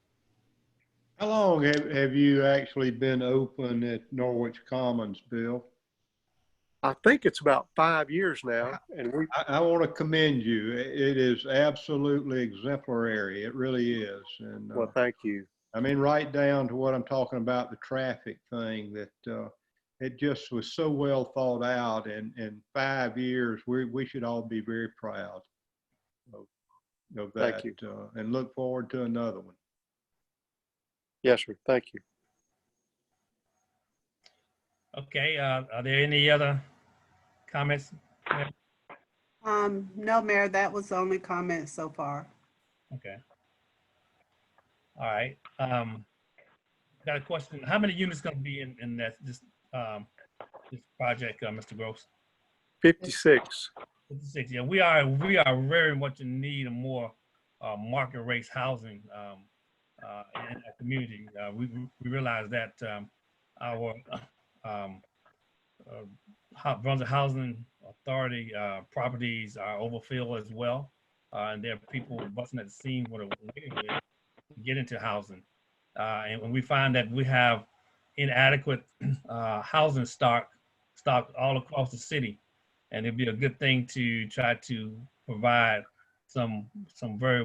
How long have you actually been open at Norwich Commons, Bill? I think it's about 5 years now. And I want to commend you. It is absolutely exemplary. It really is. And well, thank you. I mean, right down to what I'm talking about, the traffic thing, that it just was so well thought out. And in 5 years, we should all be very proud of that. Thank you. And look forward to another one. Yes, sir. Thank you. Okay. Are there any other comments? No, Mayor, that was the only comment so far. Okay. All right. Got a question. How many units going to be in this project, Mr. Gross? 56. 56. Yeah, we are very much in need of more market rates housing in our community. We realize that our Brunswick Housing Authority properties are overfilled as well, and there are people busting at the seam with waiting to get into housing, and when we find that we have inadequate housing stock all across the city, and it'd be a good thing to try to provide some very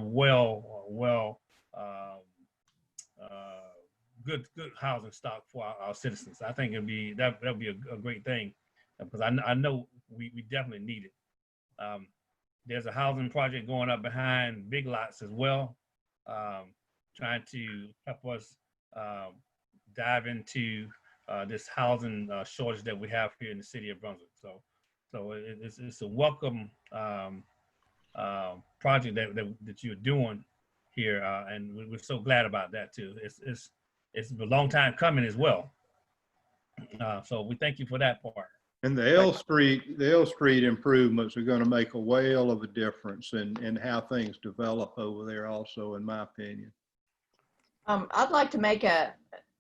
good housing stock for our citizens. I think that'd be a great thing, because I know we definitely need it. There's a housing project going up behind Big Lots as well, trying to help us dive into this housing shortage that we have here in the city of Brunswick. So it's a welcome project that you're doing here, and we're so glad about that too. It's a long time coming as well. So we thank you for that part. And the L Street improvements are going to make a whale of a difference in how things develop over there also, in my opinion. I'd like to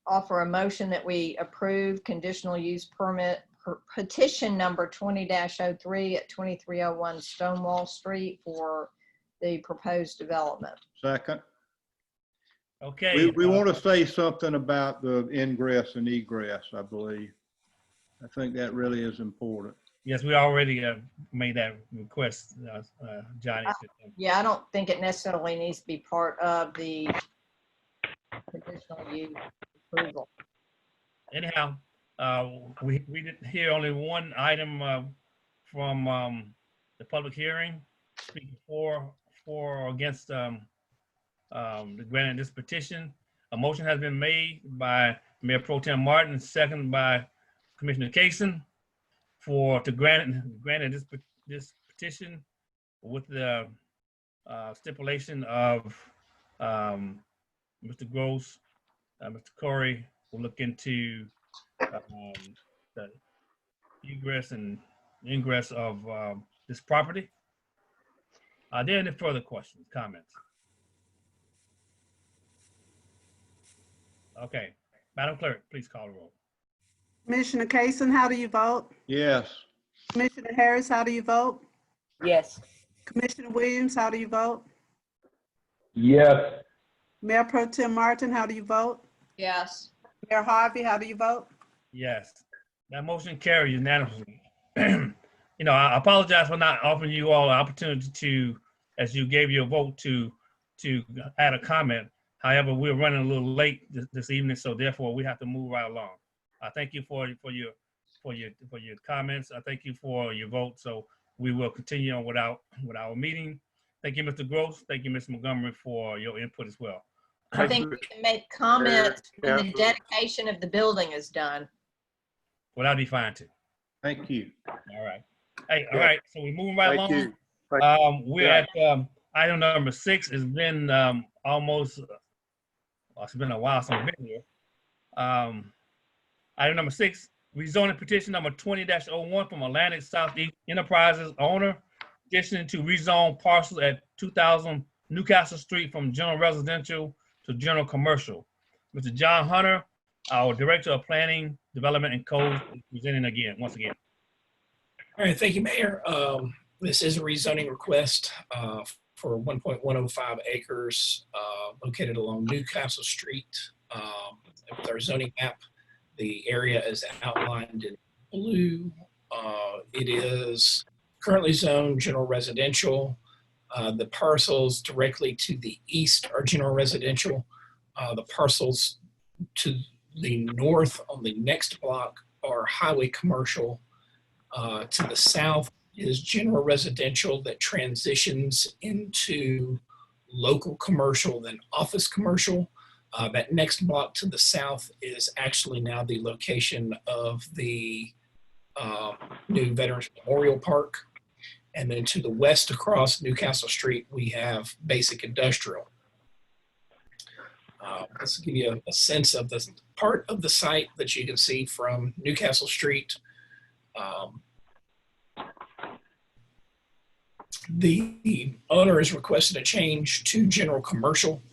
offer a motion that we approve conditional use permit petition number 20-03 at 2301 Stonewall Street for the proposed development. Second. Okay. We want to say something about the ingress and egress, I believe. I think that really is important. Yes, we already made that request, Johnny. Yeah, I don't think it necessarily needs to be part of the conditional use approval. Anyhow, we didn't hear only one item from the public hearing speaking for or against the granting this petition. A motion has been made by Mayor Pro Tem Martin, seconded by Commissioner Kaysen to grant this petition with the stipulation of Mr. Gross, Mr. Corey will look into the egress and ingress of this property. Are there any further questions, comments? Okay, Madam Clerk, please call the roll. Commissioner Kaysen, how do you vote? Yes. Commissioner Harris, how do you vote? Yes. Commissioner Williams, how do you vote? Yes. Mayor Pro Tem Martin, how do you vote? Yes. Mayor Harvey, how do you vote? Yes, that motion carries unanimously. I apologize for not offering you all an opportunity to, as you gave your vote, to add a comment. However, we're running a little late this evening, so therefore we have to move right along. I thank you for your comments. I thank you for your vote. So we will continue on with our meeting. Thank you, Mr. Gross. Thank you, Ms. Montgomery, for your input as well. I think we can make comments when the dedication of the building is done. Well, that'll be fine too. Thank you. All right. Hey, all right. So we're moving right along. You. We're at item number 6. It's been almost, it's been a while since I've been here. Item number 6, rezoning petition number 20-01 from Atlantic Southeast Enterprises owner, petition to rezone parcels at 2000 Newcastle Street from general residential to general commercial. Mr. John Hunter, our Director of Planning, Development, and Code, is presenting once again. All right, thank you, Mayor. This is a rezoning request for 1.105 acres located along Newcastle Street. With our zoning map, the area is outlined in blue. It is currently zoned general residential. The parcels directly to the east are general residential. The parcels to the north on the next block are highway commercial. To the south is general residential that transitions into local commercial, then office commercial. That next block to the south is actually now the location of the new Veterans Memorial Park. And then to the west across Newcastle Street, we have basic industrial. Let's give you a sense of the part of the site that you can see from Newcastle Street. The owner has requested a change to general commercial.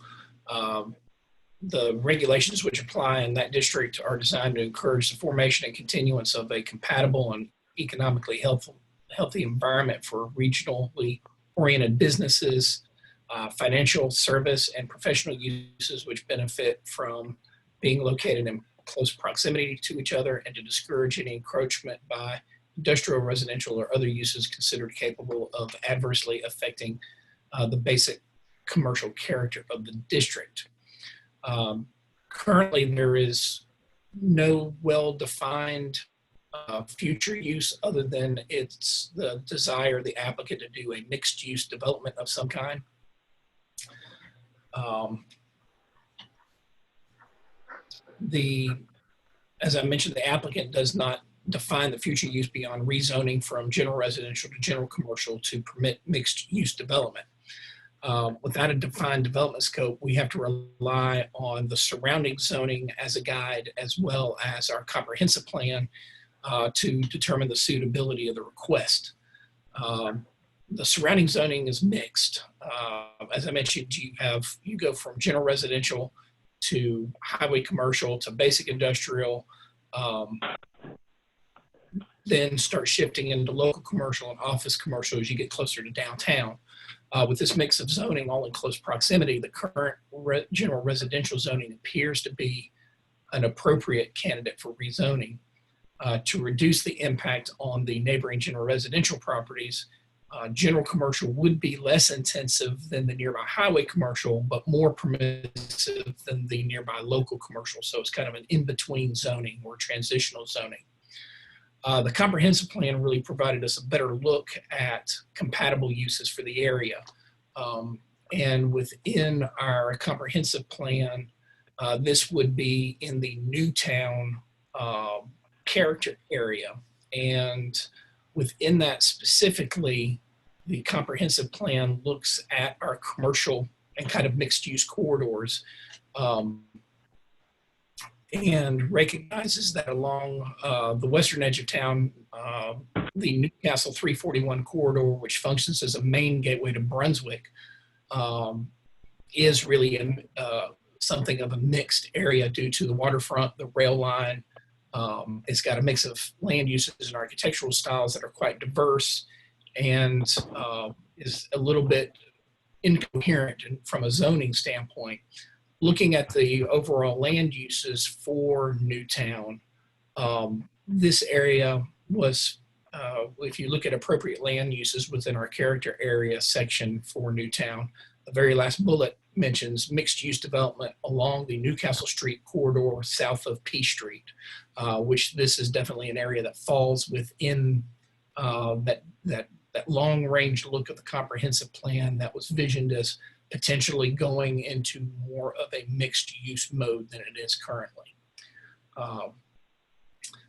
The regulations which apply in that district are designed to encourage the formation and continuance of a compatible and economically healthy environment for regionally oriented businesses, financial service, and professional uses which benefit from being located in close proximity to each other, and to discourage any encroachment by industrial, residential, or other uses considered capable of adversely affecting the basic commercial character of the district. Currently, there is no well-defined future use other than it's the desire of the applicant to do a mixed-use development of some kind. As I mentioned, the applicant does not define the future use beyond rezoning from general residential to general commercial to permit mixed-use development. Without a defined development scope, we have to rely on the surrounding zoning as a guide, as well as our comprehensive plan to determine the suitability of the request. The surrounding zoning is mixed. As I mentioned, you go from general residential to highway commercial to basic industrial, then start shifting into local commercial and office commercial as you get closer to downtown. With this mix of zoning all in close proximity, the current general residential zoning appears to be an appropriate candidate for rezoning. To reduce the impact on the neighboring general residential properties, general commercial would be less intensive than the nearby highway commercial, but more permissive than the nearby local commercial. So it's kind of an in-between zoning or transitional zoning. The comprehensive plan really provided us a better look at compatible uses for the area. And within our comprehensive plan, this would be in the Newtown character area. And within that specifically, the comprehensive plan looks at our commercial and kind of mixed use corridors, and recognizes that along the western edge of town, the Newcastle 341 corridor, which functions as a main gateway to Brunswick, is really something of a mixed area due to the waterfront, the rail line. It's got a mix of land uses and architectural styles that are quite diverse, and is a little bit incoherent from a zoning standpoint. Looking at the overall land uses for Newtown, this area was, if you look at appropriate land uses within our character area section for Newtown, the very last bullet mentions mixed use development along the Newcastle Street corridor south of P Street, which this is definitely an area that falls within that long range look of the comprehensive plan that was visioned as potentially going into more of a mixed use mode than it is currently.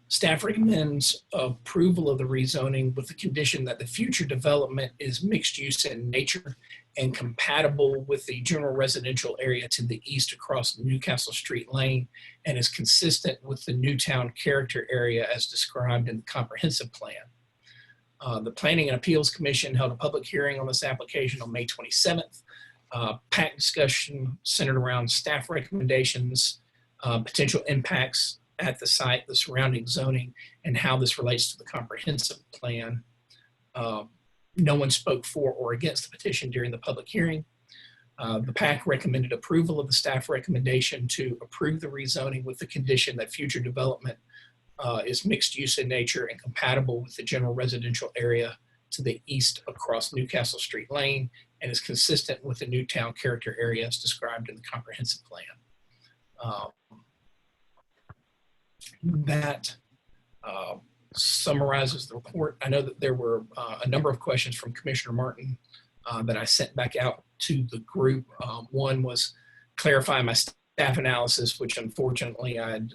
Staff recommends approval of the rezoning with the condition that the future development is mixed use in nature and compatible with the general residential area to the east across Newcastle Street Lane, and is consistent with the Newtown character area as described in the comprehensive plan. The Planning and Appeals Commission held a public hearing on this application on May 27th. Packed discussion centered around staff recommendations, potential impacts at the site, the surrounding zoning, and how this relates to the comprehensive plan. No one spoke for or against the petition during the public hearing. The PAC recommended approval of the staff recommendation to approve the rezoning with the condition that future development is mixed use in nature and compatible with the general residential area to the east across Newcastle Street Lane, and is consistent with the Newtown character area as described in the comprehensive plan. That summarizes the report. I know that there were a number of questions from Commissioner Martin that I sent back out to the group. One was clarifying my staff analysis, which unfortunately I'd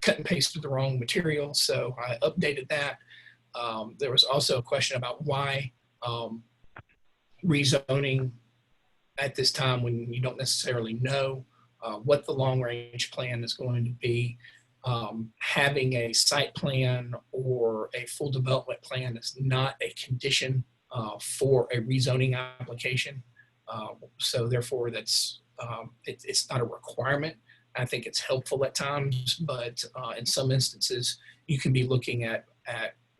cut and pasted the wrong material, so I updated that. There was also a question about why rezoning at this time when you don't necessarily know what the long range plan is going to be. Having a site plan or a full development plan is not a condition for a rezoning application. So therefore, that's it's not a requirement. I think it's helpful at times, but in some instances, you can be looking at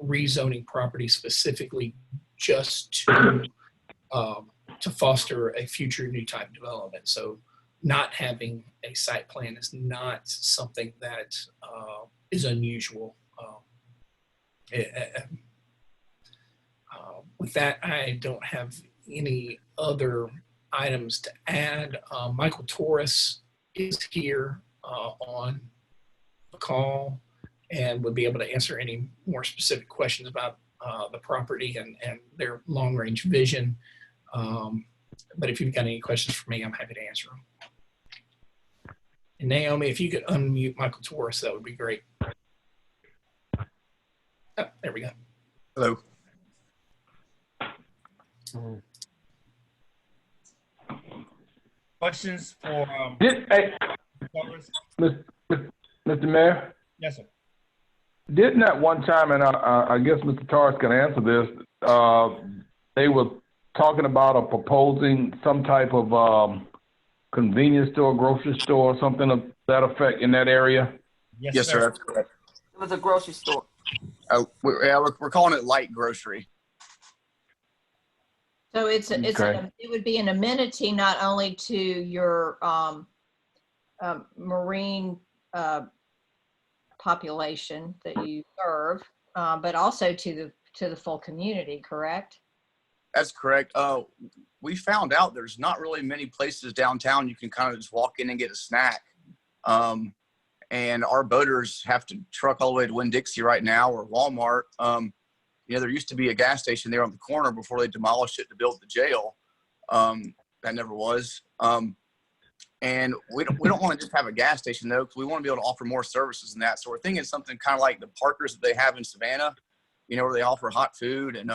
rezoning property specifically just to foster a future new type development. So not having a site plan is not something that is unusual. With that, I don't have any other items to add. Michael Torres is here on the call and would be able to answer any more specific questions about the property and their long-range vision. But if you've got any questions for me, I'm happy to answer them. And Naomi, if you could unmute Michael Torres, that would be great. Oh, there we go. Hello. Questions for Mr. Mayor? Yes, sir. Didn't at one time, and I guess Mr. Torres can answer this, they were talking about or proposing some type of convenience store, grocery store, or something of that effect in that area? Yes, sir. That's correct. It was a grocery store. We're calling it light grocery. So it would be an amenity not only to your marine population that you serve, but also to the full community, correct? That's correct. We found out there's not really many places downtown you can kind of just walk in and get a snack. And our boaters have to truck all the way to Winn-Dixie right now, or Walmart. There used to be a gas station there on the corner before they demolished it to build the jail. That never was. And we don't want to just have a gas station though, because we want to be able to offer more services than that. So we're thinking something kind of like the Parkers that they have in Savannah, where they offer hot food and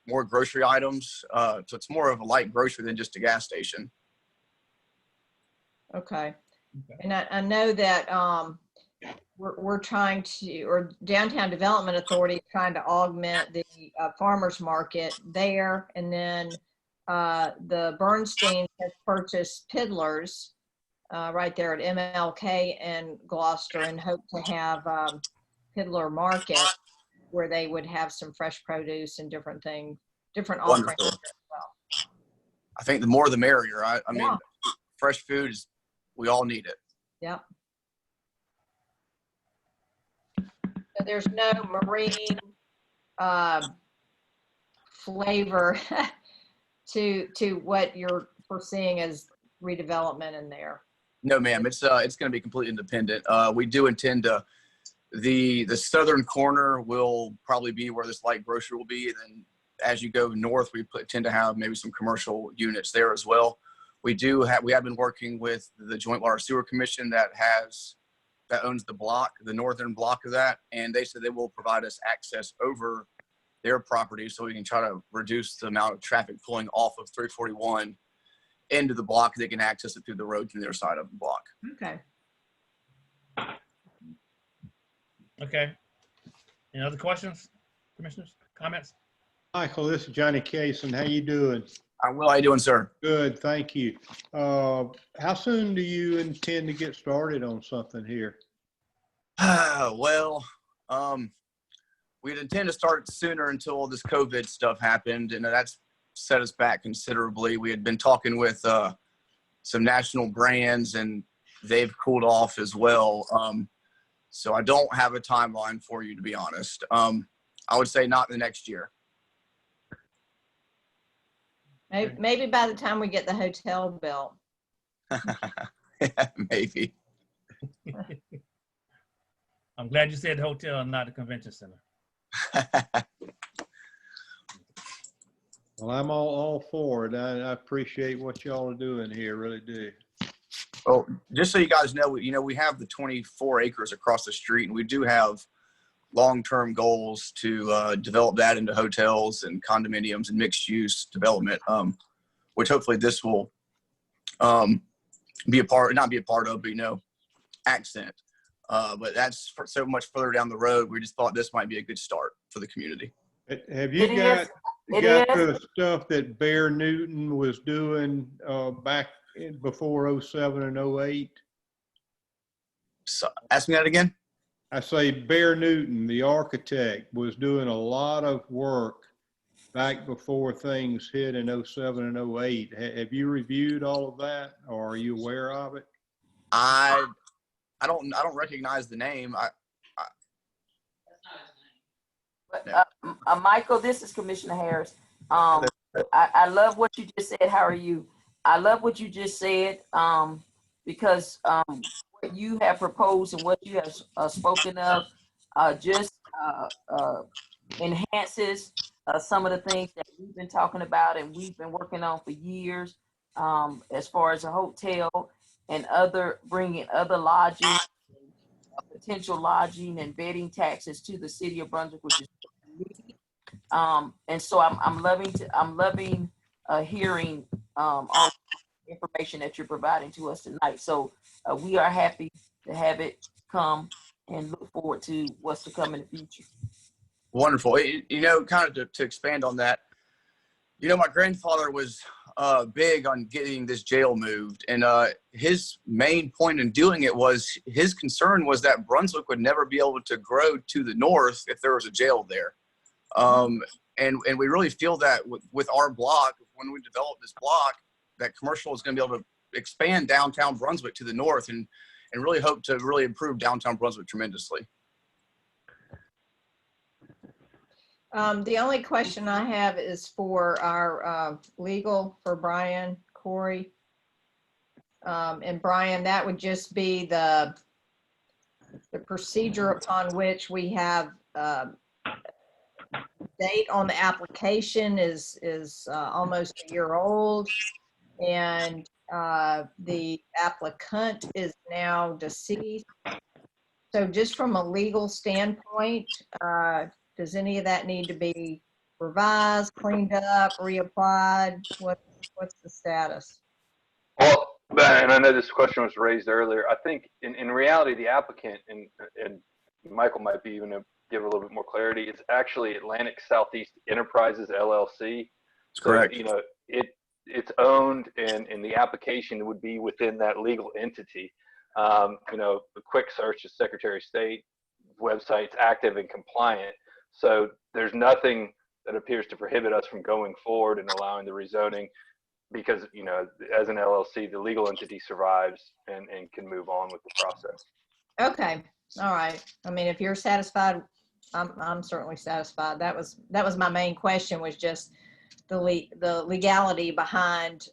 more grocery items. So it's more of a light grocery than just a gas station. Okay. And I know that we're trying to, or Downtown Development Authority is trying to augment the farmers market there. And then the Bernstein has purchased Piddlers right there at MLK and Gloucester, and hope to have Piddler Market where they would have some fresh produce and different things, different offerings as well. I think the more the merrier. I mean, fresh food is, we all need it. Yep. So there's no marine flavor to what you're foreseeing as redevelopment in there. No, ma'am. It's going to be completely independent. We do intend to. The southern corner will probably be where this light grocery will be. And then as you go north, we tend to have maybe some commercial units there as well. We have been working with the Joint Water Sewer Commission that owns the block, the northern block of that. And they said they will provide us access over their property so we can try to reduce the amount of traffic pulling off of 341 into the block. They can access it through the road from their side of the block. Okay. Okay. Any other questions, commissioners, comments? Michael, this is Johnny Cason. How you doing? I'm well. How you doing, sir? Good, thank you. How soon do you intend to get started on something here? Well, we'd intend to start sooner until this COVID stuff happened, and that's set us back considerably. We had been talking with some national brands, and they've cooled off as well. So I don't have a timeline for you, to be honest. I would say not in the next year. Maybe by the time we get the hotel built. Maybe. I'm glad you said hotel and not the convention center. Well, I'm all for it. I appreciate what y'all are doing here, really do. Well, just so you guys know, we have the 24 acres across the street, and we do have long-term goals to develop that into hotels and condominiums and mixed-use development, which hopefully this will be a part, not be a part of, but accent. But that's so much further down the road. We just thought this might be a good start for the community. Have you got It got is? the stuff that Bear Newton was doing back before 07 and 08? So, ask me that again. I say Bear Newton, the architect, was doing a lot of work back before things hit in 07 and 08. Have you reviewed all of that, or are you aware of it? I don't recognize the name. Michael, this is Commissioner Harris. I love what you just said. How are you? I love what you just said because what you have proposed and what you have spoken of just enhances some of the things that we've been talking about and we've been working on for years as far as a hotel and bringing other lodging, potential lodging and bedding taxes to the city of Brunswick, which is and so I'm loving hearing all the information that you're providing to us tonight. So we are happy to have it come and look forward to what's to come in the future. Wonderful. You know, kind of to expand on that, you know, my grandfather was big on getting this jail moved, and his main point in doing it was his concern was that Brunswick would never be able to grow to the north if there was a jail there. And we really feel that with our block, when we develop this block, that commercial is going to be able to expand downtown Brunswick to the north and really hope to really improve downtown Brunswick tremendously. The only question I have is for our legal, for Brian, Corey. And Brian, that would just be the procedure upon which we have date on the application is almost a year old, and the applicant is now deceased. So just from a legal standpoint, does any of that need to be revised, cleaned up, reapplied? What's the status? Well, and I know this question was raised earlier. I think in reality, the applicant, and Michael might be even give a little bit more clarity, it's actually Atlantic Southeast Enterprises, LLC. That's correct. So, you know, it's owned and the application would be within that legal entity. You know, a quick search is Secretary of State website's active and compliant. So there's nothing that appears to prohibit us from going forward and allowing the rezoning because, you know, as an LLC, the legal entity survives and can move on with the process. Okay, all right. I mean, if you're satisfied, I'm certainly satisfied. That was my main question, was just the legality behind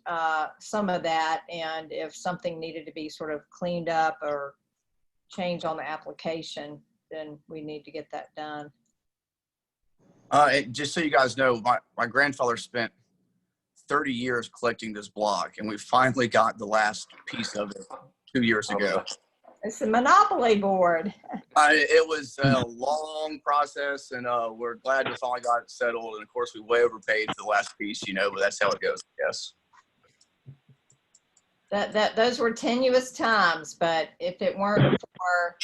some of that, and if something needed to be sort of cleaned up or changed on the application, then we need to get that done. Just so you guys know, my grandfather spent 30 years collecting this block, and we finally got the last piece of it 2 years ago. It's the Monopoly board. It was a long process, and we're glad we finally got it settled. And of course, we way overpaid for the last piece, you know, but that's how it goes, I guess. Those were tenuous times, but if it weren't for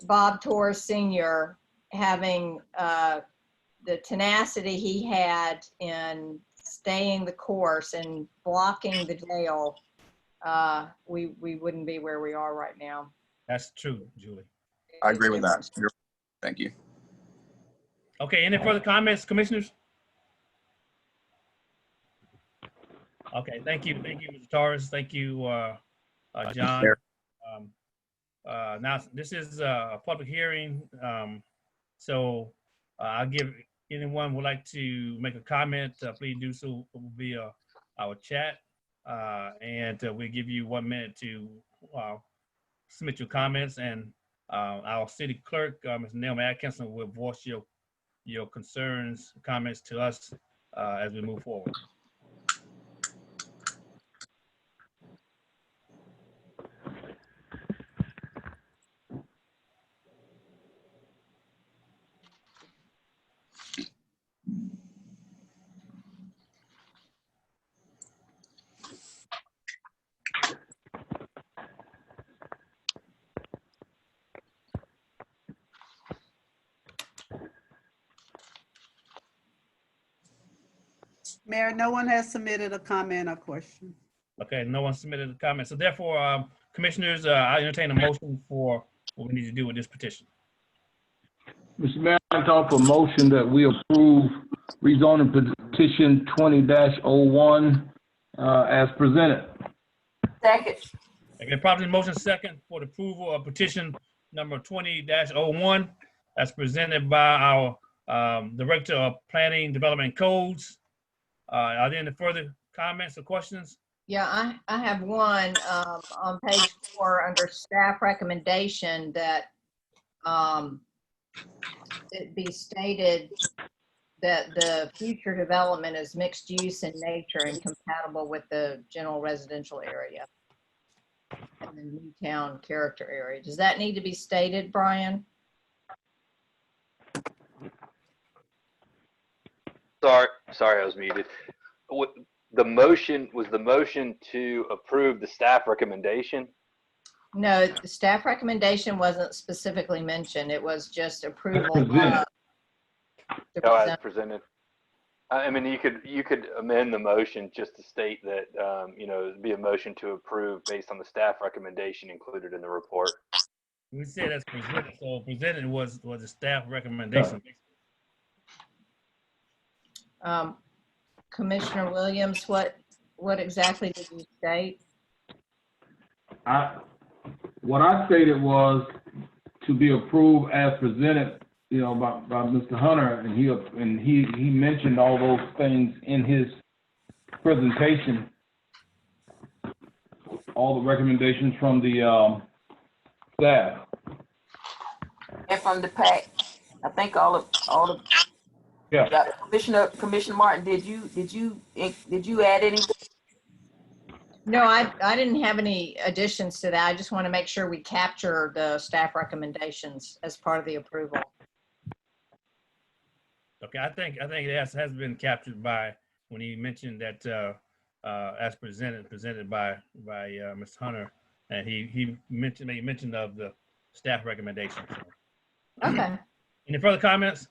Bob Torres Sr. having the tenacity he had in staying the course and blocking the jail, we wouldn't be where we are right now. That's true, Julie. I agree with that. Thank you. Okay, any further comments, commissioners? Okay, thank you, Mr. Torres. Thank you, John. Now, this is a public hearing, so I'll give anyone would like to make a comment, please do so via our chat, and we'll give you 1 minute to submit your comments, and our city clerk, Ms. Naomi Atkinson, will voice your concerns, comments to us as we move forward. Mayor, no one has submitted a comment or question. Okay, no one submitted a comment. So therefore, commissioners, I entertain a motion for what we need to do with this petition. Mr. Mayor, I call for a motion that we approve rezoning petition 20-01 as presented. Second. Okay, properly motion second for the approval of petition number 20-01 as presented by our Director of Planning, Development, and Codes. Are there any further comments or questions? Yeah, I have one on page 4 under staff recommendation that it be stated that the future development is mixed use in nature and compatible with the general residential area and the new town character area. Does that need to be stated, Brian? Sorry, I was muted. The motion was the motion to approve the staff recommendation. No, the staff recommendation wasn't specifically mentioned. It was just approval of Presented. the Oh, as present. presented. I mean, you could amend the motion just to state that it'd be a motion to approve based on the staff recommendation included in the report. We said as presented, so presented was a staff recommendation. Commissioner Williams, what exactly did you state? What I stated was to be approved as presented, by Mr. Hunter, and he mentioned all those things in his presentation, all the recommendations from the staff. And from the pack, I think all of. Yeah. Commissioner Martin, did you add anything? No, I didn't have any additions to that. I just want to make sure we capture the staff recommendations as part of the approval. Okay, I think it has been captured by when he mentioned that as presented by Mr. Hunter, and he made mention of the staff recommendations. Okay. Any further comments?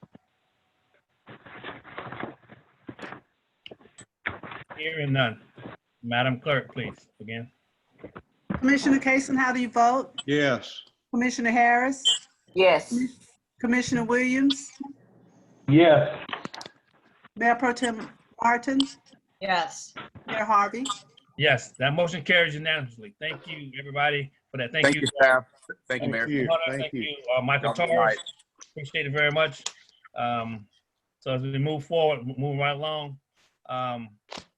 Hearing none. Madam Clerk, please, again. Commissioner Kaysen, how do you vote? Yes. Commissioner Harris? Yes. Commissioner Williams? Yes. Mayor Pro Tem Martin? Yes. Mayor Harvey? Yes, that motion carries unanimously. Thank you, everybody, for that. Thank you, staff. Thank you, Mayor. Thank you, Michael Have a good Torres. night. Appreciate it very much. So as we move forward, move right along,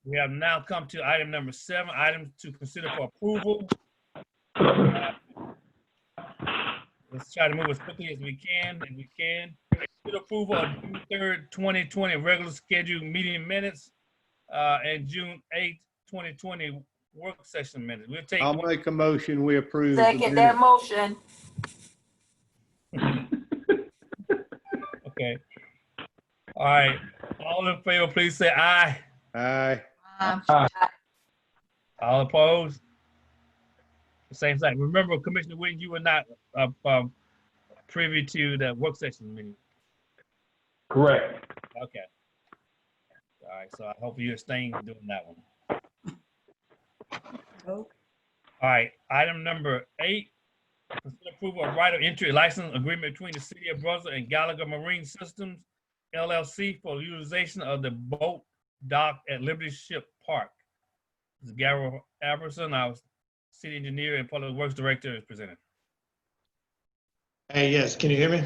we have now come to item number 7, items to consider for approval. Let's try to move as quickly as we can. Consider approval of June 3rd, 2020 regular scheduled meeting minutes and June 8th, 2020 work session minutes. We'll take. I'll make a motion, we approve. the Second that motion. Okay. All right. All in favor, please say aye. Aye. All opposed? The same thing. Remember, Commissioner Williams, you were not privy to the work session meeting. Correct. Okay. All right. So I hope you abstain doing that one. Oh, All right. Item number 8. Consider approval of right of entry license agreement between the City of Brunswick and Gallagher Marine Systems, LLC, for utilization of the boat dock at Liberty Ship Park. This is Gary Aberson, our city engineer and public works director, is presented. Hey, yes, can you hear me?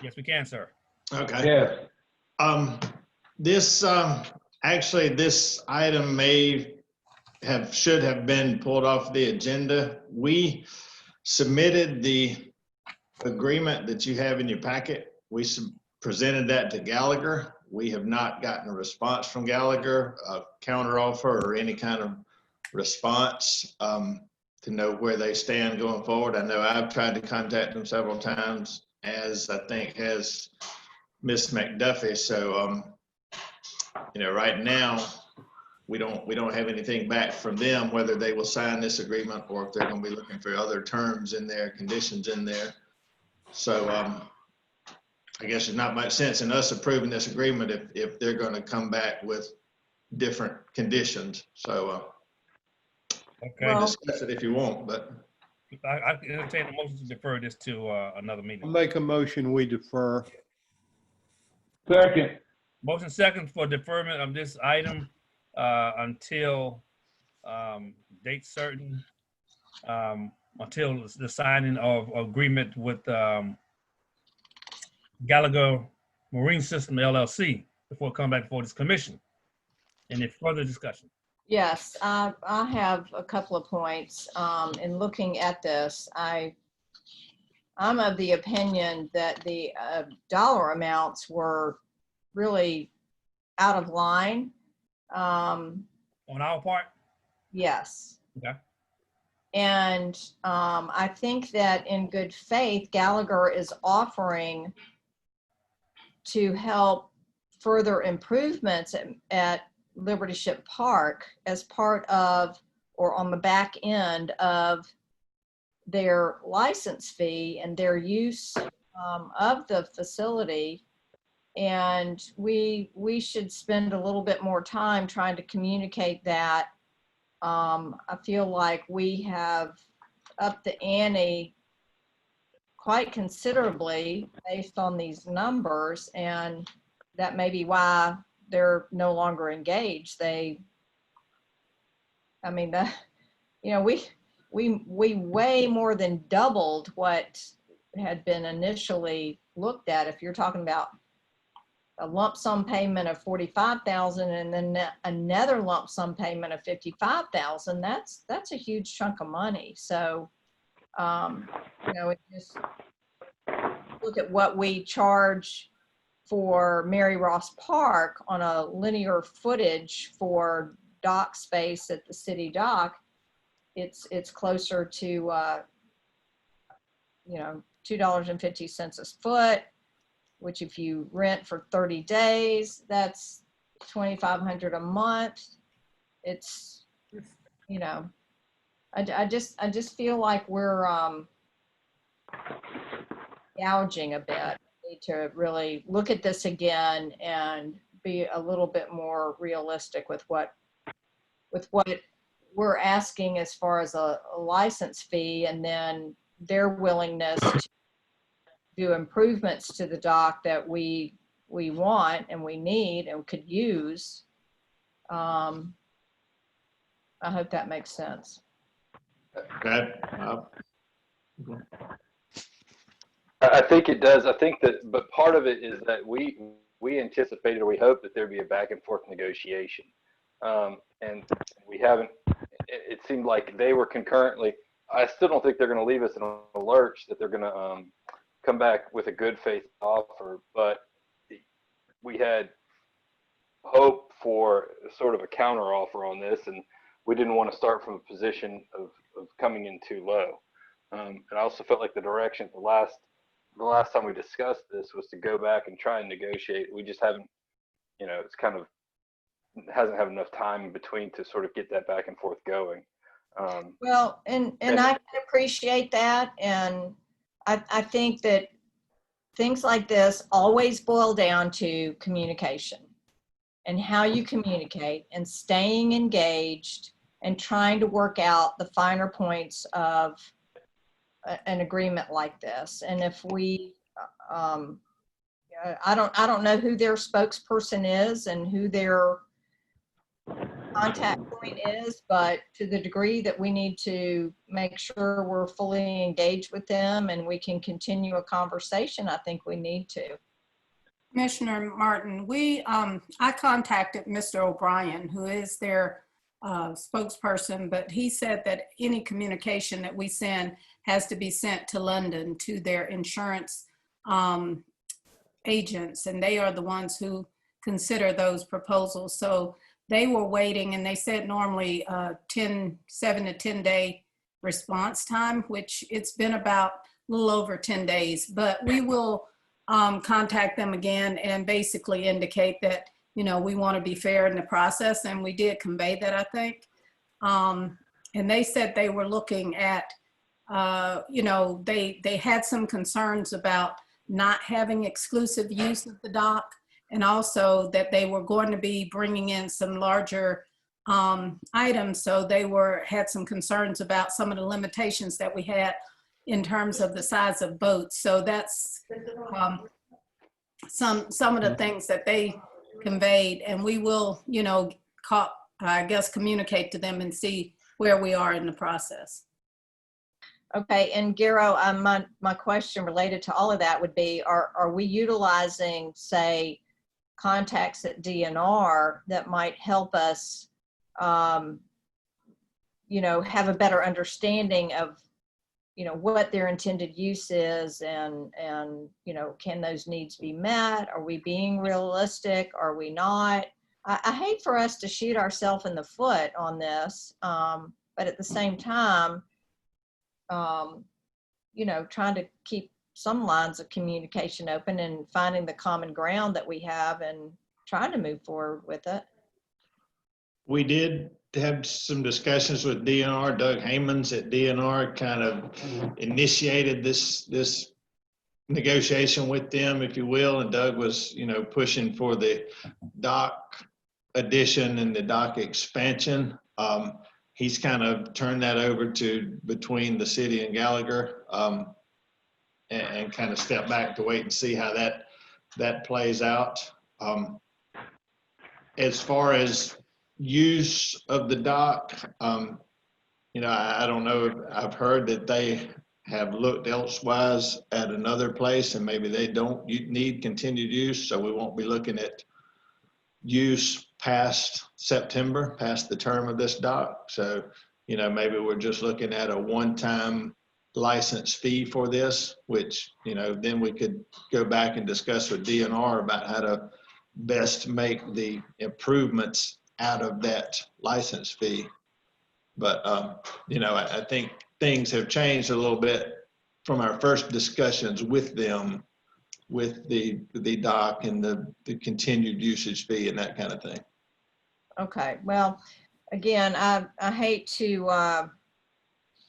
Yes, we can, sir. Okay. Yes. Actually, this item should have been pulled off the agenda. We submitted the agreement that you have in your packet. We presented that to Gallagher. We have not gotten a response from Gallagher, a counteroffer or any kind of response to know where they stand going forward. I know I've tried to contact them several times, as I think has Miss McDuffie. So, right now we don't have anything back from them, whether they will sign this agreement or if they're going to be looking for other terms in there, conditions in there. So, I guess there's not much sense in us approving this agreement if they're going to come back with different conditions. So we Okay. can discuss it if you want, but. I can entertain a motion to defer this to another meeting. I'll make a motion, we defer. Second. Motion second for deferment of this item until date certain, until the signing of agreement with Gallagher Marine System LLC before it come back before this commission. Any further discussion? Yes, I have a couple of points. In looking at this, I'm of the opinion that the dollar amounts were really out of line. On our part? Yes. Okay. And I think that in good faith, Gallagher is offering to help further improvements at Liberty Ship Park as part of, or on the back end of their license fee and their use of the facility. And we should spend a little bit more time trying to communicate that. I feel like we have upped the ante quite considerably based on these numbers, and that may be why they're no longer engaged. I mean, we way more than doubled what had been initially looked at. If you're talking about a lump sum payment of $45,000 and then another lump sum payment of $55,000, that's a huge chunk of money. So, it just look at what we charge for Mary Ross Park on a linear footage for dock space at the city dock. It's closer to $2.50 a foot, which if you rent for 30 days, that's $2,500 a month. It's, I just feel like we're gouging a bit. We need to really look at this again and be a little bit more realistic with what we're asking as far as a license fee, and then their willingness to do improvements to the dock that we want and we need and could use. I hope that makes sense. I think it does. I think that, but part of it is that we anticipated or we hoped that there'd be a back and forth negotiation. And we haven't, it seemed like they were concurrently, I still don't think they're going to leave us in a lurch, that they're going to come back with a good faith offer, but we had hope for sort of a counter offer on this, and we didn't want to start from a position of coming in too low. And I also felt like the direction the last time we discussed this was to go back and try and negotiate. We just haven't, it's kind of hasn't had enough time in between to sort of get that back and forth going. Well, and I can appreciate that. And I think that things like this always boil down to communication and how you communicate and staying engaged and trying to work out the finer points of an agreement like this. And if we, I don't know who their spokesperson is and who their contact point is, but to the degree that we need to make sure we're fully engaged with them and we can continue a conversation, I think we need to. Commissioner Martin, I contacted Mr. O'Brien, who is their spokesperson, but he said that any communication that we send has to be sent to London to their insurance agents, and they are the ones who consider those proposals. So they were waiting, and they said normally 7 to 10 day response time, which it's been about a little over 10 days, but we will contact them again and basically indicate that, we want to be fair in the process. And we did convey that, I think. And they said they were looking at, they had some concerns about not having exclusive use of the dock. and also that they were going to be bringing in some larger items. So they had some concerns about some of the limitations that we had in terms of the size of boats. So that's some of the things that they conveyed, and we will, you know, I guess communicate to them and see where we are in the process. Okay, and Garo, my question related to all of that would be, are we utilizing, say, contacts at DNR that might help us, you know, have a better understanding of, you know, what their intended use is, and you know, can those needs be met? Are we being realistic? Are we not? I hate for us to shoot ourselves in the foot on this, but at the same time, you know, trying to keep some lines of communication open and finding the common ground that we have and trying to move forward with it. We did have some discussions with DNR. Doug Haymans at DNR kind of initiated this negotiation with them, if you will. And Doug was, you know, pushing for the dock addition and the dock expansion. He's kind of turned that over to between the city and Gallagher, and kind of stepped back to wait and see how that plays out. As far as use of the dock, you know, I don't know if I've heard that they have looked elsewise at another place, and maybe they don't need continued use, so we won't be looking at use past September, past the term of this dock. So, you know, maybe we're just looking at a one-time license fee for this, which, you know, then we could go back and discuss with DNR about how to best make the improvements out of that license fee. But, you know, I think things have changed a little bit from our first discussions with them, with the dock and the continued usage fee and that kind of thing. Okay, well, again, I hate to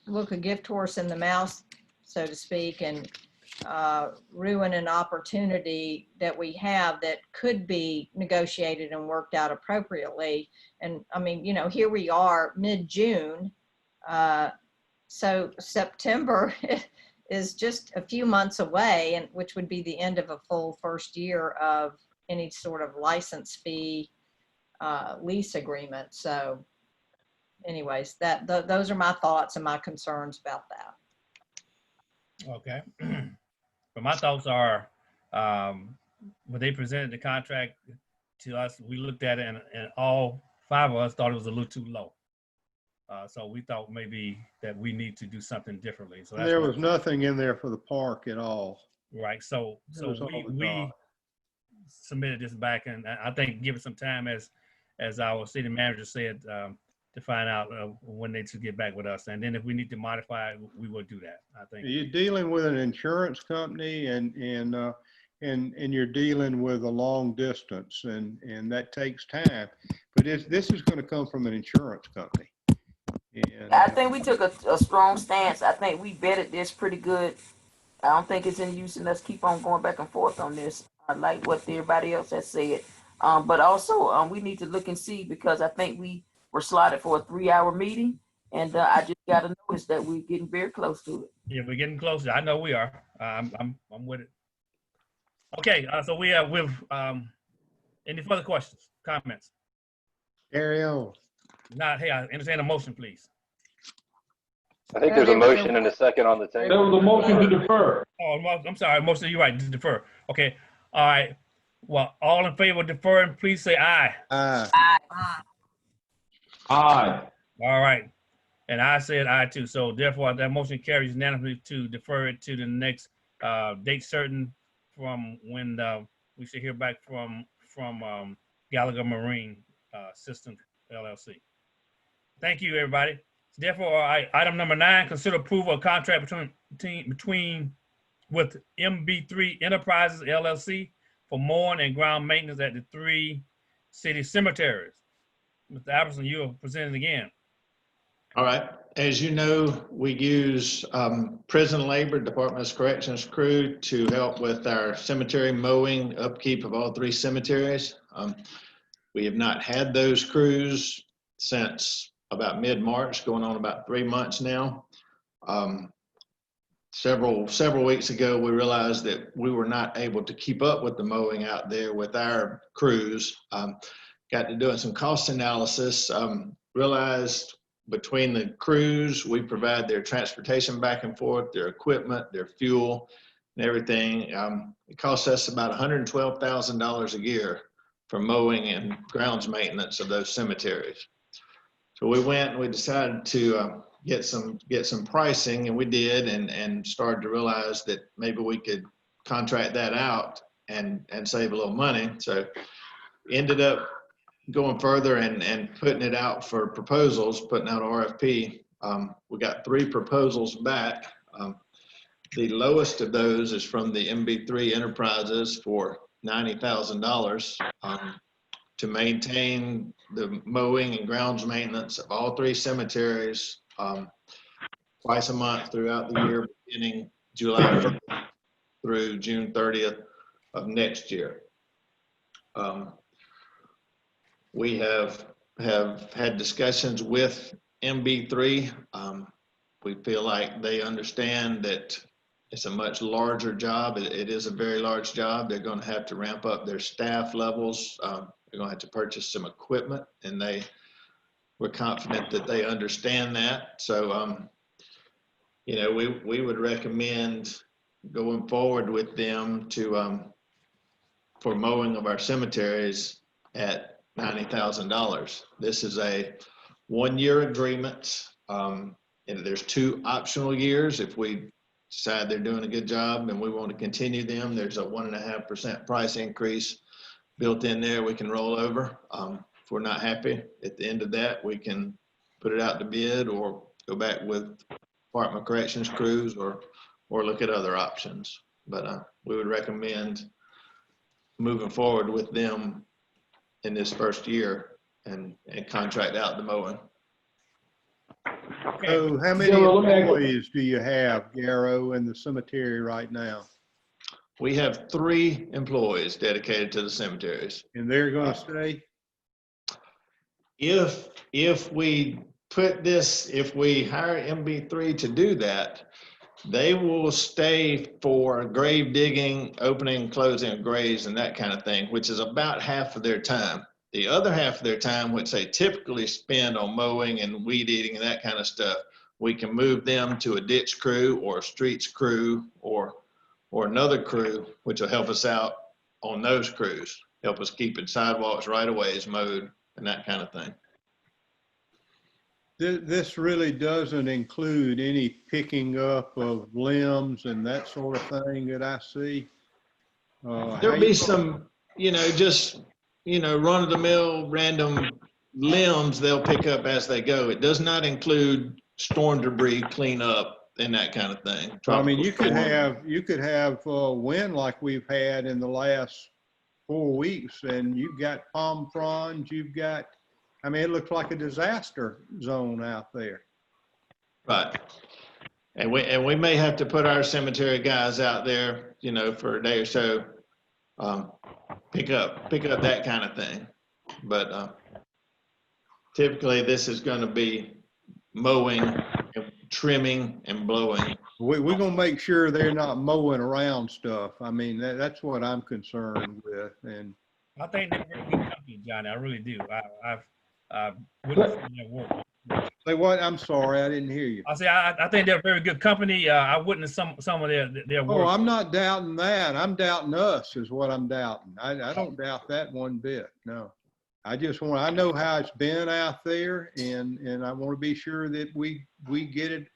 look a gift horse in the mouth, so to speak, and ruin an opportunity that we have that could be negotiated and worked out appropriately. And I mean, you know, here we are mid-June, so September is just a few months away, and which would be the end of a full first year of any sort of license fee lease agreement. So anyways, those are my thoughts and my concerns about that. Okay. But my thoughts are, when they presented the contract to us, we looked at it, and all five of us thought it was a little too low. So we thought maybe that we need to do something differently. So There was nothing in there for the park at all. right. So was all the we dock. submitted this back, and I think give it some time, as our city manager said, to find out when they should get back with us. And then if we need to modify it, we will do that, I think. You're dealing with an insurance company, and you're dealing with a long distance, and that takes time. But this is going to come from an insurance company. And I think we took a strong stance. I think we vetted this pretty good. I don't think it's any use in us keep on going back and forth on this. I like what everybody else has said. But also we need to look and see, because I think we were slotted for a 3-hour meeting, and I just got to notice that we're getting very close to it. Yeah, we're getting closer. I know we are. I'm with it. Okay, so we have any further questions, comments? Ariel. Not, hey, I entertain a motion, please. I think there's a motion and a second on the table. There was a motion to defer. Oh, I'm sorry, motion, you're right, to defer. Okay, all right. Well, all in favor of deferring, please say aye. Aye. Aye. All right, and I said aye too. So therefore, that motion carries unanimously to defer it to the next date certain, from when we should hear back from Gallagher Marine Systems LLC. Thank you, everybody. Therefore, item number 9, consider approval of contract with MB3 Enterprises LLC for mowing and ground maintenance at the 3 city cemeteries. Mr. Albertson, you are presenting again. All right. As you know, we use prison labor, Department of Corrections crew to help with our cemetery mowing, upkeep of all 3 cemeteries. We have not had those crews since about mid-March, going on about 3 months now. Several weeks ago, we realized that we were not able to keep up with the mowing out there with our crews. Got to doing some cost analysis, realized between the crews, we provide their transportation back and forth, their equipment, their fuel, and everything. It costs us about $112,000 a year for mowing and grounds maintenance of those cemeteries. So we went and we decided to get some pricing, and we did, and started to realize that maybe we could contract that out and save a little money. So ended up going further and putting it out for proposals, putting out RFP. We got 3 proposals back. The lowest of those is from the MB3 Enterprises for $90,000 to maintain the mowing and grounds maintenance of all 3 cemeteries twice a month throughout the year, beginning July 1st through June 30th of next year. We have had discussions with MB3. We feel like they understand that it's a much larger job. It is a very large job. They're going to have to ramp up their staff levels. They're going to have to purchase some equipment, and we're confident that they understand that. So, you know, we would recommend going forward with them to for mowing of our cemeteries at $90,000. This is a 1-year agreement. And there's 2 optional years. If we decide they're doing a good job and we want to continue them, there's a 1.5% price increase built in there we can roll over. If we're not happy at the end of that, we can put it out to bid or go back with Department of Corrections crews or look at other options. But we would recommend moving forward with them in this first year and contract out the mowing. So how many employees do you have, Garrow, in the cemetery right now? We have 3 employees dedicated to the cemeteries. And they're going to stay? If we hire MB3 to do that, they will stay for grave digging, opening, closing of graves, and that kind of thing, which is about half of their time. The other half of their time, which they typically spend on mowing and weed eating and that kind of stuff, we can move them to a ditch crew or a streets crew or another crew, which will help us out on those crews, help us keeping sidewalks, right-of-ways mowed, and that kind of thing. This really doesn't include any picking up of limbs and that sort of thing that I see. There'll be some, just, run-of-the-mill random limbs they'll pick up as they go. It does not include storm debris cleanup and that kind of thing. I mean, you could have wind like we've had in the last 4 weeks, and you've got palm fronds, I mean, it looks like a disaster zone out there. Right. And we may have to put our cemetery guys out there, for a day or so, pick up that kind of thing. But typically this is going to be mowing, and trimming, and blowing. We're going to make sure they're not mowing around stuff. I mean, that's what I'm concerned with. And I think they're a very good company, Johnny. I really do. I've witnessed their work. Say what? I'm sorry, I didn't hear you. I say I think they're a very good company. I witnessed some of their work. Oh, I'm not doubting that. I'm doubting us is what I'm doubting. I don't doubt that one bit. No, I know how it's been out there, and I want to be sure that we get it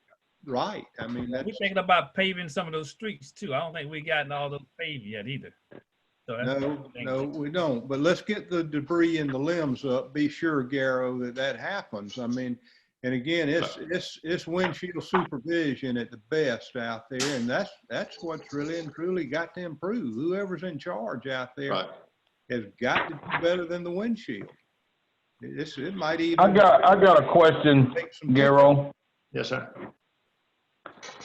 right. I mean, we're thinking about paving some of those streets too. I don't think we gotten all those paved yet either. So no, we don't. But let's get the debris and the limbs up. Be sure, Garrow, that happens. I mean, and again, it's windshield supervision at the best out there, and that's what's really and truly got to improve. Whoever's in charge out there has got to do better than the windshield. It might even. I got a question, Garo. Yes, sir.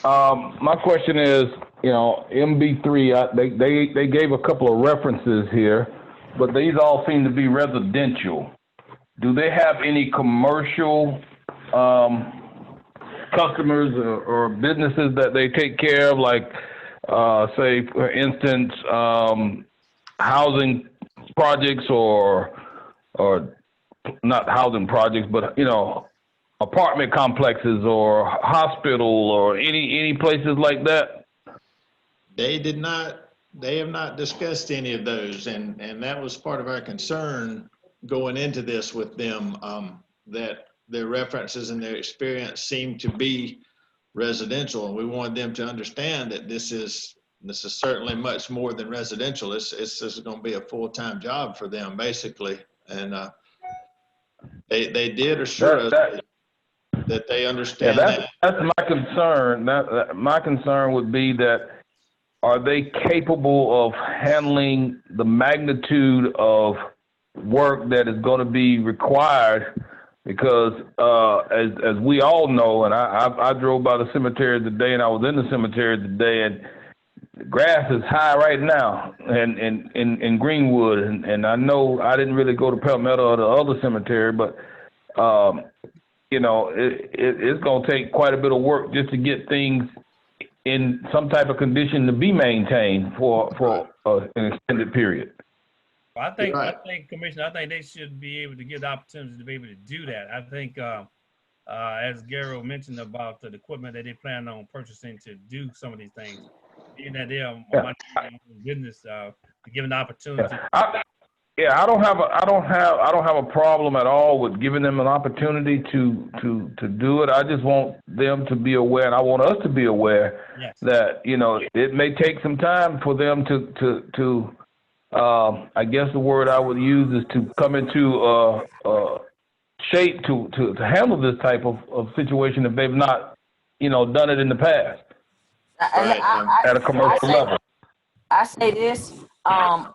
My question is, MB3, they gave a couple of references here, but these all seem to be residential. Do they have any commercial customers or businesses that they take care of, like, say, for instance, housing projects or not housing projects, but, apartment complexes or hospital or any places like that? They have not discussed any of those, and that was part of our concern going into this with them, that their references and their experience seemed to be residential, and we wanted them to understand that this is certainly much more than residential. This is going to be a full-time job for them, basically, and they did assure us that they understand that. That's my concern. My concern would be that, are they capable of handling the magnitude of work that is going to be required? Because as we all know, and I drove by the cemetery today, and I was in the cemetery today, and the grass is high right now in Greenwood, and I know I didn't really go to Palmetto or the other cemetery, but it's going to take quite a bit of work just to get things in some type of condition to be maintained for an extended period. I think, Commissioner, I think they should be able to give the opportunity to be able to do that. I think, as Garo mentioned about the equipment that they plan on purchasing to do some of these things, being that they are business, to give an opportunity. I don't have a problem at all with giving them an opportunity to do it. I just want them to be aware, and I want us to be aware that it may take some time for them to I guess the word I would use is to come into shape to handle this type of situation if they've not done it in the past at a commercial level. I say this. I'm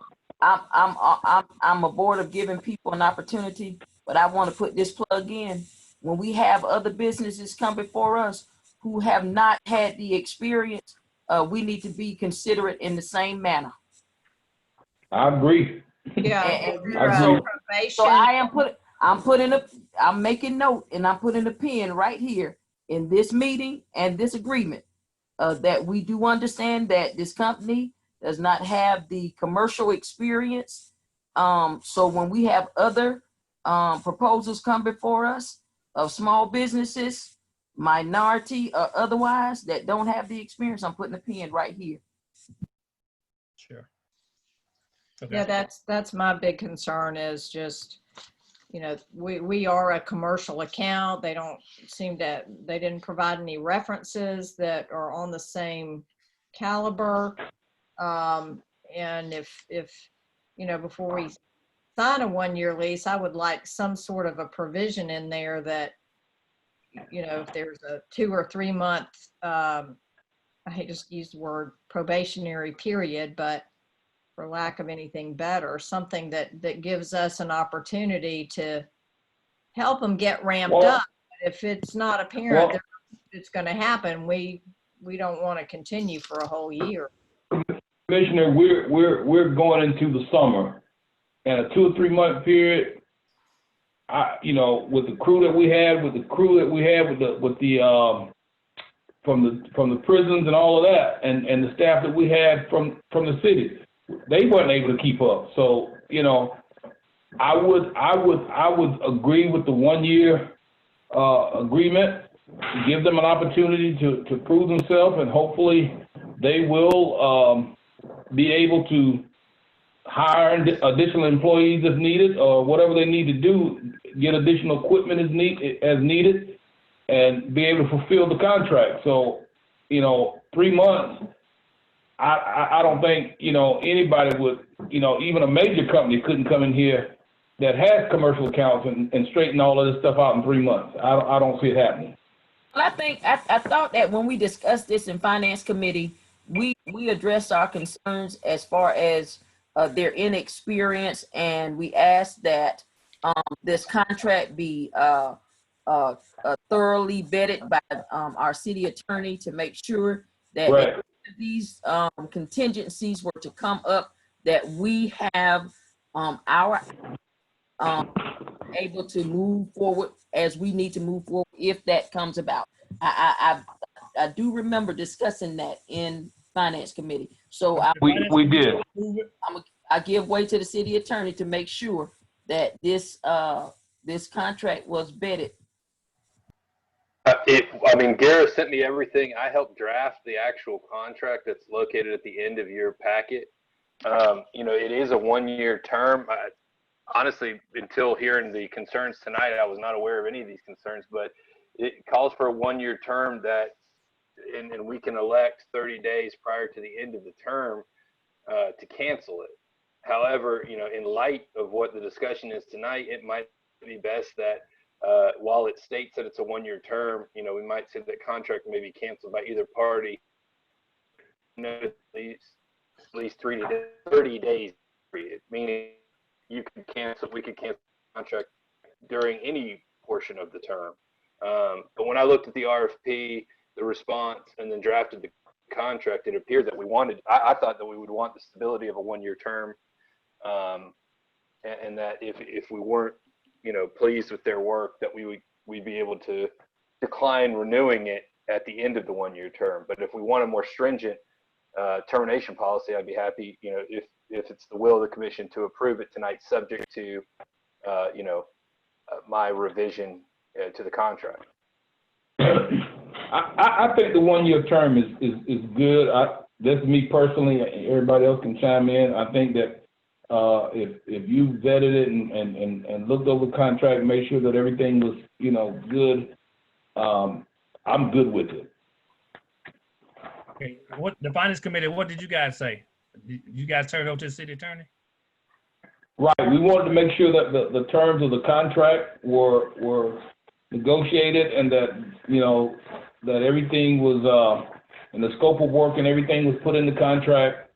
aboard of giving people an opportunity, but I want to put this plug in. When we have other businesses come before us who have not had the experience, we need to be considerate in the same manner. I agree. Yeah. So I'm making note, and I'm putting a pin right here in this meeting and this agreement, that we do understand that this company does not have the commercial experience. So when we have other proposals come before us of small businesses, minority or otherwise, that don't have the experience, I'm putting a pin right here. Sure. Okay. Yeah, that's my big concern is just, we are a commercial account. They didn't provide any references that are on the same caliber. And if before we sign a 1-year lease, I would like some sort of a provision in there that, if there's a 2 or 3 month, I hate to use the word probationary period, but for lack of anything better, something that gives us an opportunity to help them get ramped up. If it's not apparent that it's going to happen, we don't want to continue for a whole year. Commissioner, we're going into the summer, and a 2 or 3 month period. With the crew that we had, with the from the prisons and all of that, and the staff that we had from the city, they weren't able to keep up. So I would agree with the 1 year agreement to give them an opportunity to prove themselves, and hopefully they will be able to hire additional employees if needed, or whatever they need to do, get additional equipment as needed, and be able to fulfill the contract. So, 3 months, I don't think, anybody would, even a major company couldn't come in here that has commercial accounts and straighten all of this stuff out in 3 months. I don't see it happening. Well, I thought that when we discussed this in Finance Committee, we addressed our concerns as far as their inexperience, and we asked that this contract be thoroughly vetted by our city attorney to make sure that Right. if these contingencies were to come up, that we have our able to move forward as we need to move forward if that comes about. I do remember discussing that in finance committee. So We did. I give way to the city attorney to make sure that this this contract was vetted. Gareth sent me everything. I helped draft the actual contract that's located at the end of your packet. It is a 1-year term. Honestly, until hearing the concerns tonight, I was not aware of any of these concerns, but it calls for a 1-year term and we can elect 30 days prior to the end of the term to cancel it. However, in light of what the discussion is tonight, it might be best that while it states that it's a 1-year term, we might say that contract may be canceled by either party. At least 30 days period, meaning we could cancel the contract during any portion of the term. But when I looked at the RFP, the response, and then drafted the contract, it appeared that I thought that we would want the stability of a 1-year term, and that if we weren't pleased with their work, that we'd be able to decline renewing it at the end of the 1-year term. But if we want a more stringent termination policy, I'd be happy, if it's the will of the commission to approve it tonight, subject to, my revision to the contract. I think the 1-year term is good. That's me personally. Everybody else can chime in. I think that if you vetted it and looked over the contract, made sure that everything was good, I'm good with it. Okay, the finance committee, what did you guys say? Did you guys turn it over to the city attorney? Right. We wanted to make sure that the terms of the contract were negotiated, and that that everything was in the scope of work and everything was put in the contract,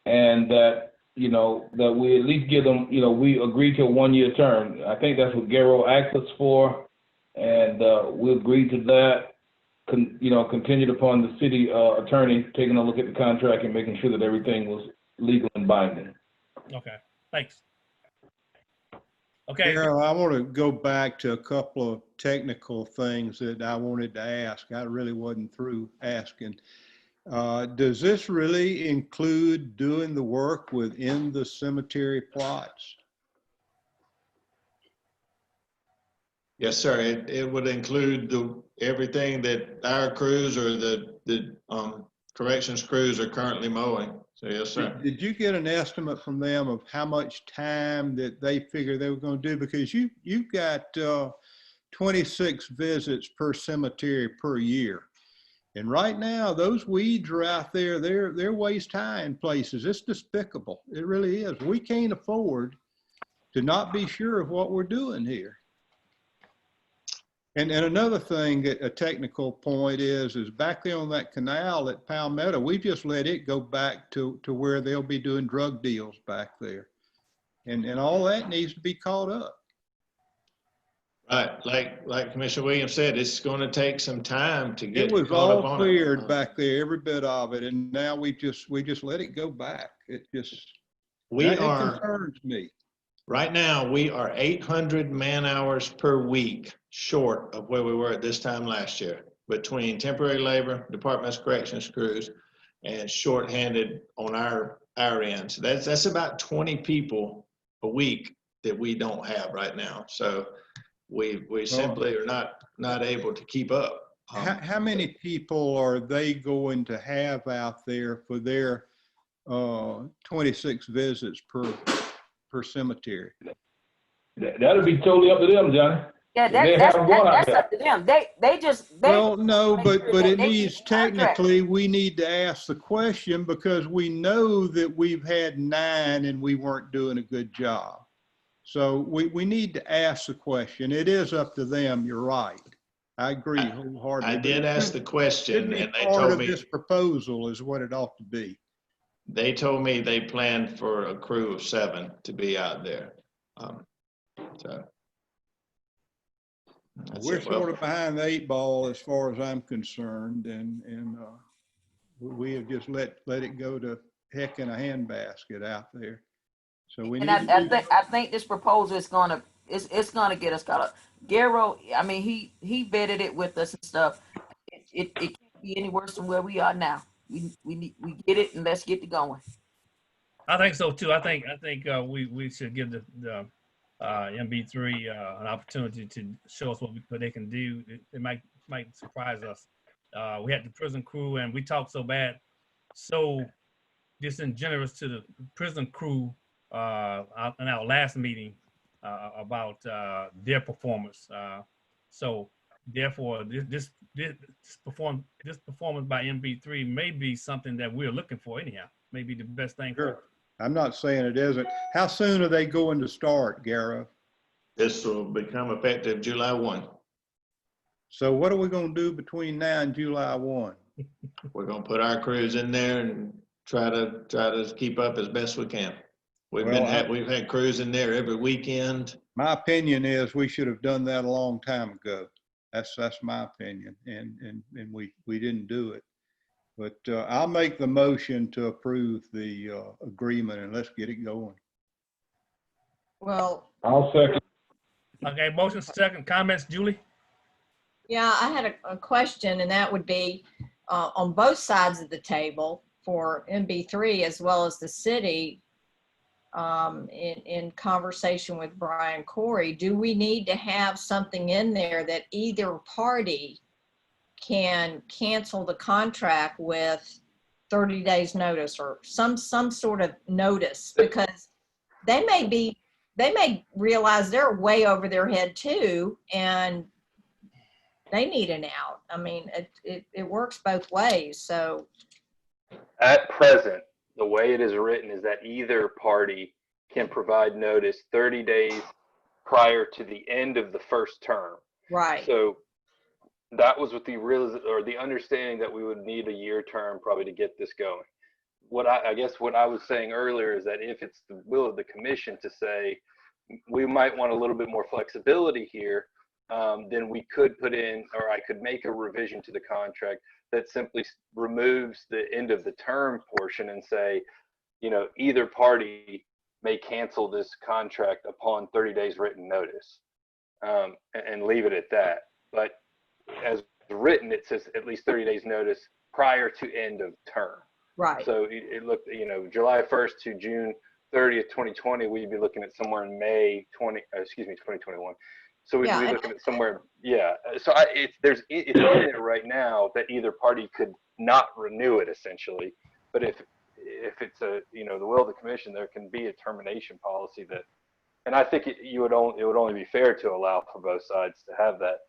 and that that we at least give them, we agreed to a 1-year term. I think that's what Garrow asked us for, and we agreed to that. Continued upon the city attorney taking a look at the contract and making sure that everything was legal and binding. Okay, thanks. Okay. Carol, I want to go back to a couple of technical things that I wanted to ask. I really wasn't through asking. Does this really include doing the work within the cemetery plots? Yes, sir. It would include everything that our crews or the corrections crews are currently mowing. So yes, sir. Did you get an estimate from them of how much time that they figure they were going to do? Because you've got 26 visits per cemetery per year. And right now, those weeds are out there. They're waist high in places. It's despicable. It really is. We can't afford to not be sure of what we're doing here. And another thing, a technical point is back there on that canal at Palmetto, we just let it go back to where they'll be doing drug deals back there. And all that needs to be caught up. Right, like Commissioner Williams said, it's going to take some time to get It was caught up all on cleared it. back there, every bit of it, and now we just let it go back. It It concerns me. Right now, we are 800 man hours per week short of where we were at this time last year, between temporary labor, Department of Corrections crews, and shorthanded on our end. So that's about 20 people a week that we don't have right now. So we simply are not able to keep up. How many people are they going to have out there for their 26 visits per cemetery? That'll be totally up to them, Johnny. Yeah, that's up to them. Well, no, but it needs, technically, we need to ask the question, because we know that we've had 9 and we weren't doing a good job. So we need to ask the question. It is up to them. You're right. I agree wholeheartedly. I did ask the question, and they part told of me this proposal is what it ought to be. they told me they planned for a crew of 7 to be out there. So. That's We're it. Well, sort of behind the 8 ball as far as I'm concerned, and we have just let it go to heck in a handbasket out there. So we And need to do I think this proposal is gonna it's gonna get us caught up. Garrow, I mean, he vetted it with us and stuff. It can't be any worse than where we are now. We get it, and let's get it going. I think so too. I think we should give the MB3 an opportunity to show us what they can do. It might surprise us. We had the prison crew, and we talked so disingenuous to the prison crew in our last meeting about their performance. So therefore, this performance by MB3 may be something that we're looking for anyhow. Maybe the best thing. Sure. I'm not saying it isn't. How soon are they going to start, Gareth? this will become effective July 1. So what are we going to do between now and July 1? We're going to put our crews in there and try to keep up as best we can. We've had crews in there every weekend. My opinion is we should have done that a long time ago. That's my opinion, and we didn't do it. But I'll make the motion to approve the agreement, and let's get it going. Well, I'll second. Okay, motion second. Comments, Julie? yeah, I had a question, and that would be on both sides of the table for MB3 as well as the city. In conversation with Brian Corey, do we need to have something in there that either party can cancel the contract with 30 days notice or some sort of notice? Because they may realize they're way over their head too, and they need an out. I mean, it works both ways. So At present, the way it is written is that either party can provide notice 30 days prior to the end of the first term. right. So that was with the understanding that we would need a year term probably to get this going. I guess what I was saying earlier is that if it's the will of the commission to say we might want a little bit more flexibility here, then we could put in, or I could make a revision to the contract that simply removes the end of the term portion and say, either party may cancel this contract upon 30 days written notice, and leave it at that. But as written, it says at least 30 days notice prior to end of term. Right. So it looked, July 1st to June 30th, 2020, we'd be looking at somewhere in May 2021. So we'd be looking at somewhere, yeah. So it's in there right now that either party could not renew it essentially. But if it's the will of the commission, there can be a termination policy that, and I think it would only be fair to allow for both sides to have that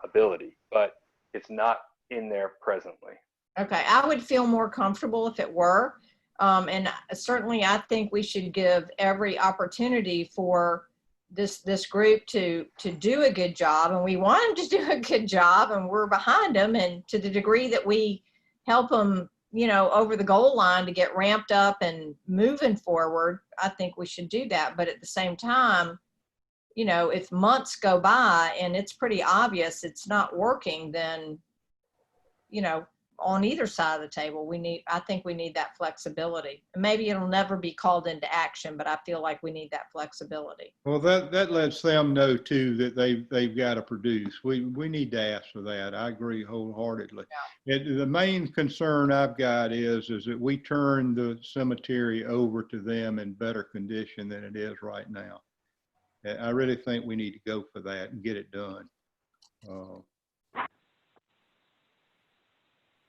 ability, but it's not in there presently. Okay, I would feel more comfortable if it were. And certainly I think we should give every opportunity for this group to do a good job, and we want them to do a good job, and we're behind them, and to the degree that we help them, over the goal line to get ramped up and moving forward, I think we should do that. But at the same time, if months go by and it's pretty obvious it's not working, then, on either side of the table, I think we need that flexibility. Maybe it'll never be called into action, but I feel like we need that flexibility. Well, that lets them know too that they've got to produce. We need to ask for that. I agree wholeheartedly. Yeah. The main concern I've got is that we turn the cemetery over to them in better condition than it is right now. I really think we need to go for that and get it done.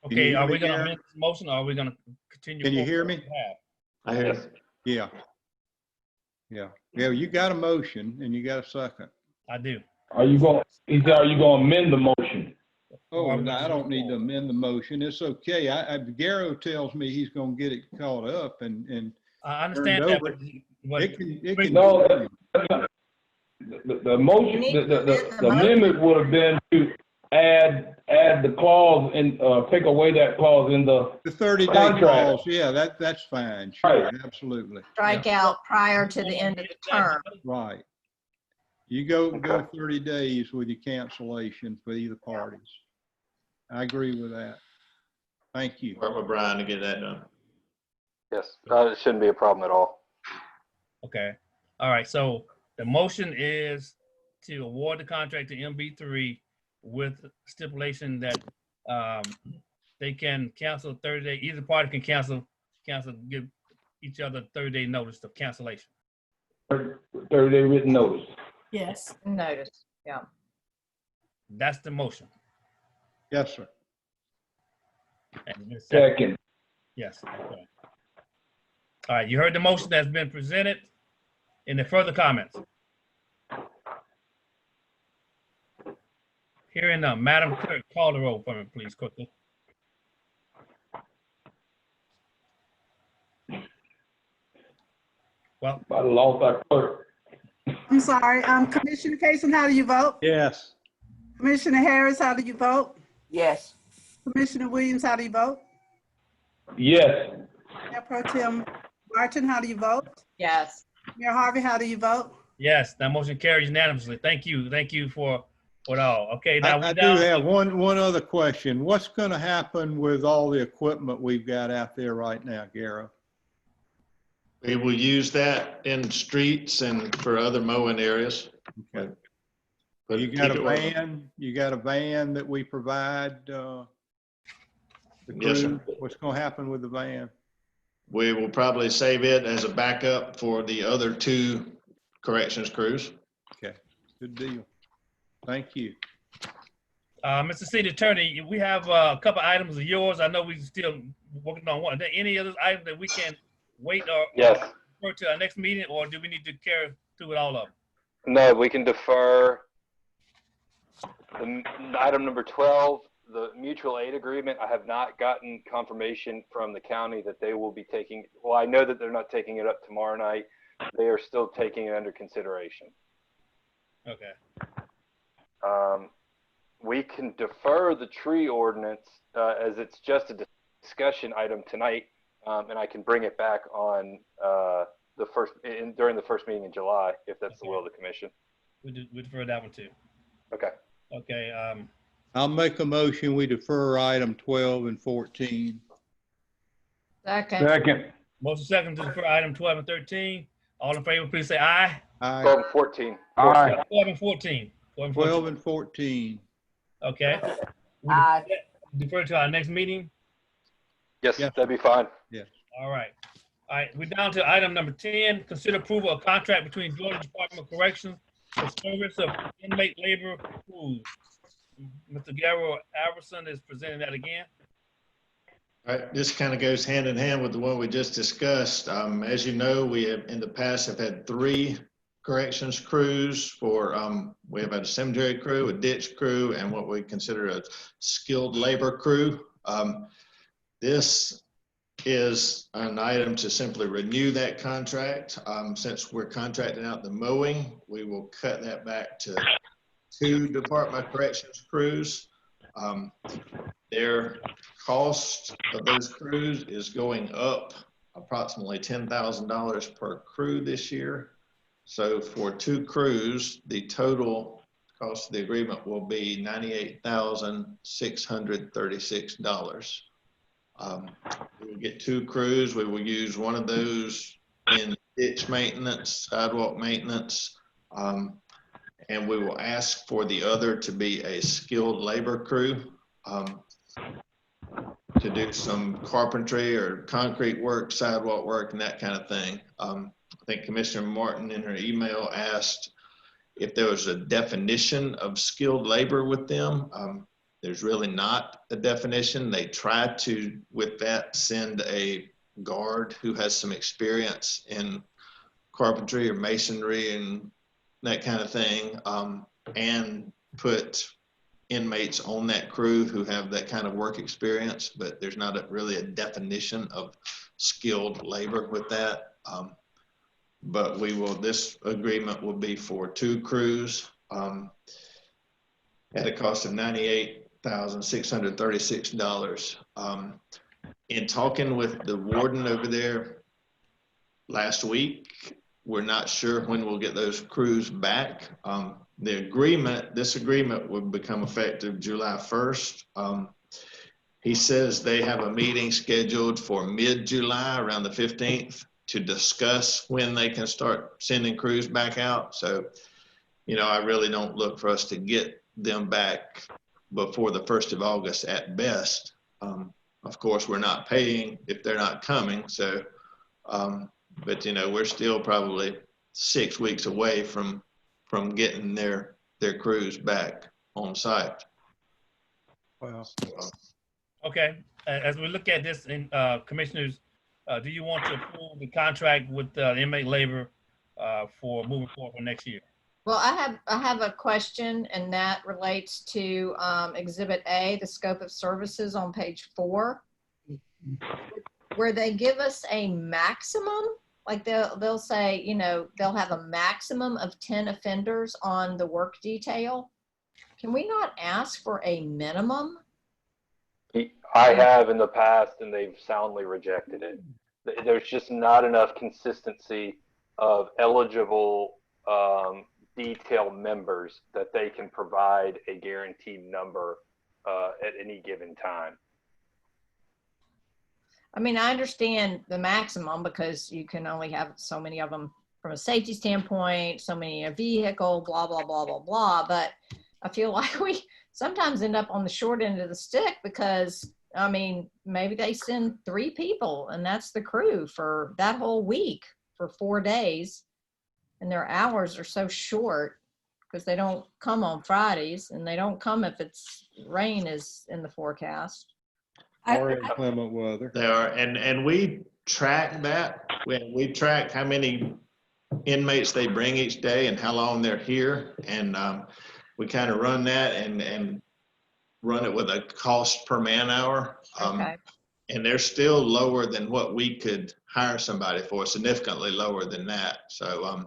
Okay, are we going to amend this motion, or are we going to continue? Can you hear me? I hear you. Yeah. You got a motion and you got a second. I do. Are you going to amend the motion? Oh, I don't need to amend the motion. It's okay. Garrow tells me he's going to get it caught up and I understand that, but no, the motion, the amendment would have been to add the clause and take away that clause in the 30-day clause. Yeah, that's fine. Sure, right. Absolutely. Strike out prior to the end of the term. Right. You go 30 days with your cancellation for either parties. I agree with that. Thank you. Work with Brian to get that done. Yes, it shouldn't be a problem at all. Okay. All right. So the motion is to award the contract to MB3 with stipulation that they can cancel 30 days. Either party can cancel, give each other 30-day notice of cancellation. 30-day written notice. Yes. Notice, yeah. That's the motion. Yes, sir. And the Second. Yes. Okay. All right. You heard the motion that's been presented. Any further comments? Hearing none. Madam Clerk, call the roll for me, please, quickly. Well, I lost our clerk. I'm sorry, Commissioner Casey, how do you vote? Yes. Commissioner Harris, how do you vote? Yes. Commissioner Williams, how do you vote? Yes. Mayor Pro Tem Martin, how do you vote? Yes. Mayor Harvey, how do you vote? yes, that motion carries unanimously. Thank you. Thank you for it all. Okay, now I we're do down. have one other question. What's going to happen with all the equipment we've got out there right now, Garrett? We will use that in streets and for other mowing areas. Okay. But You got keep a it working. van? You got a van that we provide the Yes, sir. crew? What's going to happen with the van? We will probably save it as a backup for the other two corrections crews. Okay, good deal. Thank you. Mr. City Attorney, we have a couple items of yours. I know we're still working on one. Are there any other items that we can wait or Yes. refer to our next meeting, or do we need to carry through it all of them? No, we can defer the item number 12, the mutual aid agreement. I have not gotten confirmation from the county that they will be taking, well, I know that they're not taking it up tomorrow night. They are still taking it under consideration. Okay. We can defer the tree ordinance as it's just a discussion item tonight, and I can bring it back on during the first meeting in July, if that's the will of the commission. We defer that one too. Okay. Okay. I'll make a motion. We defer item 12 and 14. Second. Second. Motion second to defer item 12 and 13. All in favor, please say aye. Aye. 12 and 14. Aye. 12 and 14. 12 and 14. Okay. We Aye. defer to our next meeting. Yes, Yes. that'd be fine. Yes. All right. All right. We're down to item number 10. Consider approval of contract between Georgia Department of Corrections for service of inmate labor crews. Mr. Garrow Alverson is presenting that again. All right, this kind of goes hand in hand with the one we just discussed. As you know, we have in the past have had 3 corrections crews for, we have had a cemetery crew, a ditch crew, and what we consider a skilled labor crew. This is an item to simply renew that contract. Since we're contracting out the mowing, we will cut that back to 2 Department of Corrections crews. Their cost of those crews is going up approximately $10,000 per crew this year. So for 2 crews, the total cost of the agreement will be $98,636. We will get 2 crews. We will use one of those in ditch maintenance, sidewalk maintenance, and we will ask for the other to be a skilled labor crew to do some carpentry or concrete work, sidewalk work, and that kind of thing. I think Commissioner Martin in her email asked if there was a definition of skilled labor with them. There's really not a definition. They try to, with that, send a guard who has some experience in carpentry or masonry and that kind of thing, and put inmates on that crew who have that kind of work experience, but there's not really a definition of skilled labor with that. But this agreement will be for 2 crews at a cost of $98,636. In talking with the warden over there last week, we're not sure when we'll get those crews back. This agreement would become effective July 1st. He says they have a meeting scheduled for mid-July, around the 15th, to discuss when they can start sending crews back out. So, I really don't look for us to get them back before the 1st of August at best. Of course, we're not paying if they're not coming. So, but we're still probably 6 weeks away from getting their crews back on site. Well, Okay, as we look at this, commissioners, do you want to approve the contract with inmate labor for moving forward for next year? Well, I have a question, and that relates to Exhibit A, the scope of services on page 4, where they give us a maximum. Like they'll say, they'll have a maximum of 10 offenders on the work detail. Can we not ask for a minimum? I have in the past, and they've soundly rejected it. There's just not enough consistency of eligible detail members that they can provide a guaranteed number at any given time. I mean, I understand the maximum because you can only have so many of them from a safety standpoint, so many a vehicle, blah, blah, blah, blah, blah. But I feel like we sometimes end up on the short end of the stick because, I mean, maybe they send 3 people and that's the crew for that whole week for 4 days. And their hours are so short because they don't come on Fridays and they don't come if it's rain is in the forecast. or inclement weather. They are, and we track that. We track how many inmates they bring each day and how long they're here. And we kind of run that and run it with a cost per man hour. Okay. And they're still lower than what we could hire somebody for, significantly lower than that. So,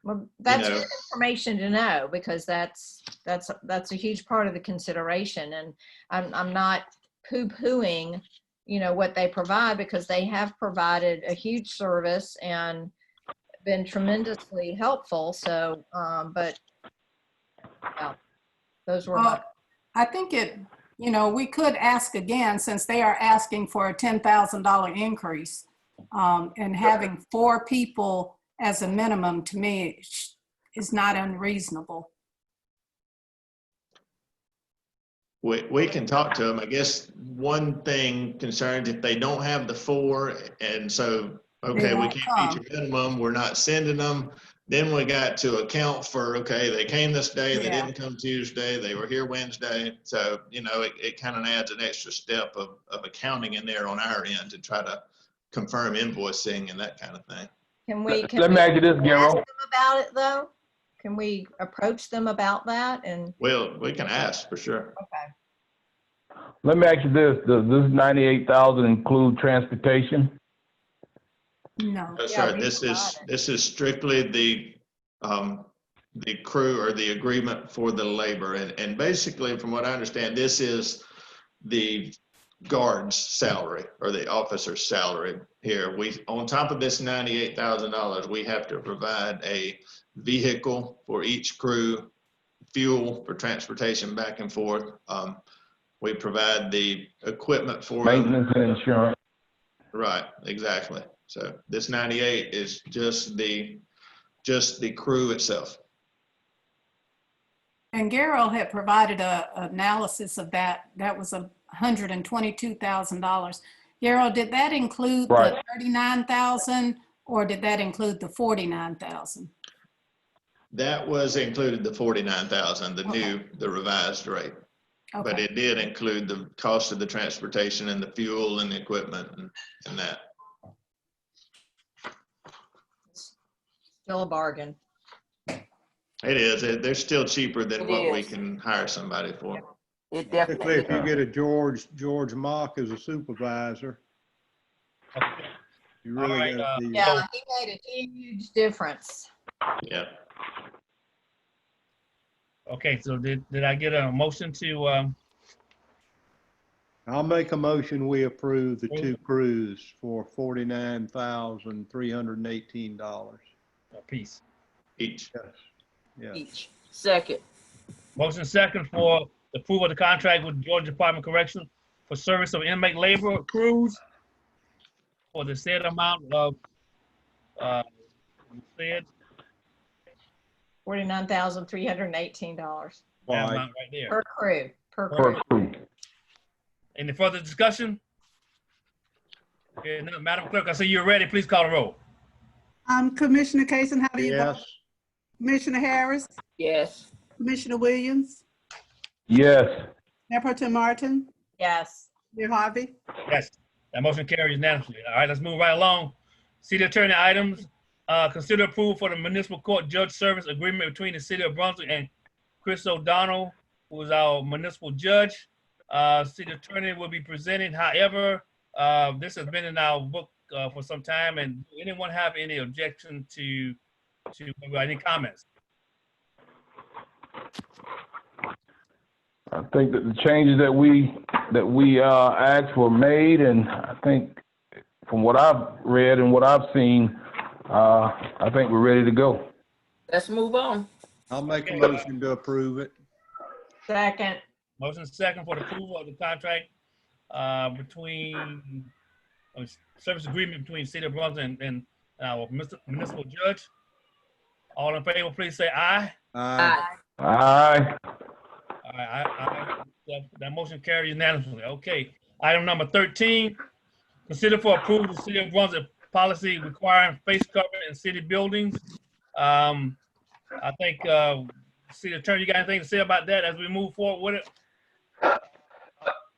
Well, that's good information to know because that's a huge part of the consideration. And I'm not poo-pooing, what they provide because they have provided a huge service and been tremendously helpful. So, but yeah, those were my. I think we could ask again since they are asking for a $10,000 increase, and having 4 people as a minimum to me is not unreasonable. we can talk to them. I guess one thing concerns if they don't have the 4, and so, okay, we can't meet your minimum, we're not sending them. Then we got to account for, okay, they came this day, they didn't come Tuesday, they were here Wednesday. So, it kind of adds an extra step of accounting in there on our end to try to confirm invoicing and that kind of thing. Can we Let me ask you this, ask Garo. them about it though? Can we approach them about that? And Well, we can ask for sure. okay. Let me ask you this: does this 98,000 include transportation? No. No, sir. This is strictly the crew or the agreement for the labor. And basically, from what I understand, this is the guard's salary or the officer's salary here. On top of this $98,000, we have to provide a vehicle for each crew, fuel for transportation back and forth. We provide the equipment for Maintenance and insurance. Right, exactly. So this 98 is just the crew itself. And Garrell had provided an analysis of that. That was $122,000. Garrell, did that include the 39,000 or did that include the 49,000? That was included the 49,000, the revised rate. Okay. But it did include the cost of the transportation and the fuel and the equipment and that. Still a bargain. It is. They're still cheaper than what we can hire somebody for. It definitely. Particularly if you get a George Mock as a supervisor. You really got to be. Yeah, he made a huge difference. Yeah. Okay, so did I get a motion to? I'll make a motion. We approve the 2 crews for $49,318. Peace. Each. Yeah. Each. Second. Motion second for the approval of the contract with Georgia Department of Corrections for service of inmate labor crews for the said amount of, said $49,318 that amount right there. per crew, per Per crew. Any further discussion? Okay, no, Madam Clerk, I see you're ready. Please call the roll. Commissioner Kason, how do you vote? Yes. Commissioner Harris, Yes. Commissioner Williams, Yes. Mayor Pro Tem Martin, Yes. Mayor Harvey. Yes, that motion carries unanimously. All right, let's move right along. City Attorney items. Consider approval for the municipal court judge service agreement between the City of Brunswick and Chris O'Donnell, who is our municipal judge. City Attorney will be presenting. However, this has been in our book for some time, and do anyone have any objection to any comments? I think that the changes that we asked were made, and I think from what I've read and what I've seen, I think we're ready to go. Let's move on. I'll make a motion to approve it. Second. Motion second for the approval of the contract between service agreement between City of Brunswick and our municipal judge. All in favor, please say aye. Aye. Aye. All right, that motion carries unanimously. Okay. Item number 13, consider for approval the City of Brunswick policy requiring face covering in city buildings. I think, City Attorney, you got anything to say about that as we move forward with it?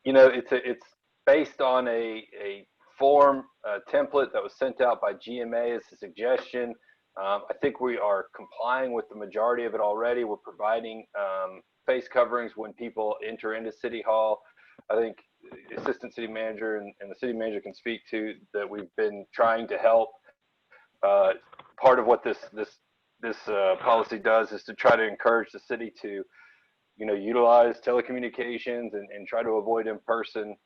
You know, it's based on a form template that was sent out by GMA as a suggestion. I think we are complying with the majority of it already. We're providing face coverings when people enter into City Hall. I think the Assistant City Manager and the City Manager can speak to that. We've been trying to help. Part of what this policy does is to try to encourage the city to, you know, utilize telecommunications and try to avoid in-person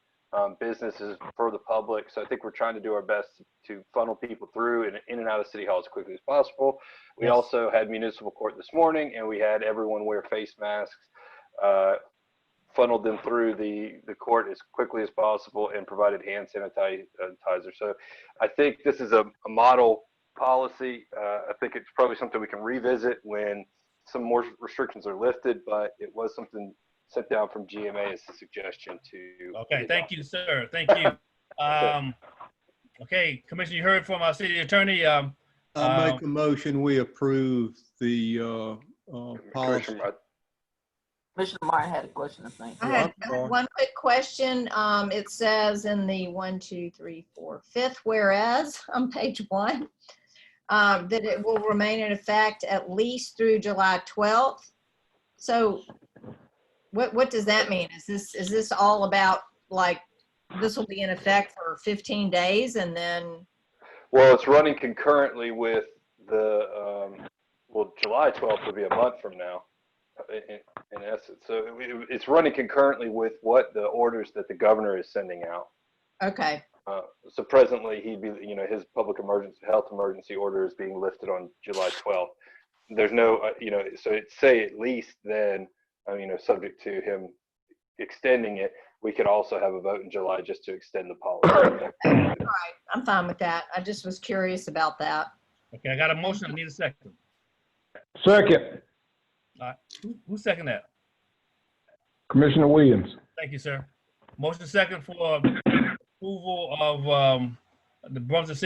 businesses for the public. So I think we're trying to do our best to funnel people through and in and out of City Hall as quickly as possible. We also had municipal court this morning, and we had everyone wear face masks, funneled them through the court as quickly as possible, and provided hand sanitizer. So I think this is a model policy. I think it's probably something we can revisit when some more restrictions are lifted, but it was something sent down from GMA as a suggestion to. Okay, thank you, sir. Thank you. Okay, Commissioner, you heard from our City Attorney. I make a motion, we approve the policy. Commissioner Martin had a question, I think. I had one quick question. It says in the 5th whereas on page 1, that it will remain in effect at least through July 12th. So what does that mean? Is this all about, like, this will be in effect for 15 days and then? Well, it's running concurrently with the, well, July 12th will be a month from now, in essence. So it's running concurrently with what the orders that the governor is sending out. Okay. So presently he'd be, you know, his public emergency, health emergency order is being lifted on July 12th. There's no, you know, so it's say at least then, you know, subject to him extending it, we could also have a vote in July just to extend the policy. All right, I'm fine with that. I just was curious about that. Okay, I got a motion. I need a second. Second. All right, who seconded that? Commissioner Williams. Thank you, sir. Motion second for approval of the Brunswick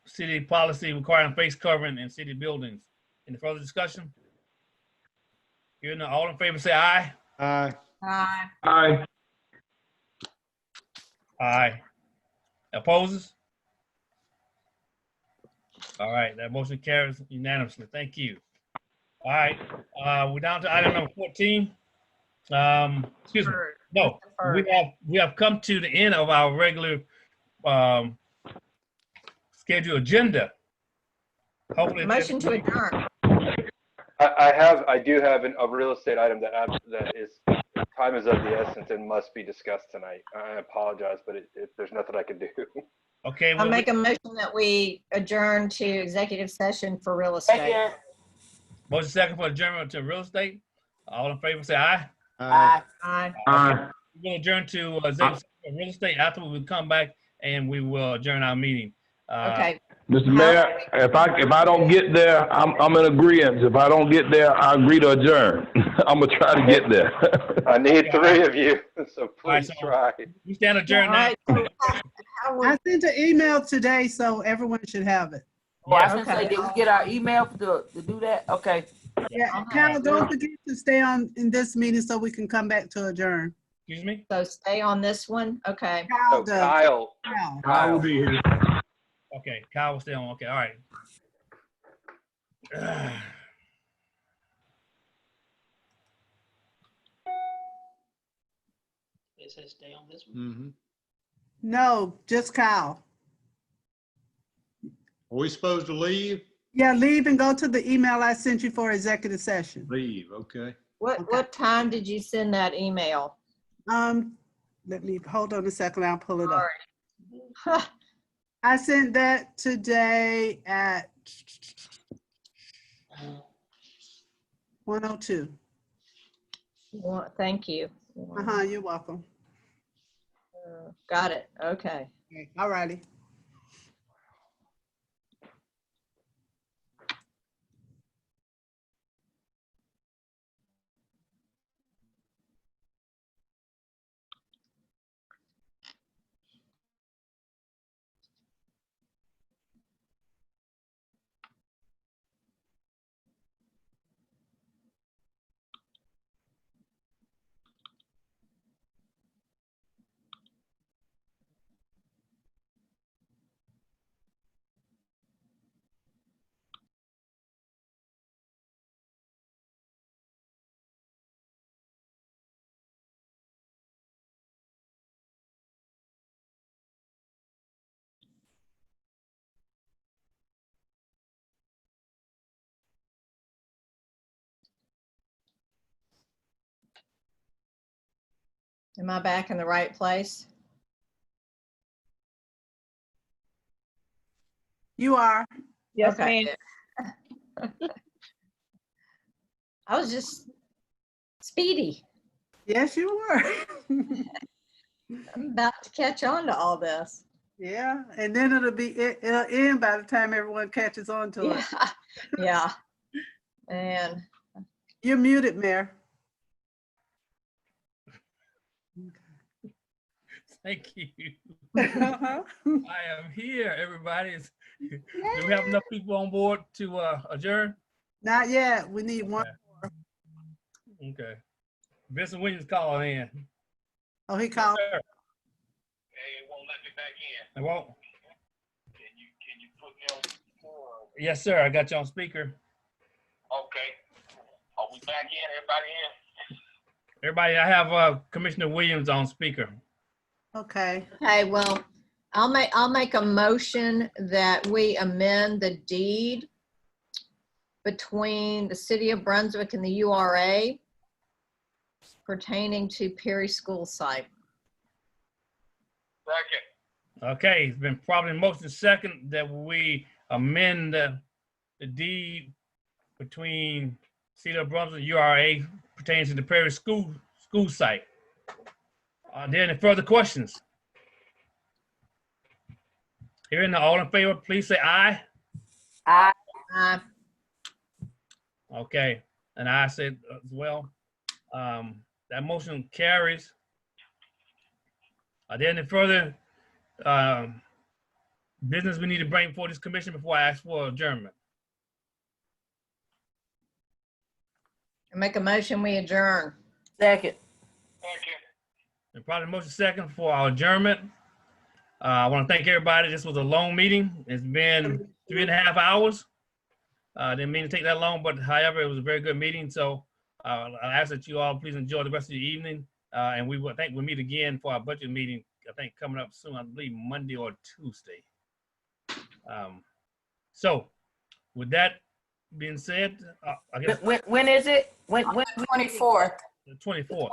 city policy requiring face covering in city buildings. Any further discussion? Hearing none, all in favor say aye. Aye. Aye. Aye. Aye. Opposes? All right, that motion carries unanimously. Thank you. All right, we're down to item number 14. Excuse me. No, we have come to the end of our regular scheduled agenda. Hopefully, motion to adjourn. I do have a real estate item that is time is of the essence and must be discussed tonight. I apologize, but there's nothing I can do. Okay. I'll make a motion that we adjourn to executive session for real estate. Motion second for adjournment to real estate. All in favor, say aye. Aye. Aye. Aye. We'll adjourn to executive session for real estate. After we come back and we will adjourn our meeting. Okay. Mr. Mayor, if I don't get there, I'm in agreement. If I don't get there, I agree to adjourn. I'm gonna try to get there. I need 3 of you, so please so try. We stand adjourned All now. right. I sent an email today, so everyone should have it. Oh, I was gonna say, did we get our email to do that? Okay. Yeah, Kyle, don't forget to stay on in this meeting so we can come back to adjourn. Excuse me? So stay on this one. Okay. Kyle does. Kyle. I will be here. Okay, Kyle will stay on. Okay, all right. It says stay on this one. Mm-hmm. No, just Kyle. Are we supposed to leave? Yeah, leave and go to the email I sent you for executive session. Leave, okay. What time did you send that email? Let me hold on a second. I'll pull it up. All right. I sent that today at 1:02. Well, thank you. You're welcome. Got it. Okay. All righty. Am I back in the right place? You are. Yes, ma'am. I was just speedy. Yes, you were. I'm about to catch on to all this. Yeah, and then it'll end by the time everyone catches on to it. Yeah. And you're muted, Mayor. Thank you. Uh-huh. I am here, everybody. Do we have enough people on board to adjourn? Not yet. We need one more. Okay. Vincent Williams calling in. Oh, he called. Yes, hey, it won't let me back in. It won't? Can you put me on speaker? Yes, sir. I got you on speaker. Okay. Are we back in? Everybody in? Everybody, I have Commissioner Williams on speaker. Okay. Okay, well, I'll make a motion that we amend the deed between the City of Brunswick and the URA pertaining to Perry School site. Second. Okay, it's been probably motion second that we amend the deed between City of Brunswick and URA pertaining to the Perry School site. Are there any further questions? Hearing none, all in favor, please say aye. Aye. Aye. Okay, and I said as well. That motion carries. Are there any further business we need to bring before this commission before I ask for adjournment? I make a motion, we adjourn. Second. And probably motion second for our adjournment. I want to thank everybody. This was a long meeting. It's been 3.5 hours. Didn't mean to take that long, but however, it was a very good meeting. So I ask that you all please enjoy the rest of the evening. And we will think we'll meet again for our budget meeting, I think coming up soon, I believe Monday or Tuesday. So with that being said, I guess When is it? When 24th. the 24th.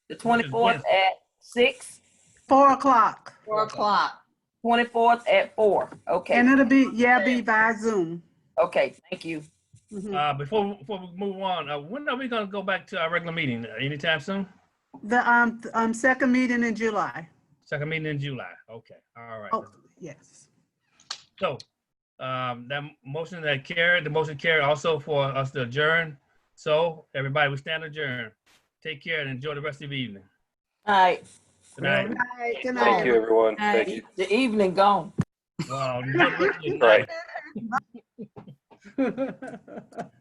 The 24th at 6? 4 o'clock. 4 o'clock. 24th at 4. Okay. And it'll be, yeah, be via Zoom. Okay, thank you. Mhm. Before we move on, when are we gonna go back to our regular meeting? Anytime soon? The second meeting in July. Second meeting in July. Okay, all right. Oh, yes. So, that motion that carried, the motion carried also for us to adjourn. So, everybody, we stand adjourned. Take care and enjoy the rest of the evening. All right. Good night. Good night. Good night. Thank you, everyone. Thank you. The evening gone. Wow. Enjoy the rest of your night. Right.